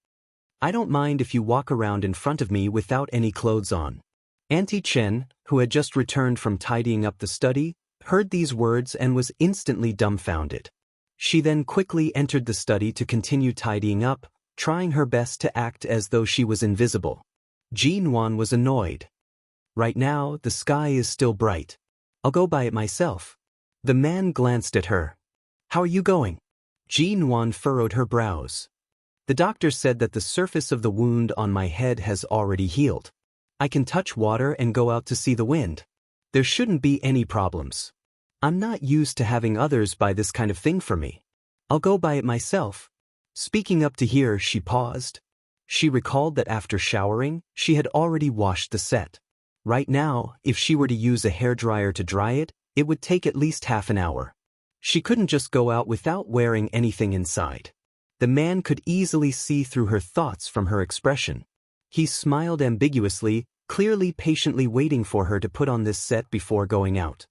I don't mind if you walk around in front of me without any clothes on. Auntie Chen, who had just returned from tidying up the study, heard these words and was instantly dumbfounded. She then quickly entered the study to continue tidying up, trying her best to act as though she was invisible. Jinwan was annoyed. Right now, the sky is still bright. I'll go by it myself. The man glanced at her. How are you going? Jinwan furrowed her brows. The doctor said that the surface of the wound on my head has already healed. I can touch water and go out to see the wind. There shouldn't be any problems. I'm not used to having others buy this kind of thing for me. I'll go buy it myself. Speaking up to here, she paused. She recalled that after showering, she had already washed the set. Right now, if she were to use a hairdryer to dry it, it would take at least half an hour. She couldn't just go out without wearing anything inside. The man could easily see through her thoughts from her expression. He smiled ambiguously, clearly patiently waiting for her to put on this set before going out.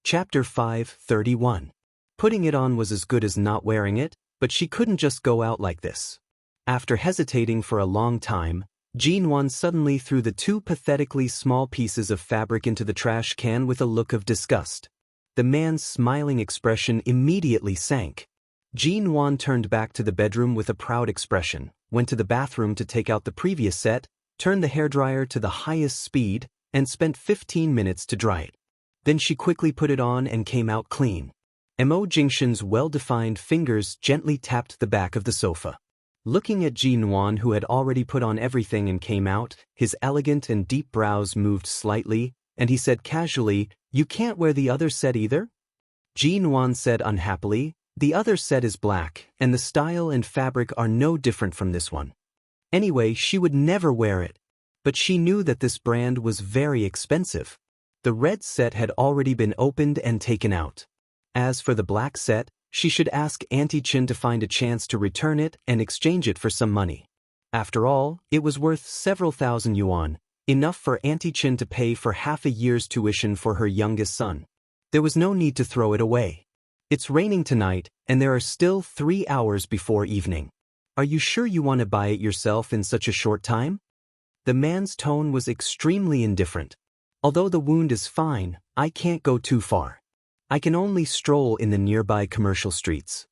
Chapter 5:31. Putting it on was as good as not wearing it, but she couldn't just go out like this. After hesitating for a long time, Jinwan suddenly threw the 2 pathetically small pieces of fabric into the trash can with a look of disgust. The man's smiling expression immediately sank. Jinwan turned back to the bedroom with a proud expression, went to the bathroom to take out the previous set, turned the hairdryer to the highest speed, and spent 15 minutes to dry it. Then she quickly put it on and came out clean. Mo Jingshan's well-defined fingers gently tapped the back of the sofa. Looking at Jinwan, who had already put on everything and came out, his elegant and deep brows moved slightly, and he said casually, "You can't wear the other set either?" Jinwan said unhappily, "The other set is black, and the style and fabric are no different from this one." Anyway, she would never wear it. But she knew that this brand was very expensive. The red set had already been opened and taken out. As for the black set, she should ask Auntie Chin to find a chance to return it and exchange it for some money. After all, it was worth several thousand yuan, enough for Auntie Chin to pay for half a year's tuition for her youngest son. There was no need to throw it away. It's raining tonight, and there are still 3 hours before evening. Are you sure you want to buy it yourself in such a short time? The man's tone was extremely indifferent. Although the wound is fine, I can't go too far. I can only stroll in the nearby commercial streets.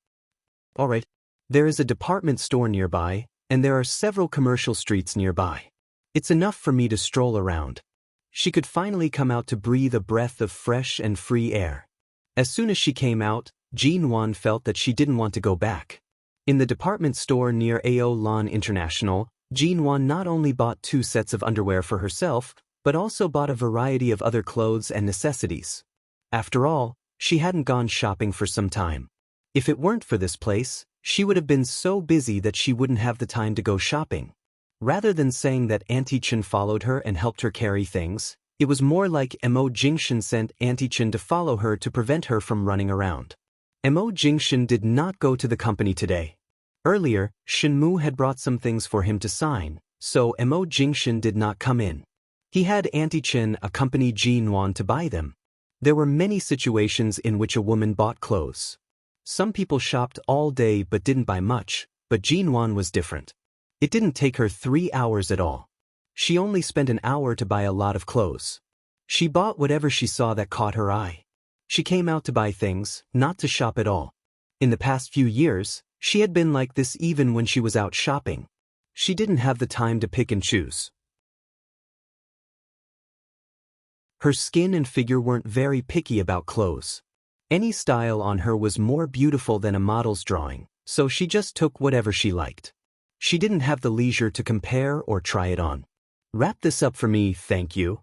All right. There is a department store nearby, and there are several commercial streets nearby. It's enough for me to stroll around. She could finally come out to breathe a breath of fresh and free air. As soon as she came out, Jinwan felt that she didn't want to go back. In the department store near Ao Lan International, Jinwan not only bought 2 sets of underwear for herself, but also bought a variety of other clothes and necessities. After all, she hadn't gone shopping for some time. If it weren't for this place, she would have been so busy that she wouldn't have the time to go shopping. Rather than saying that Auntie Chin followed her and helped her carry things, it was more like Mo Jingshan sent Auntie Chin to follow her to prevent her from running around. Mo Jingshan did not go to the company today. Earlier, Shinmu had brought some things for him to sign, so Mo Jingshan did not come in. He had Auntie Chin accompany Jinwan to buy them. There were many situations in which a woman bought clothes. Some people shopped all day but didn't buy much, but Jinwan was different. It didn't take her 3 hours at all. She only spent an hour to buy a lot of clothes. She bought whatever she saw that caught her eye. She came out to buy things, not to shop at all. In the past few years, she had been like this even when she was out shopping. She didn't have the time to pick and choose. Her skin and figure weren't very picky about clothes. Any style on her was more beautiful than a model's drawing, so she just took whatever she liked. She didn't have the leisure to compare or try it on. Wrap this up for me, thank you.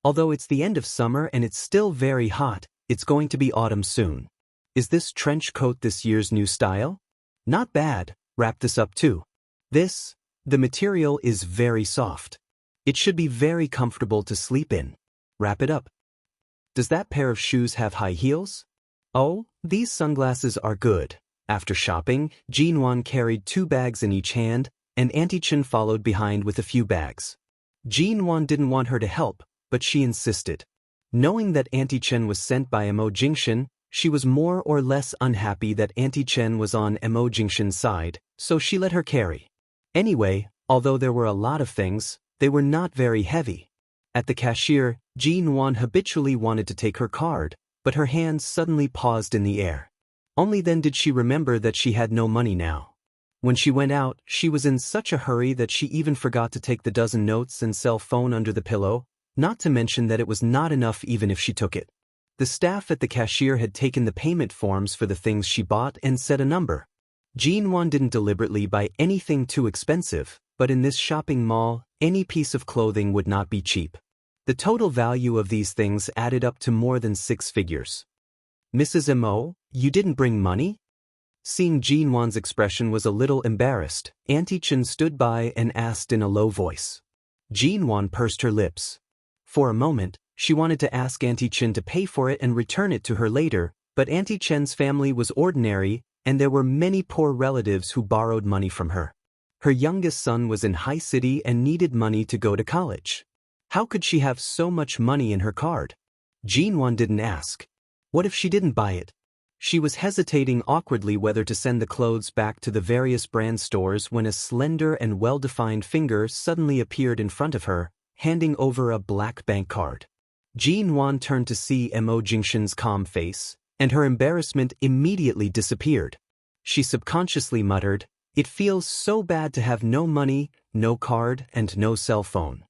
Although it's the end of summer and it's still very hot, It's going to be autumn soon. Is this trench coat this year's new style? Not bad, wrap this up too. The material is very soft. It should be very comfortable to sleep in. Wrap it up. Does that pair of shoes have high heels? Oh, these sunglasses are good. After shopping, Jinwan carried 2 bags in each hand, and Auntie Chen followed behind with a few bags. Jinwan didn't want her to help, but she insisted. Knowing that Auntie Chen was sent by Mo Jingshan, she was more or less unhappy that Auntie Chen was on Mo Jingshan's side, so she let her carry. Anyway, although there were a lot of things, they were not very heavy. At the cashier, Jinwan habitually wanted to take her card, but her hands suddenly paused in the air. Only then did she remember that she had no money now. When she went out, she was in such a hurry that she even forgot to take the dozen notes and cell phone under the pillow, not to mention that it was not enough even if she took it. The staff at the cashier had taken the payment forms for the things she bought and set a number. Jinwan didn't deliberately buy anything too expensive, but in this shopping mall, any piece of clothing would not be cheap. The total value of these things added up to more than 6 figures. Mrs. Mo, you didn't bring money? Seeing Jinwan's expression was a little embarrassed, Auntie Chen stood by and asked in a low voice. Jinwan pursed her lips. For a moment, she wanted to ask Auntie Chen to pay for it and return it to her later, but Auntie Chen's family was ordinary, and there were many poor relatives who borrowed money from her. Her youngest son was in high city and needed money to go to college. How could she have so much money in her card? Jinwan didn't ask. What if she didn't buy it? She was hesitating awkwardly whether to send the clothes back to the various brand stores when a slender and well-defined finger suddenly appeared in front of her, handing over a black bank card. Jinwan turned to see Mo Jingshan's calm face, and her embarrassment immediately disappeared. She subconsciously muttered, "It feels so bad to have no money, no card, and no cell phone."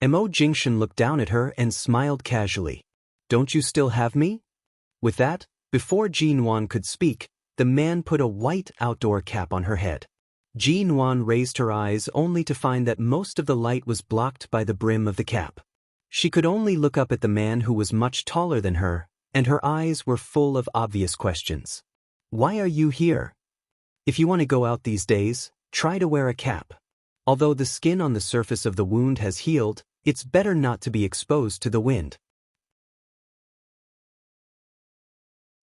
Mo Jingshan looked down at her and smiled casually. "Don't you still have me?" With that, before Jinwan could speak, the man put a white outdoor cap on her head. Jinwan raised her eyes only to find that most of the light was blocked by the brim of the cap. She could only look up at the man who was much taller than her, and her eyes were full of obvious questions. "Why are you here? If you want to go out these days, try to wear a cap. Although the skin on the surface of the wound has healed, it's better not to be exposed to the wind."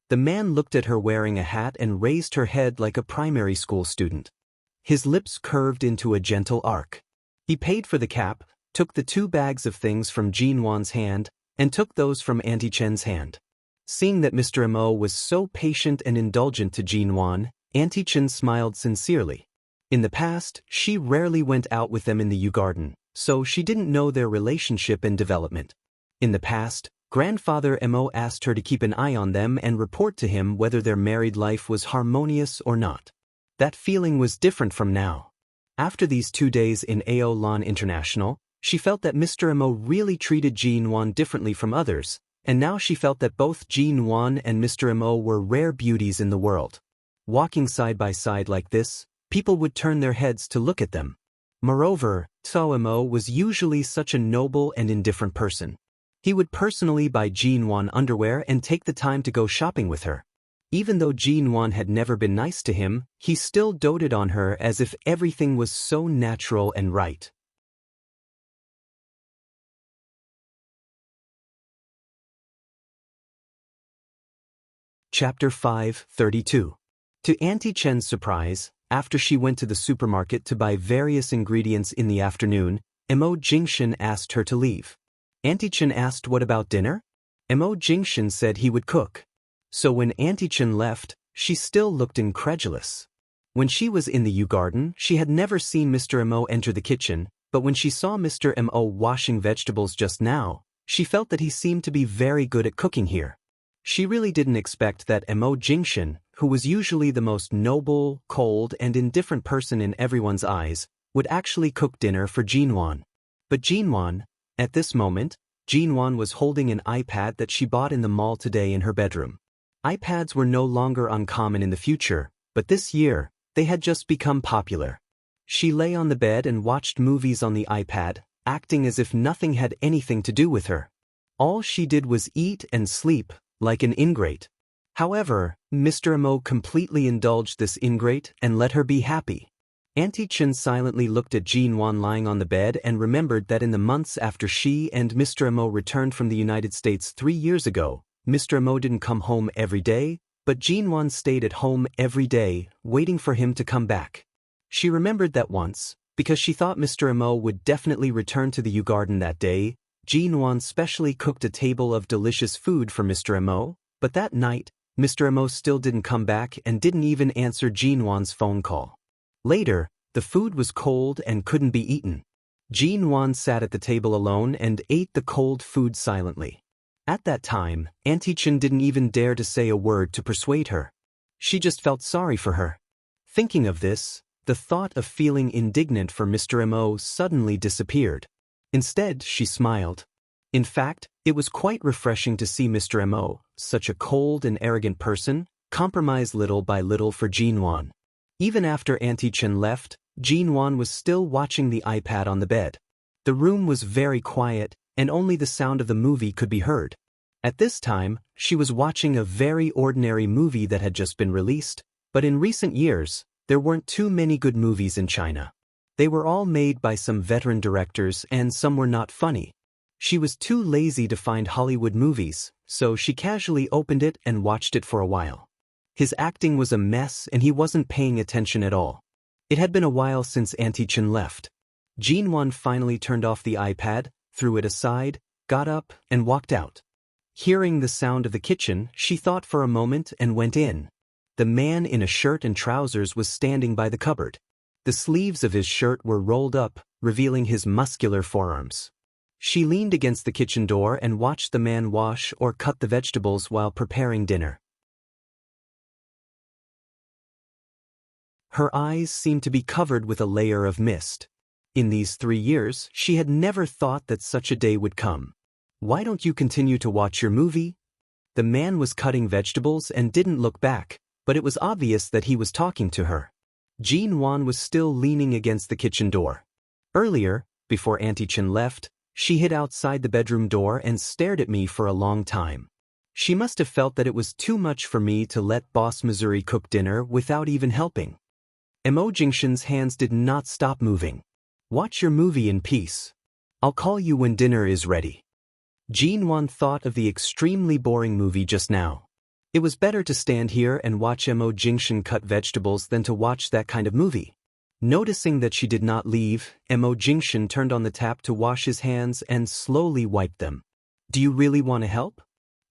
The man looked at her wearing a hat and raised her head like a primary school student. His lips curved into a gentle arc. He paid for the cap, took the 2 bags of things from Jinwan's hand, and took those from Auntie Chen's hand. Seeing that Mr. Mo was so patient and indulgent to Jinwan, Auntie Chen smiled sincerely. In the past, she rarely went out with them in the Yew Garden, so she didn't know their relationship and development. In the past, Grandfather Mo asked her to keep an eye on them and report to him whether their married life was harmonious or not. That feeling was different from now. After these 2 days in Aolan International, she felt that Mr. Mo really treated Jinwan differently from others, and now she felt that both Jinwan and Mr. Mo were rare beauties in the world. Walking side by side like this, people would turn their heads to look at them. Moreover, Cao Mo was usually such a noble and indifferent person. He would personally buy Jinwan underwear and take the time to go shopping with her. Even though Jinwan had never been nice to him, he still doted on her as if everything was so natural and right. Chapter 5:32. To Auntie Chen's surprise, after she went to the supermarket to buy various ingredients in the afternoon, Mo Jingshan asked her to leave. Auntie Chen asked what about dinner? Mo Jingshan said he would cook. So when Auntie Chen left, she still looked incredulous. When she was in the Yew Garden, she had never seen Mr. Mo enter the kitchen, but when she saw Mr. Mo washing vegetables just now, she felt that he seemed to be very good at cooking here. She really didn't expect that Mo Jingshan, who was usually the most noble, cold, and indifferent person in everyone's eyes, would actually cook dinner for Jinwan. But Jinwan, at this moment, Jinwan was holding an iPad that she bought in the mall today in her bedroom. iPads were no longer uncommon in the future, but this year, they had just become popular. She lay on the bed and watched movies on the iPad, acting as if nothing had anything to do with her. All she did was eat and sleep, like an ingrate. However, Mr. Mo completely indulged this ingrate and let her be happy. Auntie Chen silently looked at Jean Wan lying on the bed and remembered that in the months after she and Mr. Mo returned from the United States 3 years ago, Mr. Mo didn't come home every day, but Jean Wan stayed at home every day, waiting for him to come back. She remembered that once, because she thought Mr. Mo would definitely return to the Yew Garden that day, Jean Wan specially cooked a table of delicious food for Mr. Mo, but that night, Mr. Mo still didn't come back and didn't even answer Jean Wan's phone call. Later, the food was cold and couldn't be eaten. Jean Wan sat at the table alone and ate the cold food silently. At that time, Auntie Chen didn't even dare to say a word to persuade her. She just felt sorry for her. Thinking of this, the thought of feeling indignant for Mr. Mo suddenly disappeared. Instead, she smiled. In fact, it was quite refreshing to see Mr. Mo, such a cold and arrogant person, compromise little by little for Jean Wan. Even after Auntie Chen left, Jean Wan was still watching the iPad on the bed. The room was very quiet, and only the sound of the movie could be heard. At this time, she was watching a very ordinary movie that had just been released, but in recent years, there weren't too many good movies in China. They were all made by some veteran directors and some were not funny. She was too lazy to find Hollywood movies, so she casually opened it and watched it for a while. His acting was a mess and he wasn't paying attention at all. It had been a while since Auntie Chen left. Jean Wan finally turned off the iPad, threw it aside, got up, and walked out. Hearing the sound of the kitchen, she thought for a moment and went in. The man in a shirt and trousers was standing by the cupboard. The sleeves of his shirt were rolled up, revealing his muscular forearms. She leaned against the kitchen door and watched the man wash or cut the vegetables while preparing dinner. Her eyes seemed to be covered with a layer of mist. In these 3 years, she had never thought that such a day would come. "Why don't you continue to watch your movie?" The man was cutting vegetables and didn't look back, but it was obvious that he was talking to her. Jean Wan was still leaning against the kitchen door. Earlier, before Auntie Chen left, she hid outside the bedroom door and stared at me for a long time. She must have felt that it was too much for me to let Boss Missouri cook dinner without even helping. Mo Jingshan's hands did not stop moving. "Watch your movie in peace. I'll call you when dinner is ready." Jean Wan thought of the extremely boring movie just now. It was better to stand here and watch Mo Jingshan cut vegetables than to watch that kind of movie. Noticing that she did not leave, Mo Jingshan turned on the tap to wash his hands and slowly wiped them. "Do you really want to help?"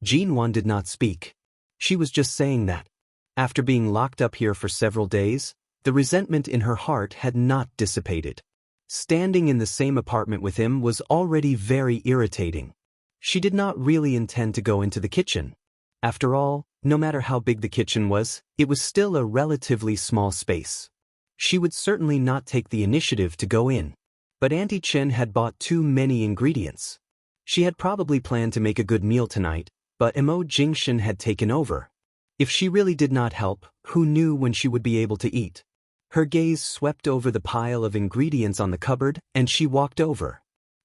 Jean Wan did not speak. She was just saying that. After being locked up here for several days, the resentment in her heart had not dissipated. Standing in the same apartment with him was already very irritating. She did not really intend to go into the kitchen. After all, no matter how big the kitchen was, it was still a relatively small space. She would certainly not take the initiative to go in. But Auntie Chen had bought too many ingredients. She had probably planned to make a good meal tonight, but Mo Jingshan had taken over. If she really did not help, who knew when she would be able to eat? Her gaze swept over the pile of ingredients on the cupboard, and she walked over.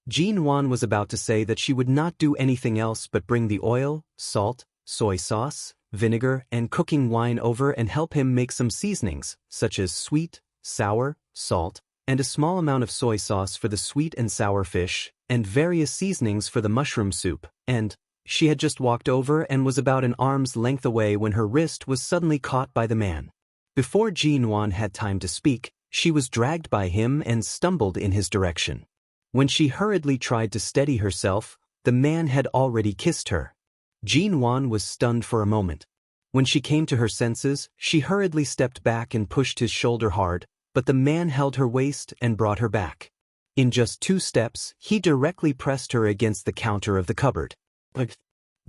Jean Wan was about to say that she would not do anything else but bring the oil, salt, soy sauce, vinegar, and cooking wine over and help him make some seasonings, such as sweet, sour, salt, and a small amount of soy sauce for the sweet and sour fish, and various seasonings for the mushroom soup, and she had just walked over and was about an arm's length away when her wrist was suddenly caught by the man. Before Jean Wan had time to speak, she was dragged by him and stumbled in his direction. When she hurriedly tried to steady herself, the man had already kissed her. Jean Wan was stunned for a moment. When she came to her senses, she hurriedly stepped back and pushed his shoulder hard, but the man held her waist and brought her back. In just 2 steps, he directly pressed her against the counter of the cupboard.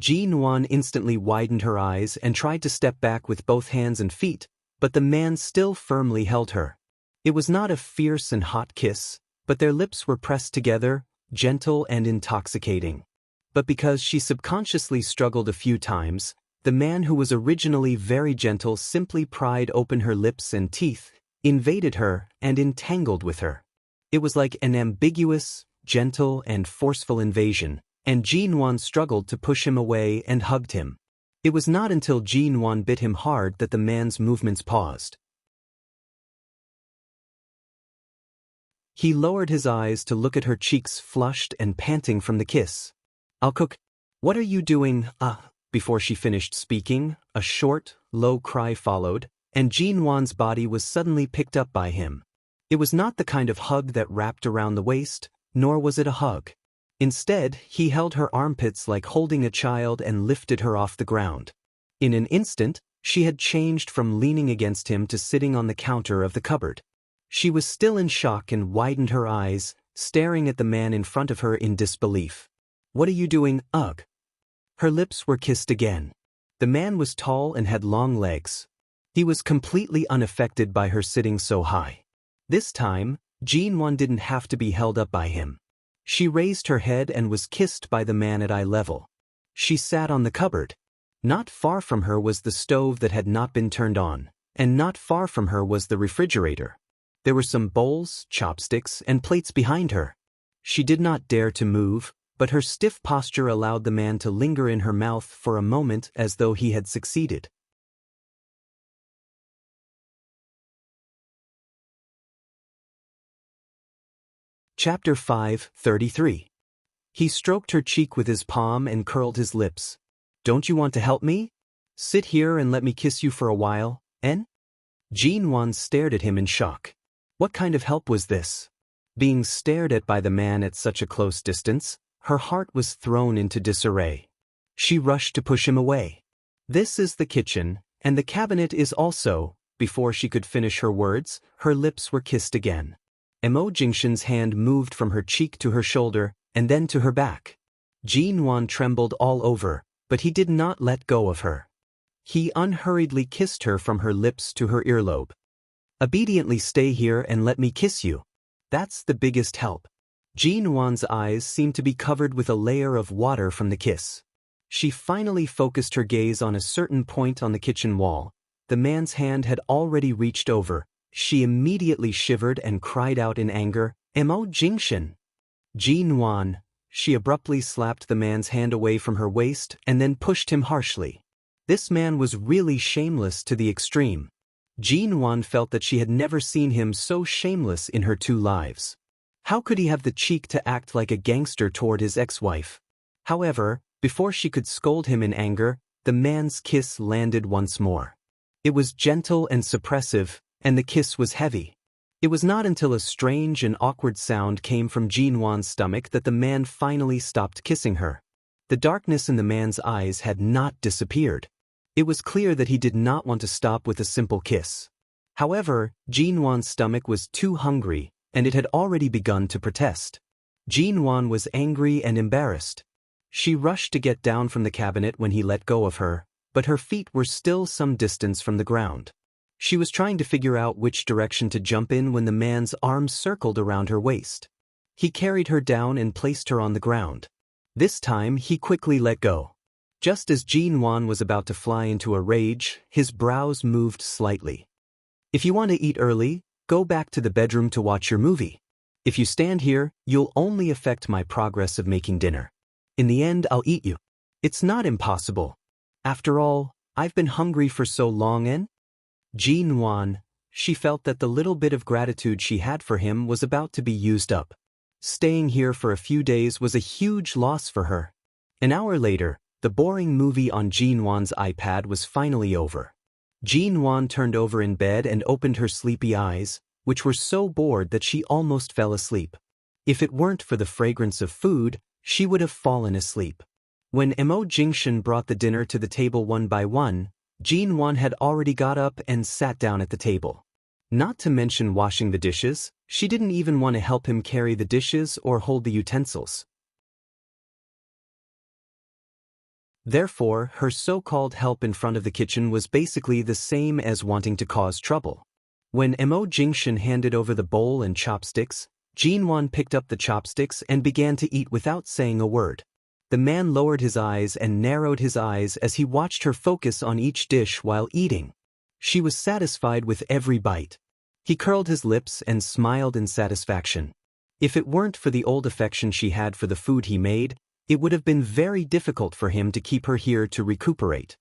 Jean Wan instantly widened her eyes and tried to step back with both hands and feet, but the man still firmly held her. It was not a fierce and hot kiss, but their lips were pressed together, gentle and intoxicating. But because she subconsciously struggled a few times, the man who was originally very gentle simply pried open her lips and teeth, invaded her, and entangled with her. It was like an ambiguous, gentle, and forceful invasion, and Jean Wan struggled to push him away and hugged him. It was not until Jin-won bit him hard that the man's movements paused. He lowered his eyes to look at her cheeks flushed and panting from the kiss. "I'll cook." "What are you doing, Before she finished speaking, a short, low cry followed, and Jin-won's body was suddenly picked up by him. It was not the kind of hug that wrapped around the waist, nor was it a hug. Instead, he held her armpits like holding a child and lifted her off the ground. In an instant, she had changed from leaning against him to sitting on the counter of the cupboard. She was still in shock and widened her eyes, staring at the man in front of her in disbelief. "What are you doing, ugh?" Her lips were kissed again. The man was tall and had long legs. He was completely unaffected by her sitting so high. This time, Jin-won didn't have to be held up by him. She raised her head and was kissed by the man at eye level. She sat on the cupboard. Not far from her was the stove that had not been turned on, and not far from her was the refrigerator. There were some bowls, chopsticks, and plates behind her. She did not dare to move, but her stiff posture allowed the man to linger in her mouth for a moment as though he had succeeded. Chapter 5:33. He stroked her cheek with his palm and curled his lips. "Don't you want to help me? Sit here and let me kiss you for a while, en?" Jin-won stared at him in shock. What kind of help was this? Being stared at by the man at such a close distance, her heart was thrown into disarray. She rushed to push him away. "This is the kitchen, and the cabinet is also." Before she could finish her words, her lips were kissed again. Mo Jingshan's hand moved from her cheek to her shoulder, and then to her back. Jin-won trembled all over, but he did not let go of her. He unhurriedly kissed her from her lips to her earlobe. "Obediently stay here and let me kiss you. That's the biggest help." Jin-won's eyes seemed to be covered with a layer of water from the kiss. She finally focused her gaze on a certain point on the kitchen wall. The man's hand had already reached over. She immediately shivered and cried out in anger, "Mo Jingshan!" "Jin-won!" She abruptly slapped the man's hand away from her waist and then pushed him harshly. This man was really shameless to the extreme. Jin-won felt that she had never seen him so shameless in her 2 lives. How could he have the cheek to act like a gangster toward his ex-wife? However, before she could scold him in anger, the man's kiss landed once more. It was gentle and suppressive, and the kiss was heavy. It was not until a strange and awkward sound came from Jin-won's stomach that the man finally stopped kissing her. The darkness in the man's eyes had not disappeared. It was clear that he did not want to stop with a simple kiss. However, Jin-won's stomach was too hungry, and it had already begun to protest. Jin-won was angry and embarrassed. She rushed to get down from the cabinet when he let go of her, but her feet were still some distance from the ground. She was trying to figure out which direction to jump in when the man's arms circled around her waist. He carried her down and placed her on the ground. This time, he quickly let go. Just as Jin-won was about to fly into a rage, his brows moved slightly. "If you want to eat early, go back to the bedroom to watch your movie. If you stand here, you'll only affect my progress of making dinner. In the end, I'll eat you. It's not impossible. After all, I've been hungry for so long, and..." Jin-won, she felt that the little bit of gratitude she had for him was about to be used up. Staying here for a few days was a huge loss for her. An hour later, the boring movie on Jin-won's iPad was finally over. Jin-won turned over in bed and opened her sleepy eyes, which were so bored that she almost fell asleep. If it weren't for the fragrance of food, she would have fallen asleep. When Mo Jingshan brought the dinner to the table one by one, Jin-won had already got up and sat down at the table. Not to mention washing the dishes, she didn't even want to help him carry the dishes or hold the utensils. Therefore, her so-called help in front of the kitchen was basically the same as wanting to cause trouble. When Mo Jingshan handed over the bowl and chopsticks, Jin-won picked up the chopsticks and began to eat without saying a word. The man lowered his eyes and narrowed his eyes as he watched her focus on each dish while eating. She was satisfied with every bite. He curled his lips and smiled in satisfaction. If it weren't for the old affection she had for the food he made, it would have been very difficult for him to keep her here to recuperate.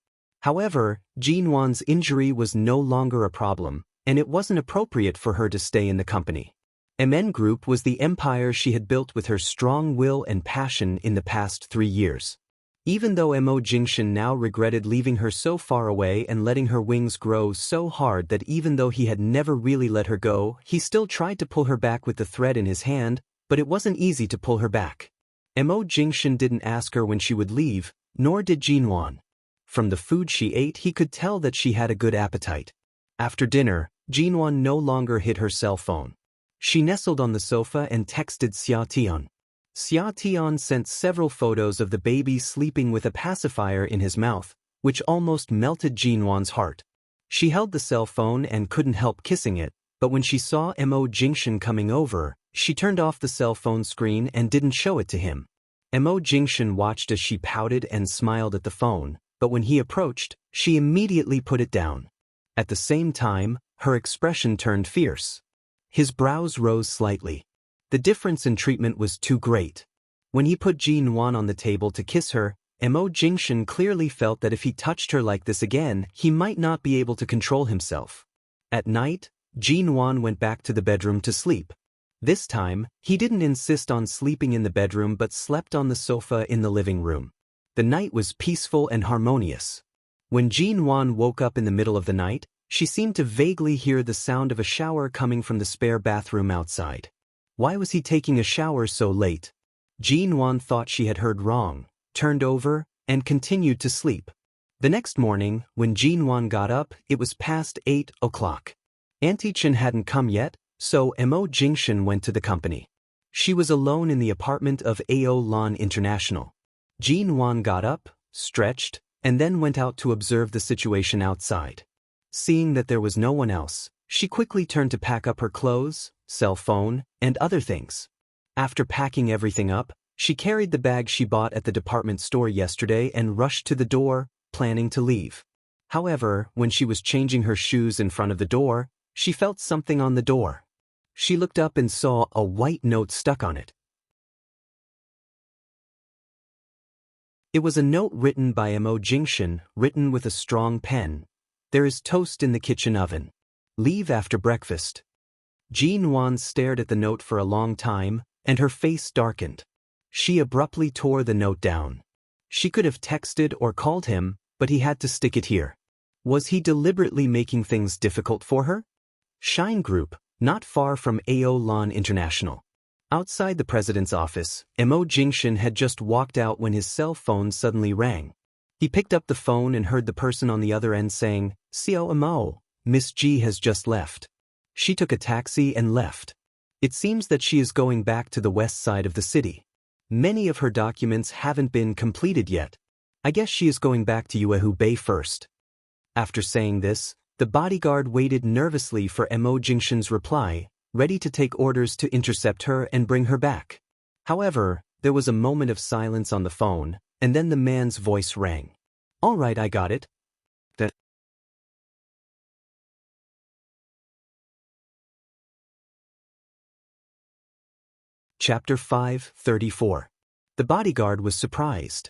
However, Jinwan's injury was no longer a problem, and it wasn't appropriate for her to stay in the company. MN Group was the empire she had built with her strong will and passion in the past 3 years. Even though Mo Jingshan now regretted leaving her so far away and letting her wings grow so hard that even though he had never really let her go, he still tried to pull her back with the thread in his hand, but it wasn't easy to pull her back. Mo Jingshan didn't ask her when she would leave, nor did Jinwan. From the food she ate, he could tell that she had a good appetite. After dinner, Jinwan no longer hid her cell phone. She nestled on the sofa and texted Xia Tian. Xia Tian sent several photos of the baby sleeping with a pacifier in his mouth, which almost melted Jinwan's heart. She held the cell phone and couldn't help kissing it, but when she saw Mo Jingshan coming over, she turned off the cell phone screen and didn't show it to him. Mo Jingshan watched as she pouted and smiled at the phone, but when he approached, she immediately put it down. At the same time, her expression turned fierce. His brows rose slightly. The difference in treatment was too great. When he put Jinwan on the table to kiss her, Mo Jingshan clearly felt that if he touched her like this again, he might not be able to control himself. At night, Jinwan went back to the bedroom to sleep. This time, he didn't insist on sleeping in the bedroom but slept on the sofa in the living room. The night was peaceful and harmonious. When Jinwan woke up in the middle of the night, she seemed to vaguely hear the sound of a shower coming from the spare bathroom outside. Why was he taking a shower so late? Jinwan thought she had heard wrong, turned over, and continued to sleep. The next morning, when Jinwan got up, it was past 8 o'clock. Auntie Chen hadn't come yet, so Mo Jingshan went to the company. She was alone in the apartment of Ao Lan International. Jinwan got up, stretched, and then went out to observe the situation outside. Seeing that there was no one else, she quickly turned to pack up her clothes, cell phone, and other things. After packing everything up, she carried the bag she bought at the department store yesterday and rushed to the door, planning to leave. However, when she was changing her shoes in front of the door, she felt something on the door. She looked up and saw a white note stuck on it. It was a note written by Mo Jingshan, written with a strong pen. There is toast in the kitchen oven. Leave after breakfast. Jinwan stared at the note for a long time, and her face darkened. She abruptly tore the note down. She could have texted or called him, but he had to stick it here. Was he deliberately making things difficult for her? Shine Group, not far from Ao Lan International. Outside the president's office, Mo Jingshan had just walked out when his cell phone suddenly rang. He picked up the phone and heard the person on the other end saying, "Xiao Mo, Miss G has just left." She took a taxi and left. It seems that she is going back to the west side of the city. Many of her documents haven't been completed yet. I guess she is going back to Yuehu Bay first. After saying this, the bodyguard waited nervously for Mo Jingshan's reply, ready to take orders to intercept her and bring her back. However, there was a moment of silence on the phone, and then the man's voice rang. "All right, I got it." Chapter 5:34. The bodyguard was surprised.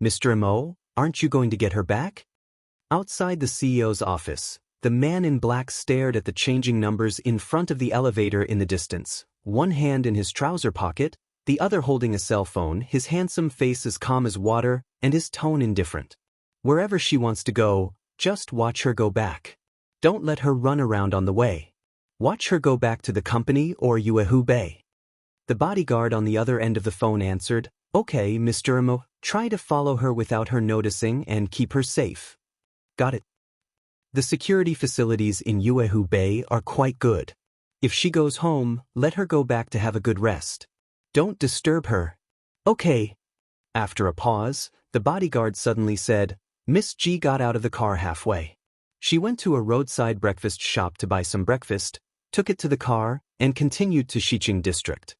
"Mr. Mo, aren't you going to get her back?" Outside the CEO's office, the man in black stared at the changing numbers in front of the elevator in the distance, one hand in his trouser pocket, the other holding a cell phone, his handsome face as calm as water, and his tone indifferent. "Wherever she wants to go, just watch her go back. Don't let her run around on the way. Watch her go back to the company or Yuehu Bay." The bodyguard on the other end of the phone answered, "Okay, Mr. Mo, try to follow her without her noticing and keep her safe." "Got it." The security facilities in Yuehu Bay are quite good. If she goes home, let her go back to have a good rest. Don't disturb her. "Okay." After a pause, the bodyguard suddenly said, "Miss G got out of the car halfway. She went to a roadside breakfast shop to buy some breakfast, took it to the car, and continued to Xiqing District."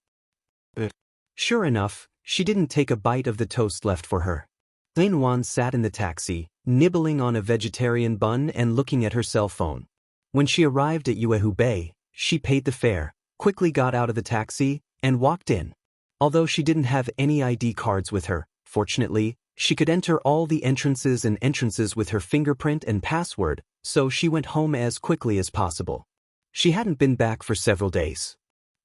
Sure enough, she didn't take a bite of the toast left for her. Linwan sat in the taxi, nibbling on a vegetarian bun and looking at her cell phone. When she arrived at Yuehu Bay, she paid the fare, quickly got out of the taxi, and walked in. Although she didn't have any ID cards with her, fortunately, She could enter all the entrances with her fingerprint and password, so she went home as quickly as possible. She hadn't been back for several days.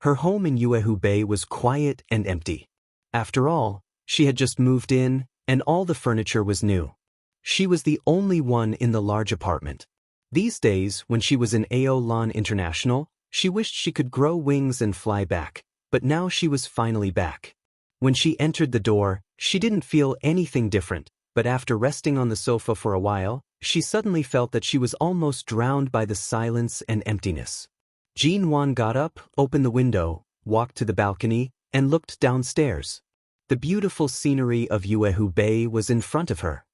Her home in Uehube was quiet and empty. After all, she had just moved in, and all the furniture was new. She was the only one in the large apartment. These days, when she was in Aolan International, she wished she could grow wings and fly back, but now she was finally back. When she entered the door, she didn't feel anything different, but after resting on the sofa for a while, she suddenly felt that she was almost drowned by the silence and emptiness. Jin-won got up, opened the window, walked to the balcony, and looked downstairs. The beautiful scenery of Uehube was in front of her.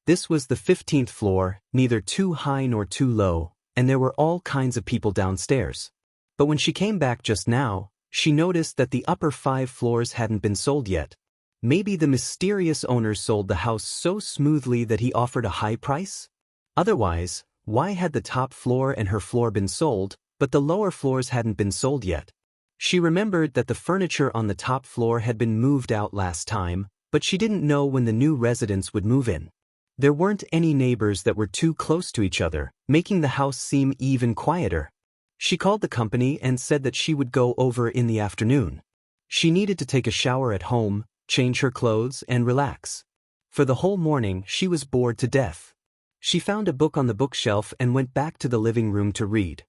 This was the 15th floor, neither too high nor too low, and there were all kinds of people downstairs. But when she came back just now, she noticed that the upper 5 floors hadn't been sold yet. Maybe the mysterious owner sold the house so smoothly that he offered a high price? Otherwise, why had the top floor and her floor been sold, but the lower floors hadn't been sold yet? She remembered that the furniture on the top floor had been moved out last time, but she didn't know when the new residents would move in. There weren't any neighbors that were too close to each other, making the house seem even quieter. She called the company and said that she would go over in the afternoon. She needed to take a shower at home, change her clothes, and relax. For the whole morning, she was bored to death. She found a book on the bookshelf and went back to the living room to read.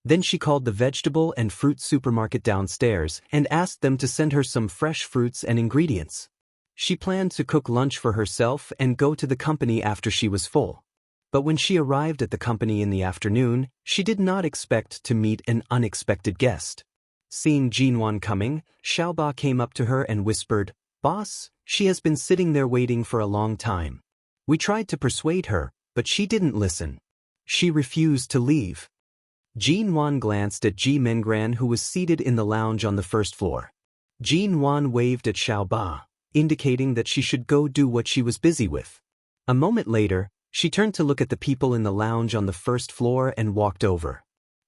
Then she called the vegetable and fruit supermarket downstairs and asked them to send her some fresh fruits and ingredients. She planned to cook lunch for herself and go to the company after she was full. But when she arrived at the company in the afternoon, she did not expect to meet an unexpected guest. Seeing Jin-won coming, Xiaoba came up to her and whispered, "Boss, she has been sitting there waiting for a long time. We tried to persuade her, but she didn't listen. She refused to leave." Jin-won glanced at Ji Mengran, who was seated in the lounge on the first floor. Jin-won waved at Xiaoba, indicating that she should go do what she was busy with. A moment later, she turned to look at the people in the lounge on the first floor and walked over.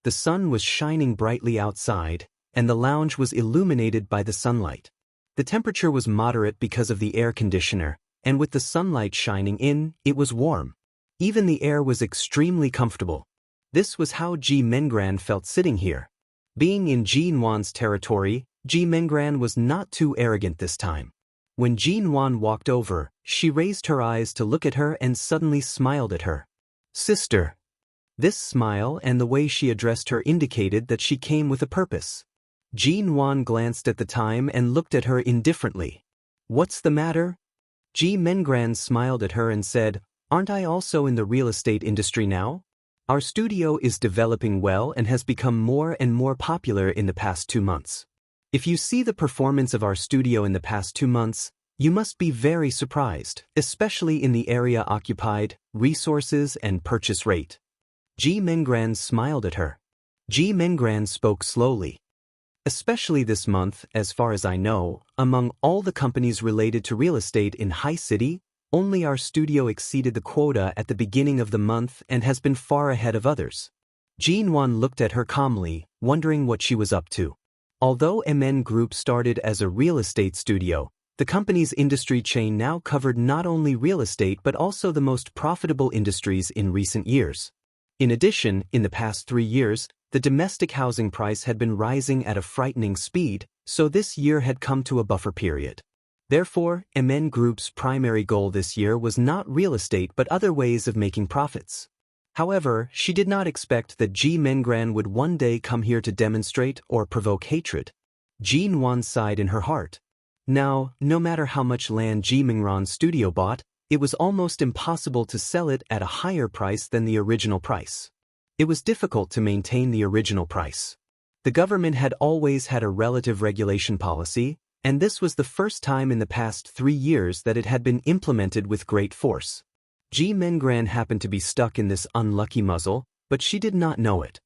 The sun was shining brightly outside, and the lounge was illuminated by the sunlight. The temperature was moderate because of the air conditioner, and with the sunlight shining in, it was warm. Even the air was extremely comfortable. This was how Ji Mengran felt sitting here. Being in Jin-won's territory, Ji Mengran was not too arrogant this time. When Jin-won walked over, she raised her eyes to look at her and suddenly smiled at her. "Sister." This smile and the way she addressed her indicated that she came with a purpose. Jin-won glanced at the time and looked at her indifferently. "What's the matter?" Ji Mengran smiled at her and said, "Aren't I also in the real estate industry now? Our studio is developing well and has become more and more popular in the past 2 months. If you see the performance of our studio in the past 2 months, you must be very surprised, especially in the area occupied, resources, and purchase rate." Ji Mengran smiled at her. Ji Mengran spoke slowly. "Especially this month, as far as I know, among all the companies related to real estate in High City, only our studio exceeded the quota at the beginning of the month and has been far ahead of others." Jin-won looked at her calmly, wondering what she was up to. Although MN Group started as a real estate studio, the company's industry chain now covered not only real estate but also the most profitable industries in recent years. In addition, in the past 3 years, the domestic housing price had been rising at a frightening speed, so this year had come to a buffer period. Therefore, MN Group's primary goal this year was not real estate but other ways of making profits. However, she did not expect that Ji Mengran would one day come here to demonstrate or provoke hatred. Jin-won sighed in her heart. Now, no matter how much land Ji Mengran's studio bought, it was almost impossible to sell it at a higher price than the original price. It was difficult to maintain the original price. The government had always had a relative regulation policy, and this was the first time in the past 3 years that it had been implemented with great force. Ji Mengran happened to be stuck in this unlucky muzzle, but she did not know it.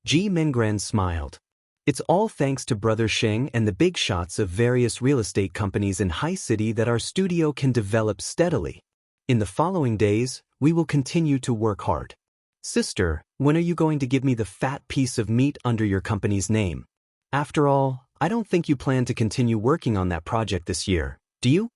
Ji Mengran smiled. "It's all thanks to Brother Sheng and the big shots of various real estate companies in High City that our studio can develop steadily. In the following days, we will continue to work hard." Sister, when are you going to give me the fat piece of meat under your company's name? After all, I don't think you plan to continue working on that project this year, do you?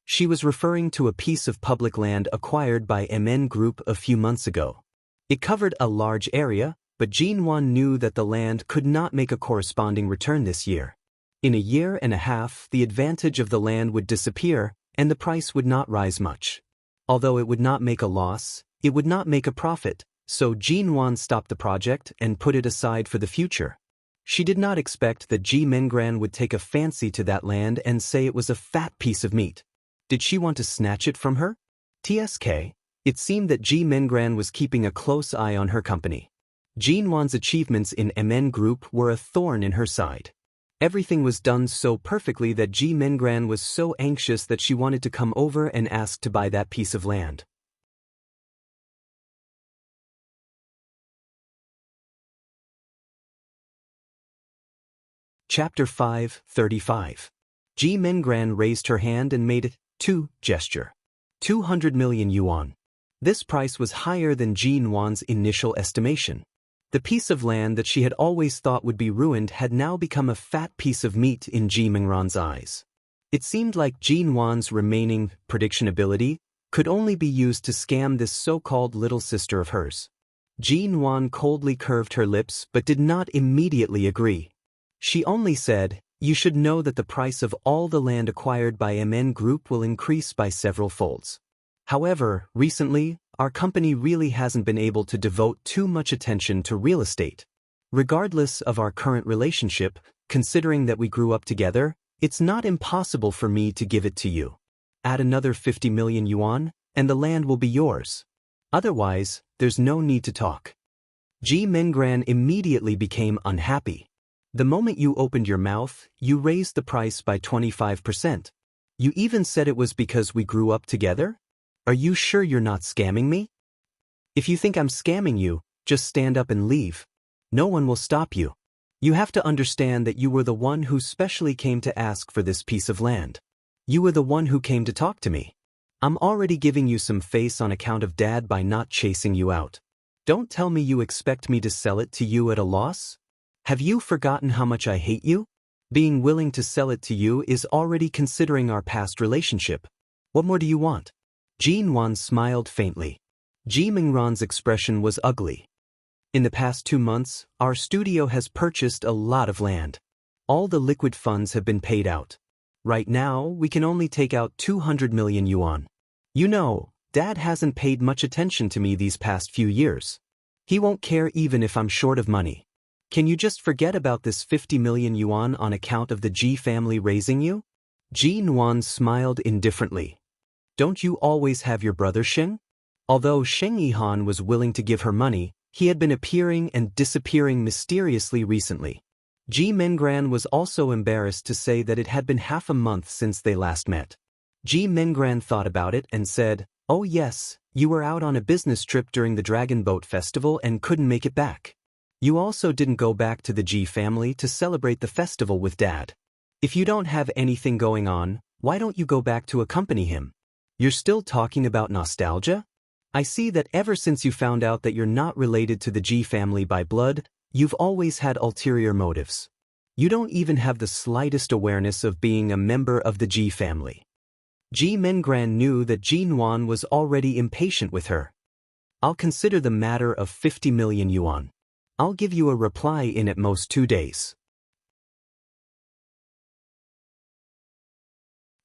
She was referring to a piece of public land acquired by MN Group a few months ago. It covered a large area, but Jin-won knew that the land could not make a corresponding return this year. In a year and a half, the advantage of the land would disappear, and the price would not rise much. Although it would not make a loss, it would not make a profit, so Jin-won stopped the project and put it aside for the future. She did not expect that Ji Mengran would take a fancy to that land and say it was a fat piece of meat. Did she want to snatch it from her? TSK, it seemed that Ji Mengran was keeping a close eye on her company. Jin-won's achievements in MN Group were a thorn in her side. Everything was done so perfectly that Ji Mengran was so anxious that she wanted to come over and ask to buy that piece of land. Chapter 5:35. Ji Mengran raised her hand and made a gesture. 200 million yuan. This price was higher than Jin-won's initial estimation. The piece of land that she had always thought would be ruined had now become a fat piece of meat in Ji Mengran's eyes. It seemed like Jin-won's remaining predictionability could only be used to scam this so-called little sister of hers. Jin-won coldly curved her lips but did not immediately agree. She only said, "You should know that the price of all the land acquired by MN Group will increase by several folds. However, recently, our company really hasn't been able to devote too much attention to real estate. Regardless of our current relationship, considering that we grew up together, it's not impossible for me to give it to you. Add another 50 million yuan, and the land will be yours. Otherwise, there's no need to talk." Ji Mengran immediately became unhappy. "The moment you opened your mouth, you raised the price by 25%. You even said it was because we grew up together? Are you sure you're not scamming me? If you think I'm scamming you, just stand up and leave. No one will stop you. You have to understand that you were the one who specially came to ask for this piece of land. You were the one who came to talk to me. I'm already giving you some face on account of Dad by not chasing you out. Don't tell me you expect me to sell it to you at a loss? Have you forgotten how much I hate you? Being willing to sell it to you is already considering our past relationship. What more do you want?" Jin-won smiled faintly. Ji Mengran's expression was ugly. "In the past 2 months, our studio has purchased a lot of land. All the liquid funds have been paid out. Right now, we can only take out 200 million yuan. You know, Dad hasn't paid much attention to me these past few years. He won't care even if I'm short of money. Can you just forget about this 50 million yuan on account of the Ji family raising you?" Jin-won smiled indifferently. "Don't you always have your brother Sheng?" Although Sheng Yihan was willing to give her money, he had been appearing and disappearing mysteriously recently. Ji Mengran was also embarrassed to say that it had been half a month since they last met. Ji Mengran thought about it and said, "Oh yes, you were out on a business trip during the Dragon Boat Festival and couldn't make it back. You also didn't go back to the Ji family to celebrate the festival with Dad. If you don't have anything going on, why don't you go back to accompany him? You're still talking about nostalgia? I see that ever since you found out that you're not related to the Ji family by blood, you've always had ulterior motives. You don't even have the slightest awareness of being a member of the Ji family." Ji Mengran knew that Jin-won was already impatient with her. "I'll consider the matter of 50 million yuan. I'll give you a reply in at most 2 days."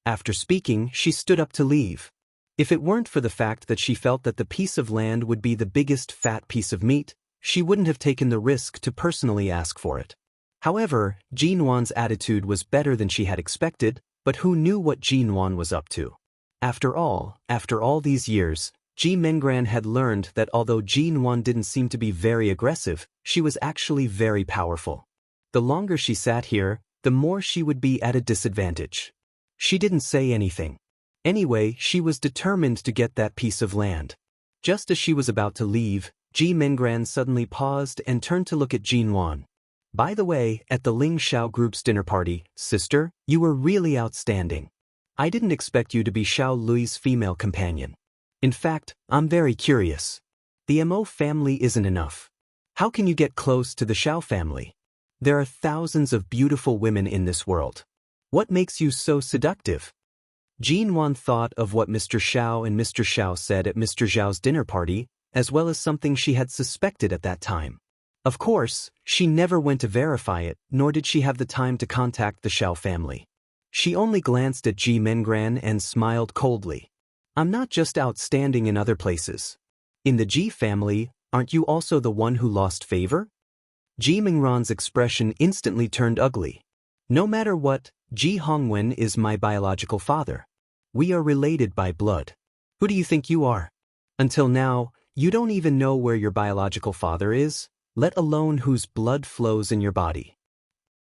After speaking, she stood up to leave. If it weren't for the fact that she felt that the piece of land would be the biggest fat piece of meat, she wouldn't have taken the risk to personally ask for it. However, Jin-won's attitude was better than she had expected, but who knew what Jin-won was up to? After all these years, Ji Mengran had learned that although Jin-won didn't seem to be very aggressive, she was actually very powerful. The longer she sat here, the more she would be at a disadvantage. She didn't say anything. Anyway, she was determined to get that piece of land. Just as she was about to leave, Ji Mengran suddenly paused and turned to look at Jin-won. "By the way, at the Ling Xiao Group's dinner party, sister, you were really outstanding. I didn't expect you to be Xiao Lui's female companion. In fact, I'm very curious. The Mo family isn't enough. How can you get close to the Xiao family? There are thousands of beautiful women in this world. What makes you so seductive? Jin Wan thought of what Mr. Xiao and Mr. Xiao said at Mr. Zhao's dinner party, as well as something she had suspected at that time. Of course, she never went to verify it, nor did she have the time to contact the Xiao family. She only glanced at Ji Mengran and smiled coldly. I'm not just outstanding in other places. In the Ji family, aren't you also the one who lost favor? Ji Mengran's expression instantly turned ugly. No matter what, Ji Hongwen is my biological father. We are related by blood. Who do you think you are? Until now, you don't even know where your biological father is, let alone whose blood flows in your body.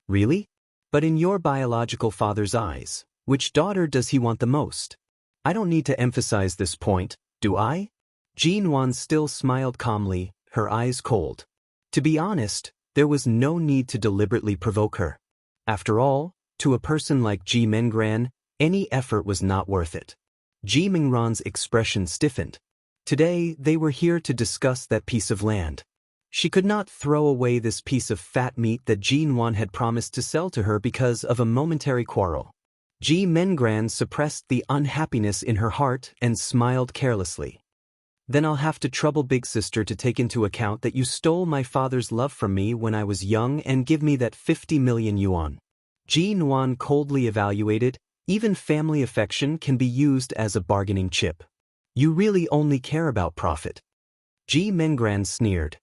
Really? But in your biological father's eyes, which daughter does he want the most? I don't need to emphasize this point, do I? Jin Wan still smiled calmly, her eyes cold. To be honest, there was no need to deliberately provoke her. After all, to a person like Ji Mengran, any effort was not worth it. Ji Mengran's expression stiffened. Today, they were here to discuss that piece of land. She could not throw away this piece of fat meat that Jin Wan had promised to sell to her because of a momentary quarrel. Ji Mengran suppressed the unhappiness in her heart and smiled carelessly. Then I'll have to trouble Big Sister to take into account that you stole my father's love from me when I was young and give me that 50 million yuan. Jin Wan coldly evaluated, even family affection can be used as a bargaining chip. You really only care about profit. Ji Mengran sneered.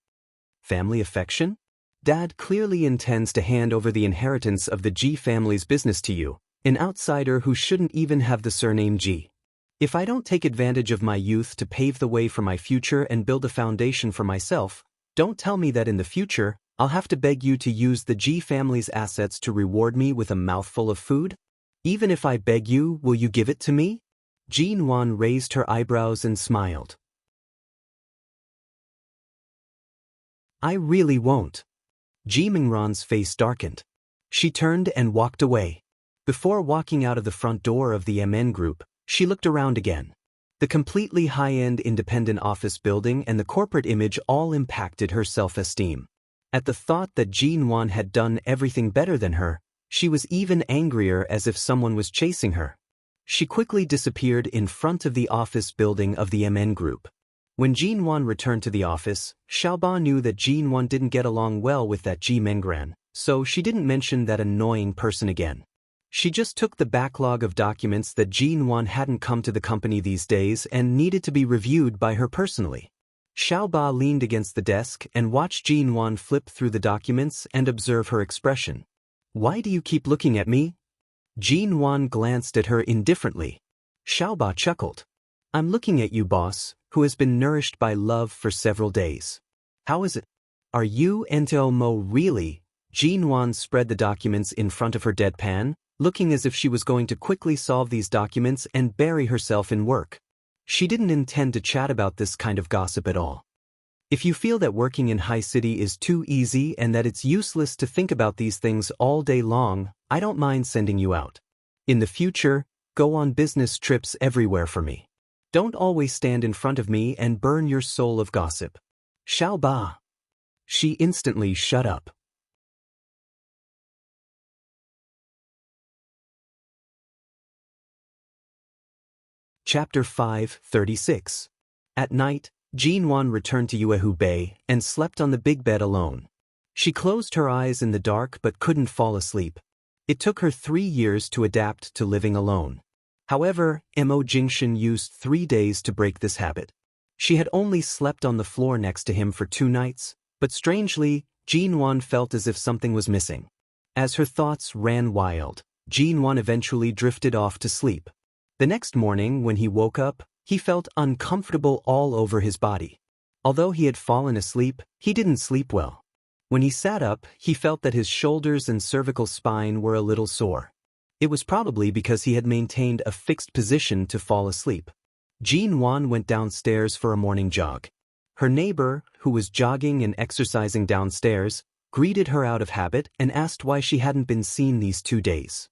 Family affection? Dad clearly intends to hand over the inheritance of the Ji family's business to you, an outsider who shouldn't even have the surname Ji. If I don't take advantage of my youth to pave the way for my future and build a foundation for myself, don't tell me that in the future, I'll have to beg you to use the Ji family's assets to reward me with a mouthful of food? Even if I beg you, will you give it to me? Jin Wan raised her eyebrows and smiled. I really won't. Ji Mengran's face darkened. She turned and walked away. Before walking out of the front door of the MN Group, she looked around again. The completely high-end independent office building and the corporate image all impacted her self-esteem. At the thought that Jin Wan had done everything better than her, she was even angrier, as if someone was chasing her. She quickly disappeared in front of the office building of the MN Group. When Jin Wan returned to the office, Xiaoba knew that Jin Wan didn't get along well with that Ji Mengran, so she didn't mention that annoying person again. She just took the backlog of documents that Jin Wan hadn't come to the company these days and needed to be reviewed by her personally. Xiaoba leaned against the desk and watched Jin Wan flip through the documents and observe her expression. Why do you keep looking at me? Jin Wan glanced at her indifferently. Xiaoba chuckled. I'm looking at you, boss, who has been nourished by love for several days. How is it? Are you Ento Mo really? Jin Wan spread the documents in front of her deadpan, looking as if she was going to quickly solve these documents and bury herself in work. She didn't intend to chat about this kind of gossip at all. If you feel that working in High City is too easy and that it's useless to think about these things all day long, I don't mind sending you out. In the future, go on business trips everywhere for me. Don't always stand in front of me and burn your soul of gossip. Xiaoba. She instantly shut up. Chapter 5:36. At night, Jin Wan returned to Yuehu Bay and slept on the big bed alone. She closed her eyes in the dark but couldn't fall asleep. It took her 3 years to adapt to living alone. However, Mo Jingshan used 3 days to break this habit. She had only slept on the floor next to him for 2 nights, but strangely, Jin Wan felt as if something was missing. As her thoughts ran wild, Jin Wan eventually drifted off to sleep. The next morning, when he woke up, he felt uncomfortable all over his body. Although he had fallen asleep, he didn't sleep well. When he sat up, he felt that his shoulders and cervical spine were a little sore. It was probably because he had maintained a fixed position to fall asleep. Jin Wan went downstairs for a morning jog. Her neighbor, who was jogging and exercising downstairs, greeted her out of habit and asked why she hadn't been seen these 2 days.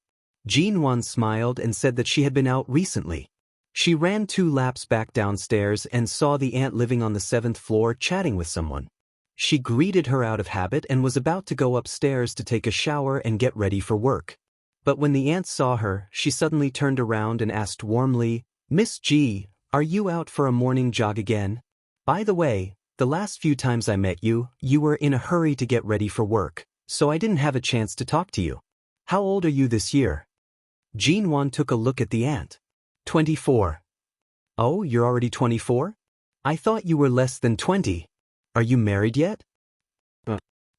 Jin Wan smiled and said that she had been out recently. She ran 2 laps back downstairs and saw the aunt living on the 7th floor chatting with someone. She greeted her out of habit and was about to go upstairs to take a shower and get ready for work. But when the aunt saw her, she suddenly turned around and asked warmly, "Miss G, are you out for a morning jog again? By the way, the last few times I met you, you were in a hurry to get ready for work, so I didn't have a chance to talk to you. How old are you this year?" Jean Wan took a look at the aunt. 24. Oh, you're already 24? I thought you were less than 20. Are you married yet?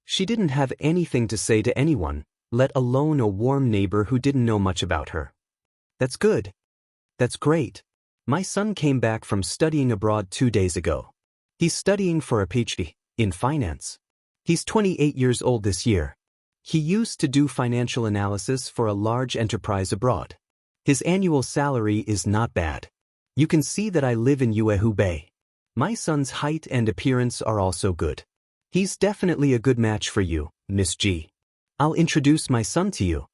She didn't have anything to say to anyone, let alone a warm neighbor who didn't know much about her. That's good. That's great. My son came back from studying abroad 2 days ago. He's studying for a PhD in finance. He's 28 years old this year. He used to do financial analysis for a large enterprise abroad. His annual salary is not bad. You can see that I live in Hubei. My son's height and appearance are also good. He's definitely a good match for you, Miss G. I'll introduce my son to you.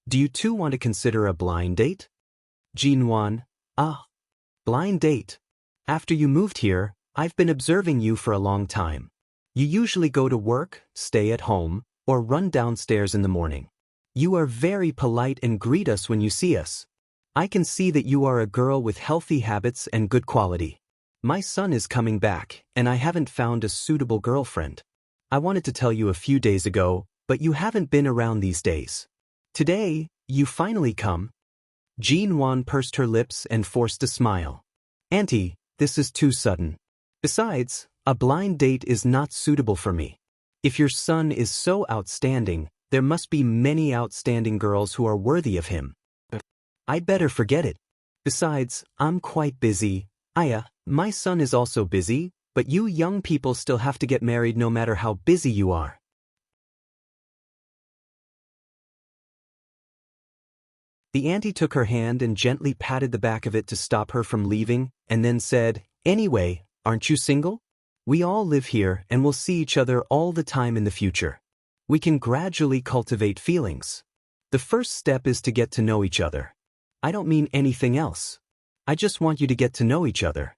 Do you two want to consider a blind date? Jean Wan, blind date. After you moved here, I've been observing you for a long time. You usually go to work, stay at home, or run downstairs in the morning. You are very polite and greet us when you see us. I can see that you are a girl with healthy habits and good quality. My son is coming back, and I haven't found a suitable girlfriend. I wanted to tell you a few days ago, but you haven't been around these days. Today, you finally come. Jean Wan pursed her lips and forced a smile. Auntie, this is too sudden. Besides, a blind date is not suitable for me. If your son is so outstanding, there must be many outstanding girls who are worthy of him. I'd better forget it. Besides, I'm quite busy. My son is also busy, but you young people still have to get married no matter how busy you are. The auntie took her hand and gently patted the back of it to stop her from leaving, and then said, "Anyway, aren't you single? We all live here and will see each other all the time in the future. We can gradually cultivate feelings. The first step is to get to know each other. I don't mean anything else. I just want you to get to know each other.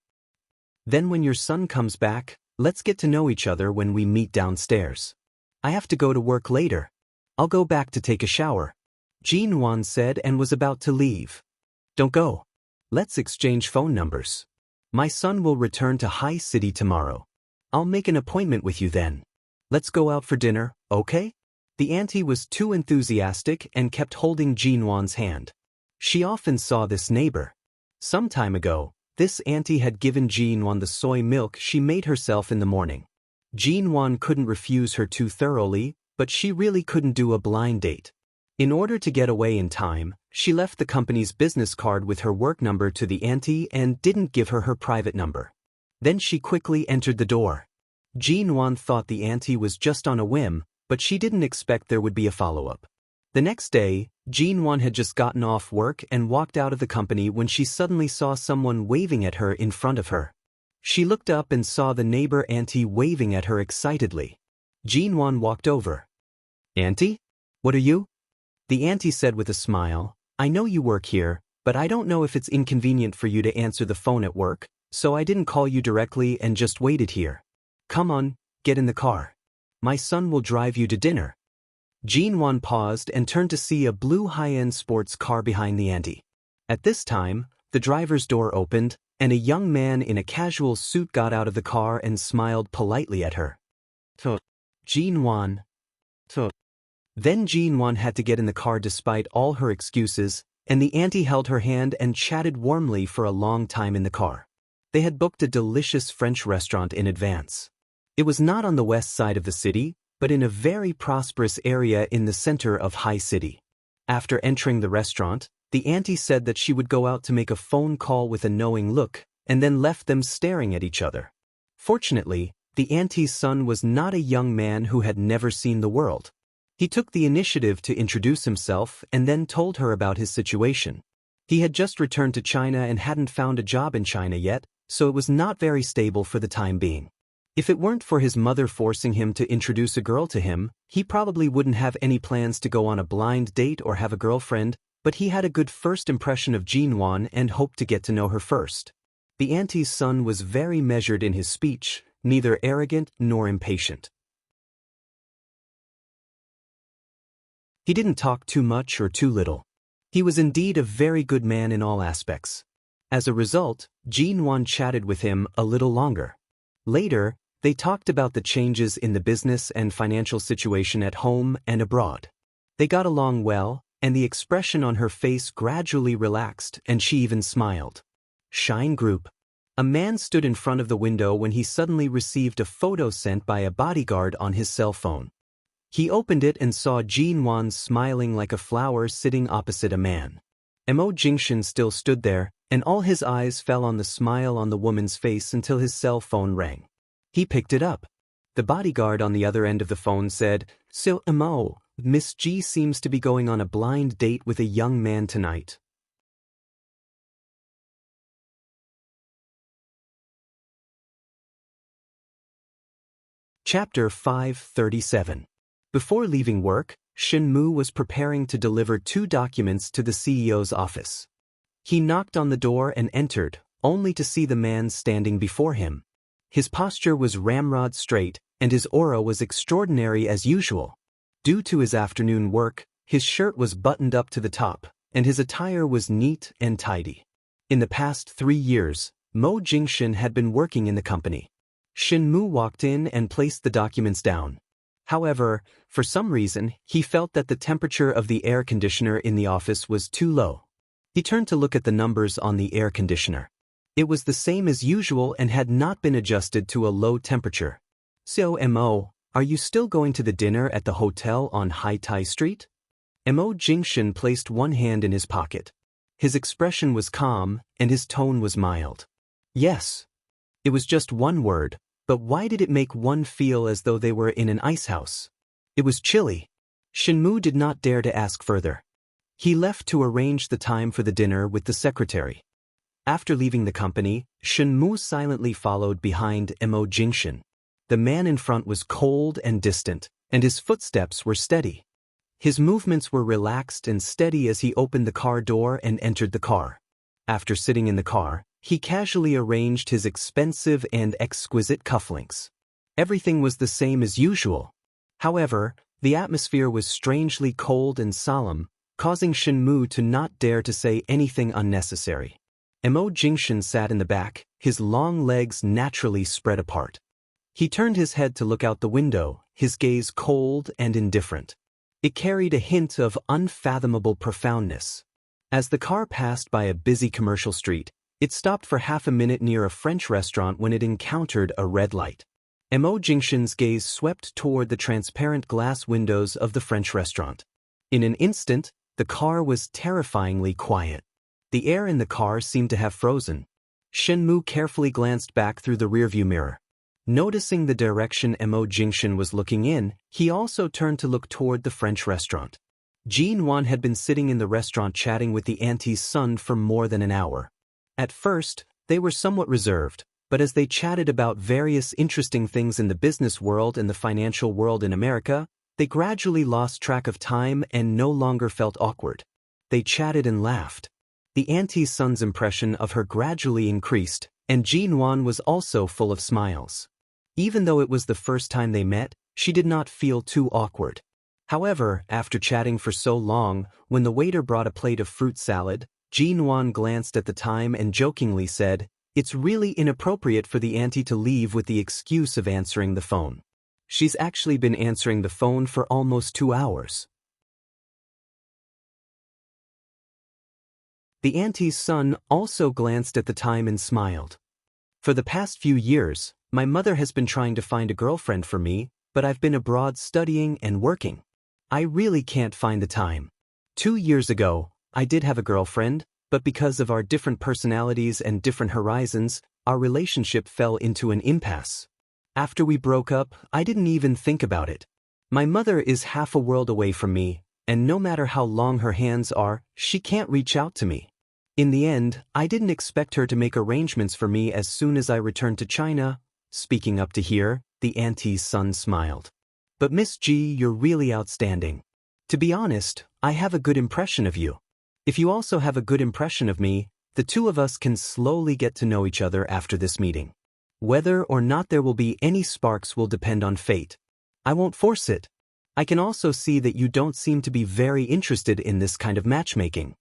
Then when your son comes back, let's get to know each other when we meet downstairs. I have to go to work later. I'll go back to take a shower," Jean Wan said and was about to leave. "Don't go. Let's exchange phone numbers. My son will return to High City tomorrow. I'll make an appointment with you then. Let's go out for dinner, okay?" The auntie was too enthusiastic and kept holding Jean Wan's hand. She often saw this neighbor. Some time ago, this auntie had given Jean Wan the soy milk she made herself in the morning. Jean Wan couldn't refuse her too thoroughly, but she really couldn't do a blind date. In order to get away in time, she left the company's business card with her work number to the auntie and didn't give her her private number. Then she quickly entered the door. Jean Wan thought the auntie was just on a whim, but she didn't expect there would be a follow-up. The next day, Jean Wan had just gotten off work and walked out of the company when she suddenly saw someone waving at her in front of her. She looked up and saw the neighbor auntie waving at her excitedly. Jean Wan walked over. "Auntie? What are you?" The auntie said with a smile, "I know you work here, but I don't know if it's inconvenient for you to answer the phone at work, so I didn't call you directly and just waited here. Come on, get in the car. My son will drive you to dinner." Jean Wan paused and turned to see a blue high-end sports car behind the auntie. At this time, the driver's door opened, and a young man in a casual suit got out of the car and smiled politely at her. Jean Wan. Then Jean Wan had to get in the car despite all her excuses, and the auntie held her hand and chatted warmly for a long time in the car. They had booked a delicious French restaurant in advance. It was not on the west side of the city, but in a very prosperous area in the center of High City. After entering the restaurant, the auntie said that she would go out to make a phone call with a knowing look, and then left them staring at each other. Fortunately, the auntie's son was not a young man who had never seen the world. He took the initiative to introduce himself and then told her about his situation. He had just returned to China and hadn't found a job in China yet, so it was not very stable for the time being. If it weren't for his mother forcing him to introduce a girl to him, he probably wouldn't have any plans to go on a blind date or have a girlfriend, But he had a good first impression of Jinwan and hoped to get to know her first. The auntie's son was very measured in his speech, neither arrogant nor impatient. He didn't talk too much or too little. He was indeed a very good man in all aspects. As a result, Jinwan chatted with him a little longer. Later, they talked about the changes in the business and financial situation at home and abroad. They got along well, and the expression on her face gradually relaxed, and she even smiled. Shine Group. A man stood in front of the window when he suddenly received a photo sent by a bodyguard on his cell phone. He opened it and saw Jinwan smiling like a flower sitting opposite a man. Mo Jingshan still stood there, and all his eyes fell on the smile on the woman's face until his cell phone rang. He picked it up. The bodyguard on the other end of the phone said, "So, Mo, Miss G seems to be going on a blind date with a young man tonight." Chapter 537. Before leaving work, Shenmu was preparing to deliver 2 documents to the CEO's office. He knocked on the door and entered, only to see the man standing before him. His posture was ramrod straight, and his aura was extraordinary as usual. Due to his afternoon work, his shirt was buttoned up to the top, and his attire was neat and tidy. In the past 3 years, Mo Jingshan had been working in the company. Shenmu walked in and placed the documents down. However, for some reason, he felt that the temperature of the air conditioner in the office was too low. He turned to look at the numbers on the air conditioner. It was the same as usual and had not been adjusted to a low temperature. "So, Mo, are you still going to the dinner at the hotel on Hai Tai Street?" Mo Jingshan placed one hand in his pocket. His expression was calm, and his tone was mild. "Yes." It was just one word, but why did it make one feel as though they were in an ice house? It was chilly. Shenmu did not dare to ask further. He left to arrange the time for the dinner with the secretary. After leaving the company, Shenmu silently followed behind Mo Jingshan. The man in front was cold and distant, and his footsteps were steady. His movements were relaxed and steady as he opened the car door and entered the car. After sitting in the car, he casually arranged his expensive and exquisite cufflinks. Everything was the same as usual. However, the atmosphere was strangely cold and solemn, causing Shenmu to not dare to say anything unnecessary. Mo Jingshan sat in the back, his long legs naturally spread apart. He turned his head to look out the window, his gaze cold and indifferent. It carried a hint of unfathomable profoundness. As the car passed by a busy commercial street, it stopped for half a minute near a French restaurant when it encountered a red light. Mo Jingshan's gaze swept toward the transparent glass windows of the French restaurant. In an instant, the car was terrifyingly quiet. The air in the car seemed to have frozen. Shenmu carefully glanced back through the rearview mirror. Noticing the direction Mo Jingshan was looking in, he also turned to look toward the French restaurant. Jinwan had been sitting in the restaurant chatting with the auntie's son for more than an hour. At first, they were somewhat reserved, but as they chatted about various interesting things in the business world and the financial world in America, they gradually lost track of time and no longer felt awkward. They chatted and laughed. The auntie's son's impression of her gradually increased, and Jinwan was also full of smiles. Even though it was the first time they met, she did not feel too awkward. However, after chatting for so long, when the waiter brought a plate of fruit salad, Jinwan glanced at the time and jokingly said, "It's really inappropriate for the auntie to leave with the excuse of answering the phone. She's actually been answering the phone for almost 2 hours." The auntie's son also glanced at the time and smiled. "For the past few years, my mother has been trying to find a girlfriend for me, but I've been abroad studying and working. I really can't find the time. 2 years ago, I did have a girlfriend, but because of our different personalities and different horizons, our relationship fell into an impasse. After we broke up, I didn't even think about it. My mother is half a world away from me, and no matter how long her hands are, she can't reach out to me. In the end, I didn't expect her to make arrangements for me as soon as I returned to China." Speaking up to here, the auntie's son smiled. "But Miss G, you're really outstanding. To be honest, I have a good impression of you." If you also have a good impression of me, the two of us can slowly get to know each other after this meeting. Whether or not there will be any sparks will depend on fate. I won't force it. I can also see that you don't seem to be very interested in this kind of matchmaking."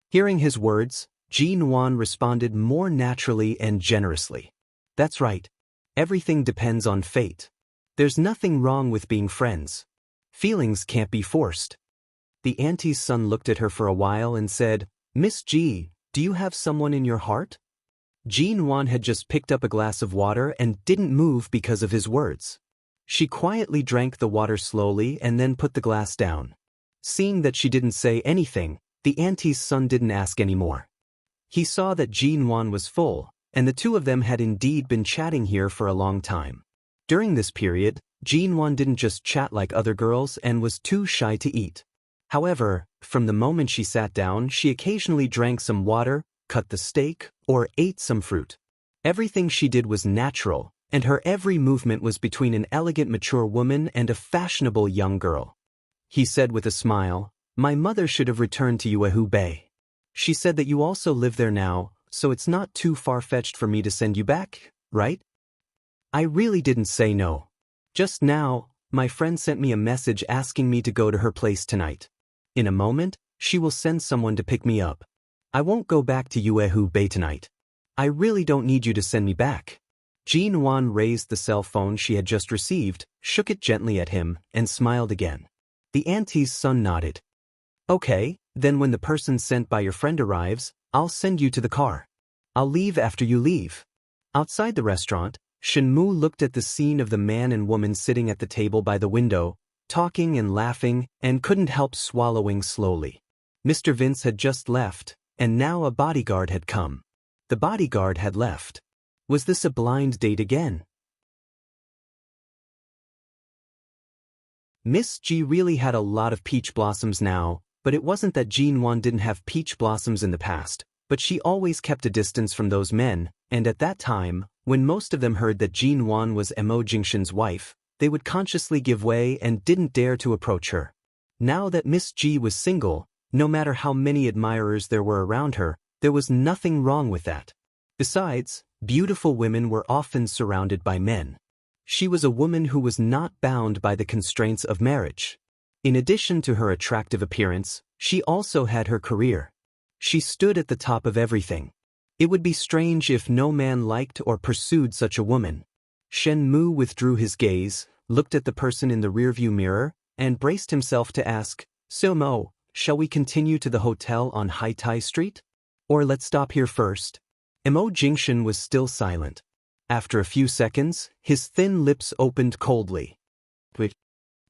Hearing his words, Jin-won responded more naturally and generously. "That's right. Everything depends on fate. There's nothing wrong with being friends. Feelings can't be forced." The auntie's son looked at her for a while and said, "Miss Ji, do you have someone in your heart?" Jin-won had just picked up a glass of water and didn't move because of his words. She quietly drank the water slowly and then put the glass down. Seeing that she didn't say anything, the auntie's son didn't ask any more. He saw that Jin-won was full, and the two of them had indeed been chatting here for a long time. During this period, Jin-won didn't just chat like other girls and was too shy to eat. However, from the moment she sat down, she occasionally drank some water, cut the steak, or ate some fruit. Everything she did was natural, and her every movement was between an elegant mature woman and a fashionable young girl. He said with a smile, "My mother should have returned to Uehu Bay. She said that you also live there now, so it's not too far-fetched for me to send you back, right?" I really didn't say no. Just now, my friend sent me a message asking me to go to her place tonight. In a moment, she will send someone to pick me up. I won't go back to Uehu Bay tonight. I really don't need you to send me back. Jin-won raised the cell phone she had just received, shook it gently at him, and smiled again. The auntie's son nodded. "Okay, then when the person sent by your friend arrives, I'll send you to the car. I'll leave after you leave." Outside the restaurant, Shin-moo looked at the scene of the man and woman sitting at the table by the window, talking and laughing, and couldn't help swallowing slowly. Mr. Vince had just left, and now a bodyguard had come. The bodyguard had left. Was this a blind date again? Miss G really had a lot of peach blossoms now, but it wasn't that Jin-won didn't have peach blossoms in the past, but she always kept a distance from those men, and at that time, when most of them heard that Jin-won was Emo Jingshin's wife, they would consciously give way and didn't dare to approach her. Now that Miss G was single, no matter how many admirers there were around her, there was nothing wrong with that. Besides, beautiful women were often surrounded by men. She was a woman who was not bound by the constraints of marriage. In addition to her attractive appearance, she also had her career. She stood at the top of everything. It would be strange if no man liked or pursued such a woman. Shen-moo withdrew his gaze, looked at the person in the rearview mirror, and braced himself to ask, "So-mo, shall we continue to the hotel on Hai-Tai Street? Or let's stop here first?" Emo Jingshin was still silent. After a few seconds, his thin lips opened coldly.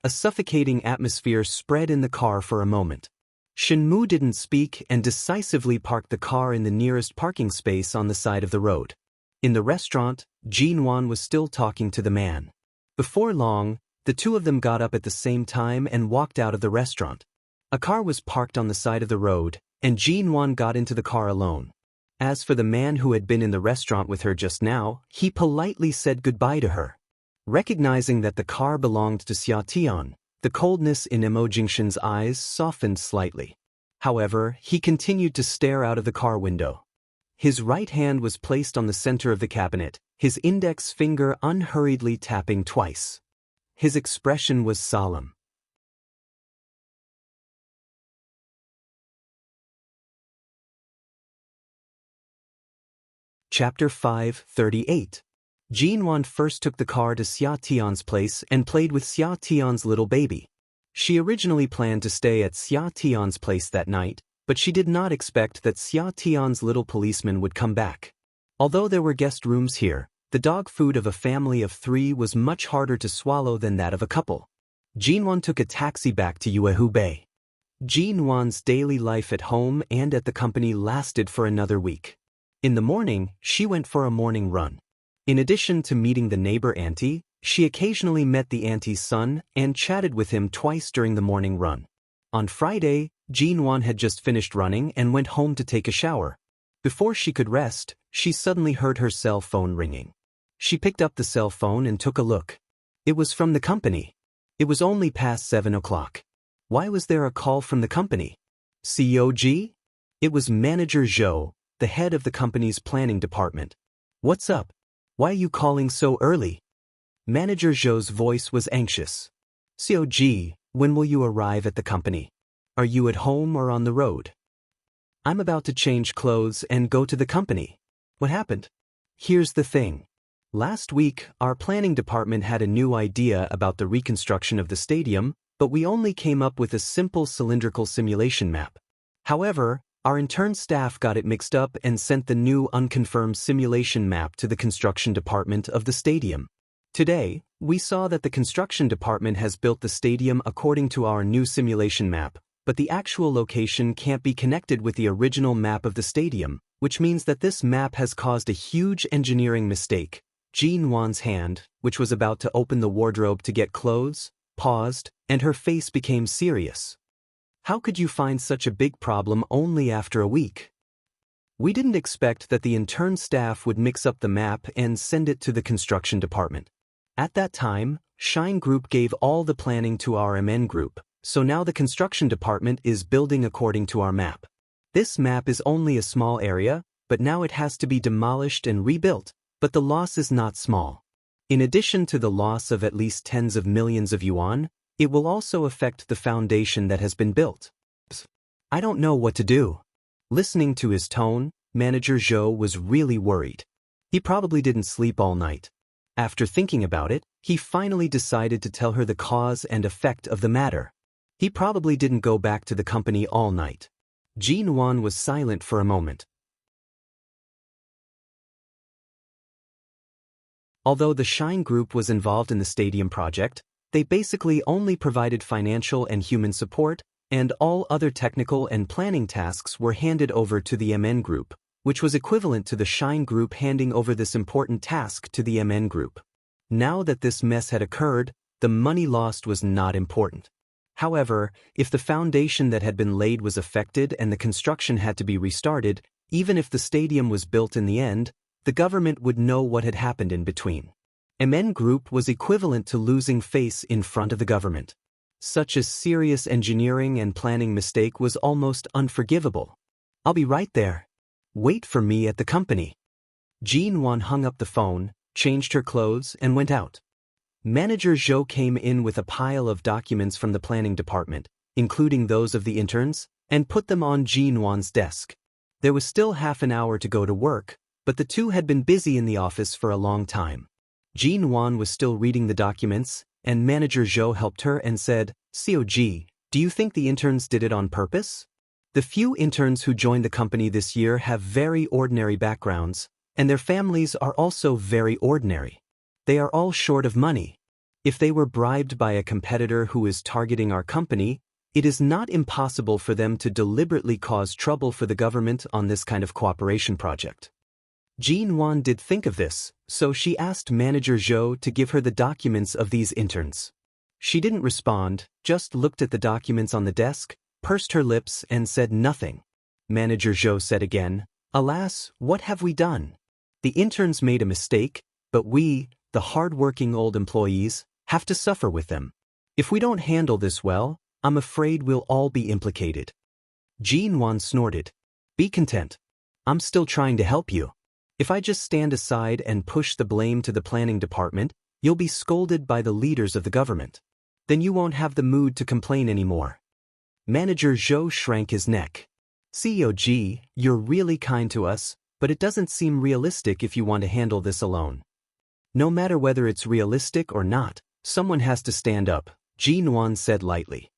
A suffocating atmosphere spread in the car for a moment. Shin-moo didn't speak and decisively parked the car in the nearest parking space on the side of the road. In the restaurant, Jin-won was still talking to the man. Before long, the two of them got up at the same time and walked out of the restaurant. A car was parked on the side of the road, and Jin-won got into the car alone. As for the man who had been in the restaurant with her just now, he politely said goodbye to her. Recognizing that the car belonged to Xia-tion, the coldness in Emo Jingshin's eyes softened slightly. However, he continued to stare out of the car window. His right hand was placed on the center of the cabinet, his index finger unhurriedly tapping twice. His expression was solemn. Chapter 5:38. Jin-won first took the car to Xia-tion's place and played with Xia-tion's little baby. She originally planned to stay at Xia-tion's place that night, but she did not expect that Xia-tion's little policeman would come back. Although there were guest rooms here, the dog food of a family of 3 was much harder to swallow than that of a couple. Jin-won took a taxi back to Uehu Bay. Jin-won's daily life at home and at the company lasted for another week. In the morning, she went for a morning run. In addition to meeting the neighbor auntie, she occasionally met the auntie's son and chatted with him twice during the morning run. On Friday, Jin-won had just finished running and went home to take a shower. Before she could rest, she suddenly heard her cell phone ringing. She picked up the cell phone and took a look. It was from the company. It was only past 7 o'clock. Why was there a call from the company? COG? It was Manager Zhou, the head of the company's planning department. "What's up? Why are you calling so early?" Manager Zhou's voice was anxious. "COG, when will you arrive at the company? Are you at home or on the road?" "I'm about to change clothes and go to the company." "What happened?" "Here's the thing. Last week, our planning department had a new idea about the reconstruction of the stadium, but we only came up with a simple cylindrical simulation map. However, our intern staff got it mixed up and sent the new unconfirmed simulation map to the construction department of the stadium. Today, we saw that the construction department has built the stadium according to our new simulation map, but the actual location can't be connected with the original map of the stadium, which means that this map has caused a huge engineering mistake." Jean Wan's hand, which was about to open the wardrobe to get clothes, paused, and her face became serious. "How could you find such a big problem only after a week?" "We didn't expect that the intern staff would mix up the map and send it to the construction department. At that time, Shine Group gave all the planning to our MN Group, so now the construction department is building according to our map. This map is only a small area, but now it has to be demolished and rebuilt, but the loss is not small. In addition to the loss of at least tens of millions of yuan, it will also affect the foundation that has been built. I don't know what to do." Listening to his tone, Manager Zhou was really worried. He probably didn't sleep all night. After thinking about it, he finally decided to tell her the cause and effect of the matter. He probably didn't go back to the company all night. Jean Wan was silent for a moment. Although the Shine Group was involved in the stadium project, they basically only provided financial and human support, and all other technical and planning tasks were handed over to the MN Group, which was equivalent to the Shine Group handing over this important task to the MN Group. Now that this mess had occurred, the money lost was not important. However, if the foundation that had been laid was affected and the construction had to be restarted, even if the stadium was built in the end, the government would know what had happened in between. MN Group was equivalent to losing face in front of the government. Such a serious engineering and planning mistake was almost unforgivable. "I'll be right there. Wait for me at the company." Jean Wan hung up the phone, changed her clothes, and went out. Manager Zhou came in with a pile of documents from the planning department, including those of the interns, and put them on Jean Wan's desk. There was still half an hour to go to work, but the two had been busy in the office for a long time. Jean Wan was still reading the documents, and Manager Zhou helped her and said, "COG, do you think the interns did it on purpose? The few interns who joined the company this year have very ordinary backgrounds, and their families are also very ordinary. They are all short of money. If they were bribed by a competitor who is targeting our company, it is not impossible for them to deliberately cause trouble for the government on this kind of cooperation project." Jean Wan did think of this, so she asked Manager Zhou to give her the documents of these interns. She didn't respond, just looked at the documents on the desk, pursed her lips, and said nothing. Manager Zhou said again, "Alas, what have we done? The interns made a mistake, but we, the hard-working old employees, have to suffer with them. If we don't handle this well, I'm afraid we'll all be implicated." Jean Wan snorted. "Be content. I'm still trying to help you. If I just stand aside and push the blame to the planning department, you'll be scolded by the leaders of the government. Then you won't have the mood to complain anymore." Manager Zhou shrank his neck. "COG, you're really kind to us, but it doesn't seem realistic if you want to handle this alone." "No matter whether it's realistic or not, someone has to stand up," Jean Wan said lightly.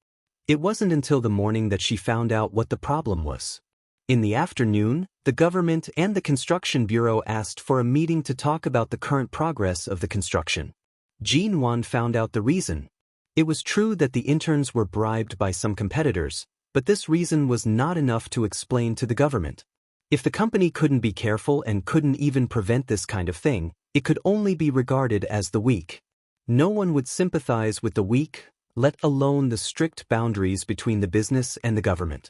It wasn't until the morning that she found out what the problem was. In the afternoon, the government and the construction bureau asked for a meeting to talk about the current progress of the construction. Jean Wan found out the reason. It was true that the interns were bribed by some competitors, but this reason was not enough to explain to the government. If the company couldn't be careful and couldn't even prevent this kind of thing, it could only be regarded as the weak. No one would sympathize with the weak, let alone the strict boundaries between the business and the government.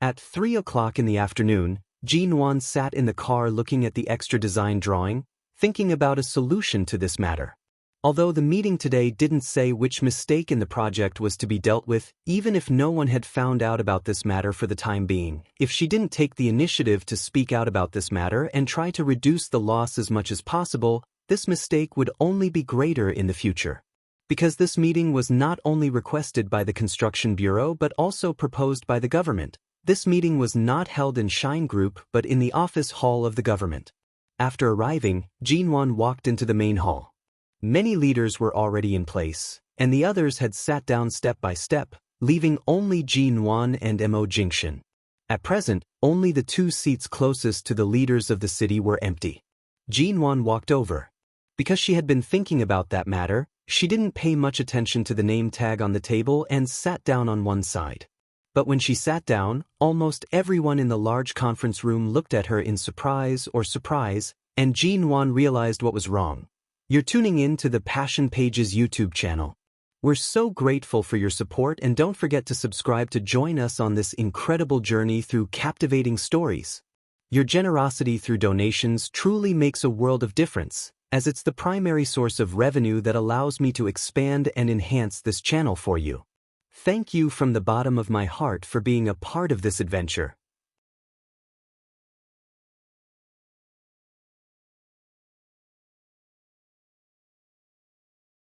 At 3 o'clock in the afternoon, Jean Wan sat in the car looking at the extra design drawing, thinking about a solution to this matter. Although the meeting today didn't say which mistake in the project was to be dealt with, even if no one had found out about this matter for the time being, if she didn't take the initiative to speak out about this matter and try to reduce the loss as much as possible, this mistake would only be greater in the future. Because this meeting was not only requested by the Construction Bureau but also proposed by the government, this meeting was not held in Shine Group but in the office hall of the government. After arriving, Jinwon walked into the main hall. Many leaders were already in place, and the others had sat down step by step, leaving only Jinwon and Mo Jingshin. At present, only the 2 seats closest to the leaders of the city were empty. Jinwon walked over. Because she had been thinking about that matter, she didn't pay much attention to the name tag on the table and sat down on one side. But when she sat down, almost everyone in the large conference room looked at her in surprise, and Jinwon realized what was wrong. You're tuning in to the Passion Pages YouTube channel. We're so grateful for your support, and don't forget to subscribe to join us on this incredible journey through captivating stories. Your generosity through donations truly makes a world of difference, as it's the primary source of revenue that allows me to expand and enhance this channel for you. Thank you from the bottom of my heart for being a part of this adventure.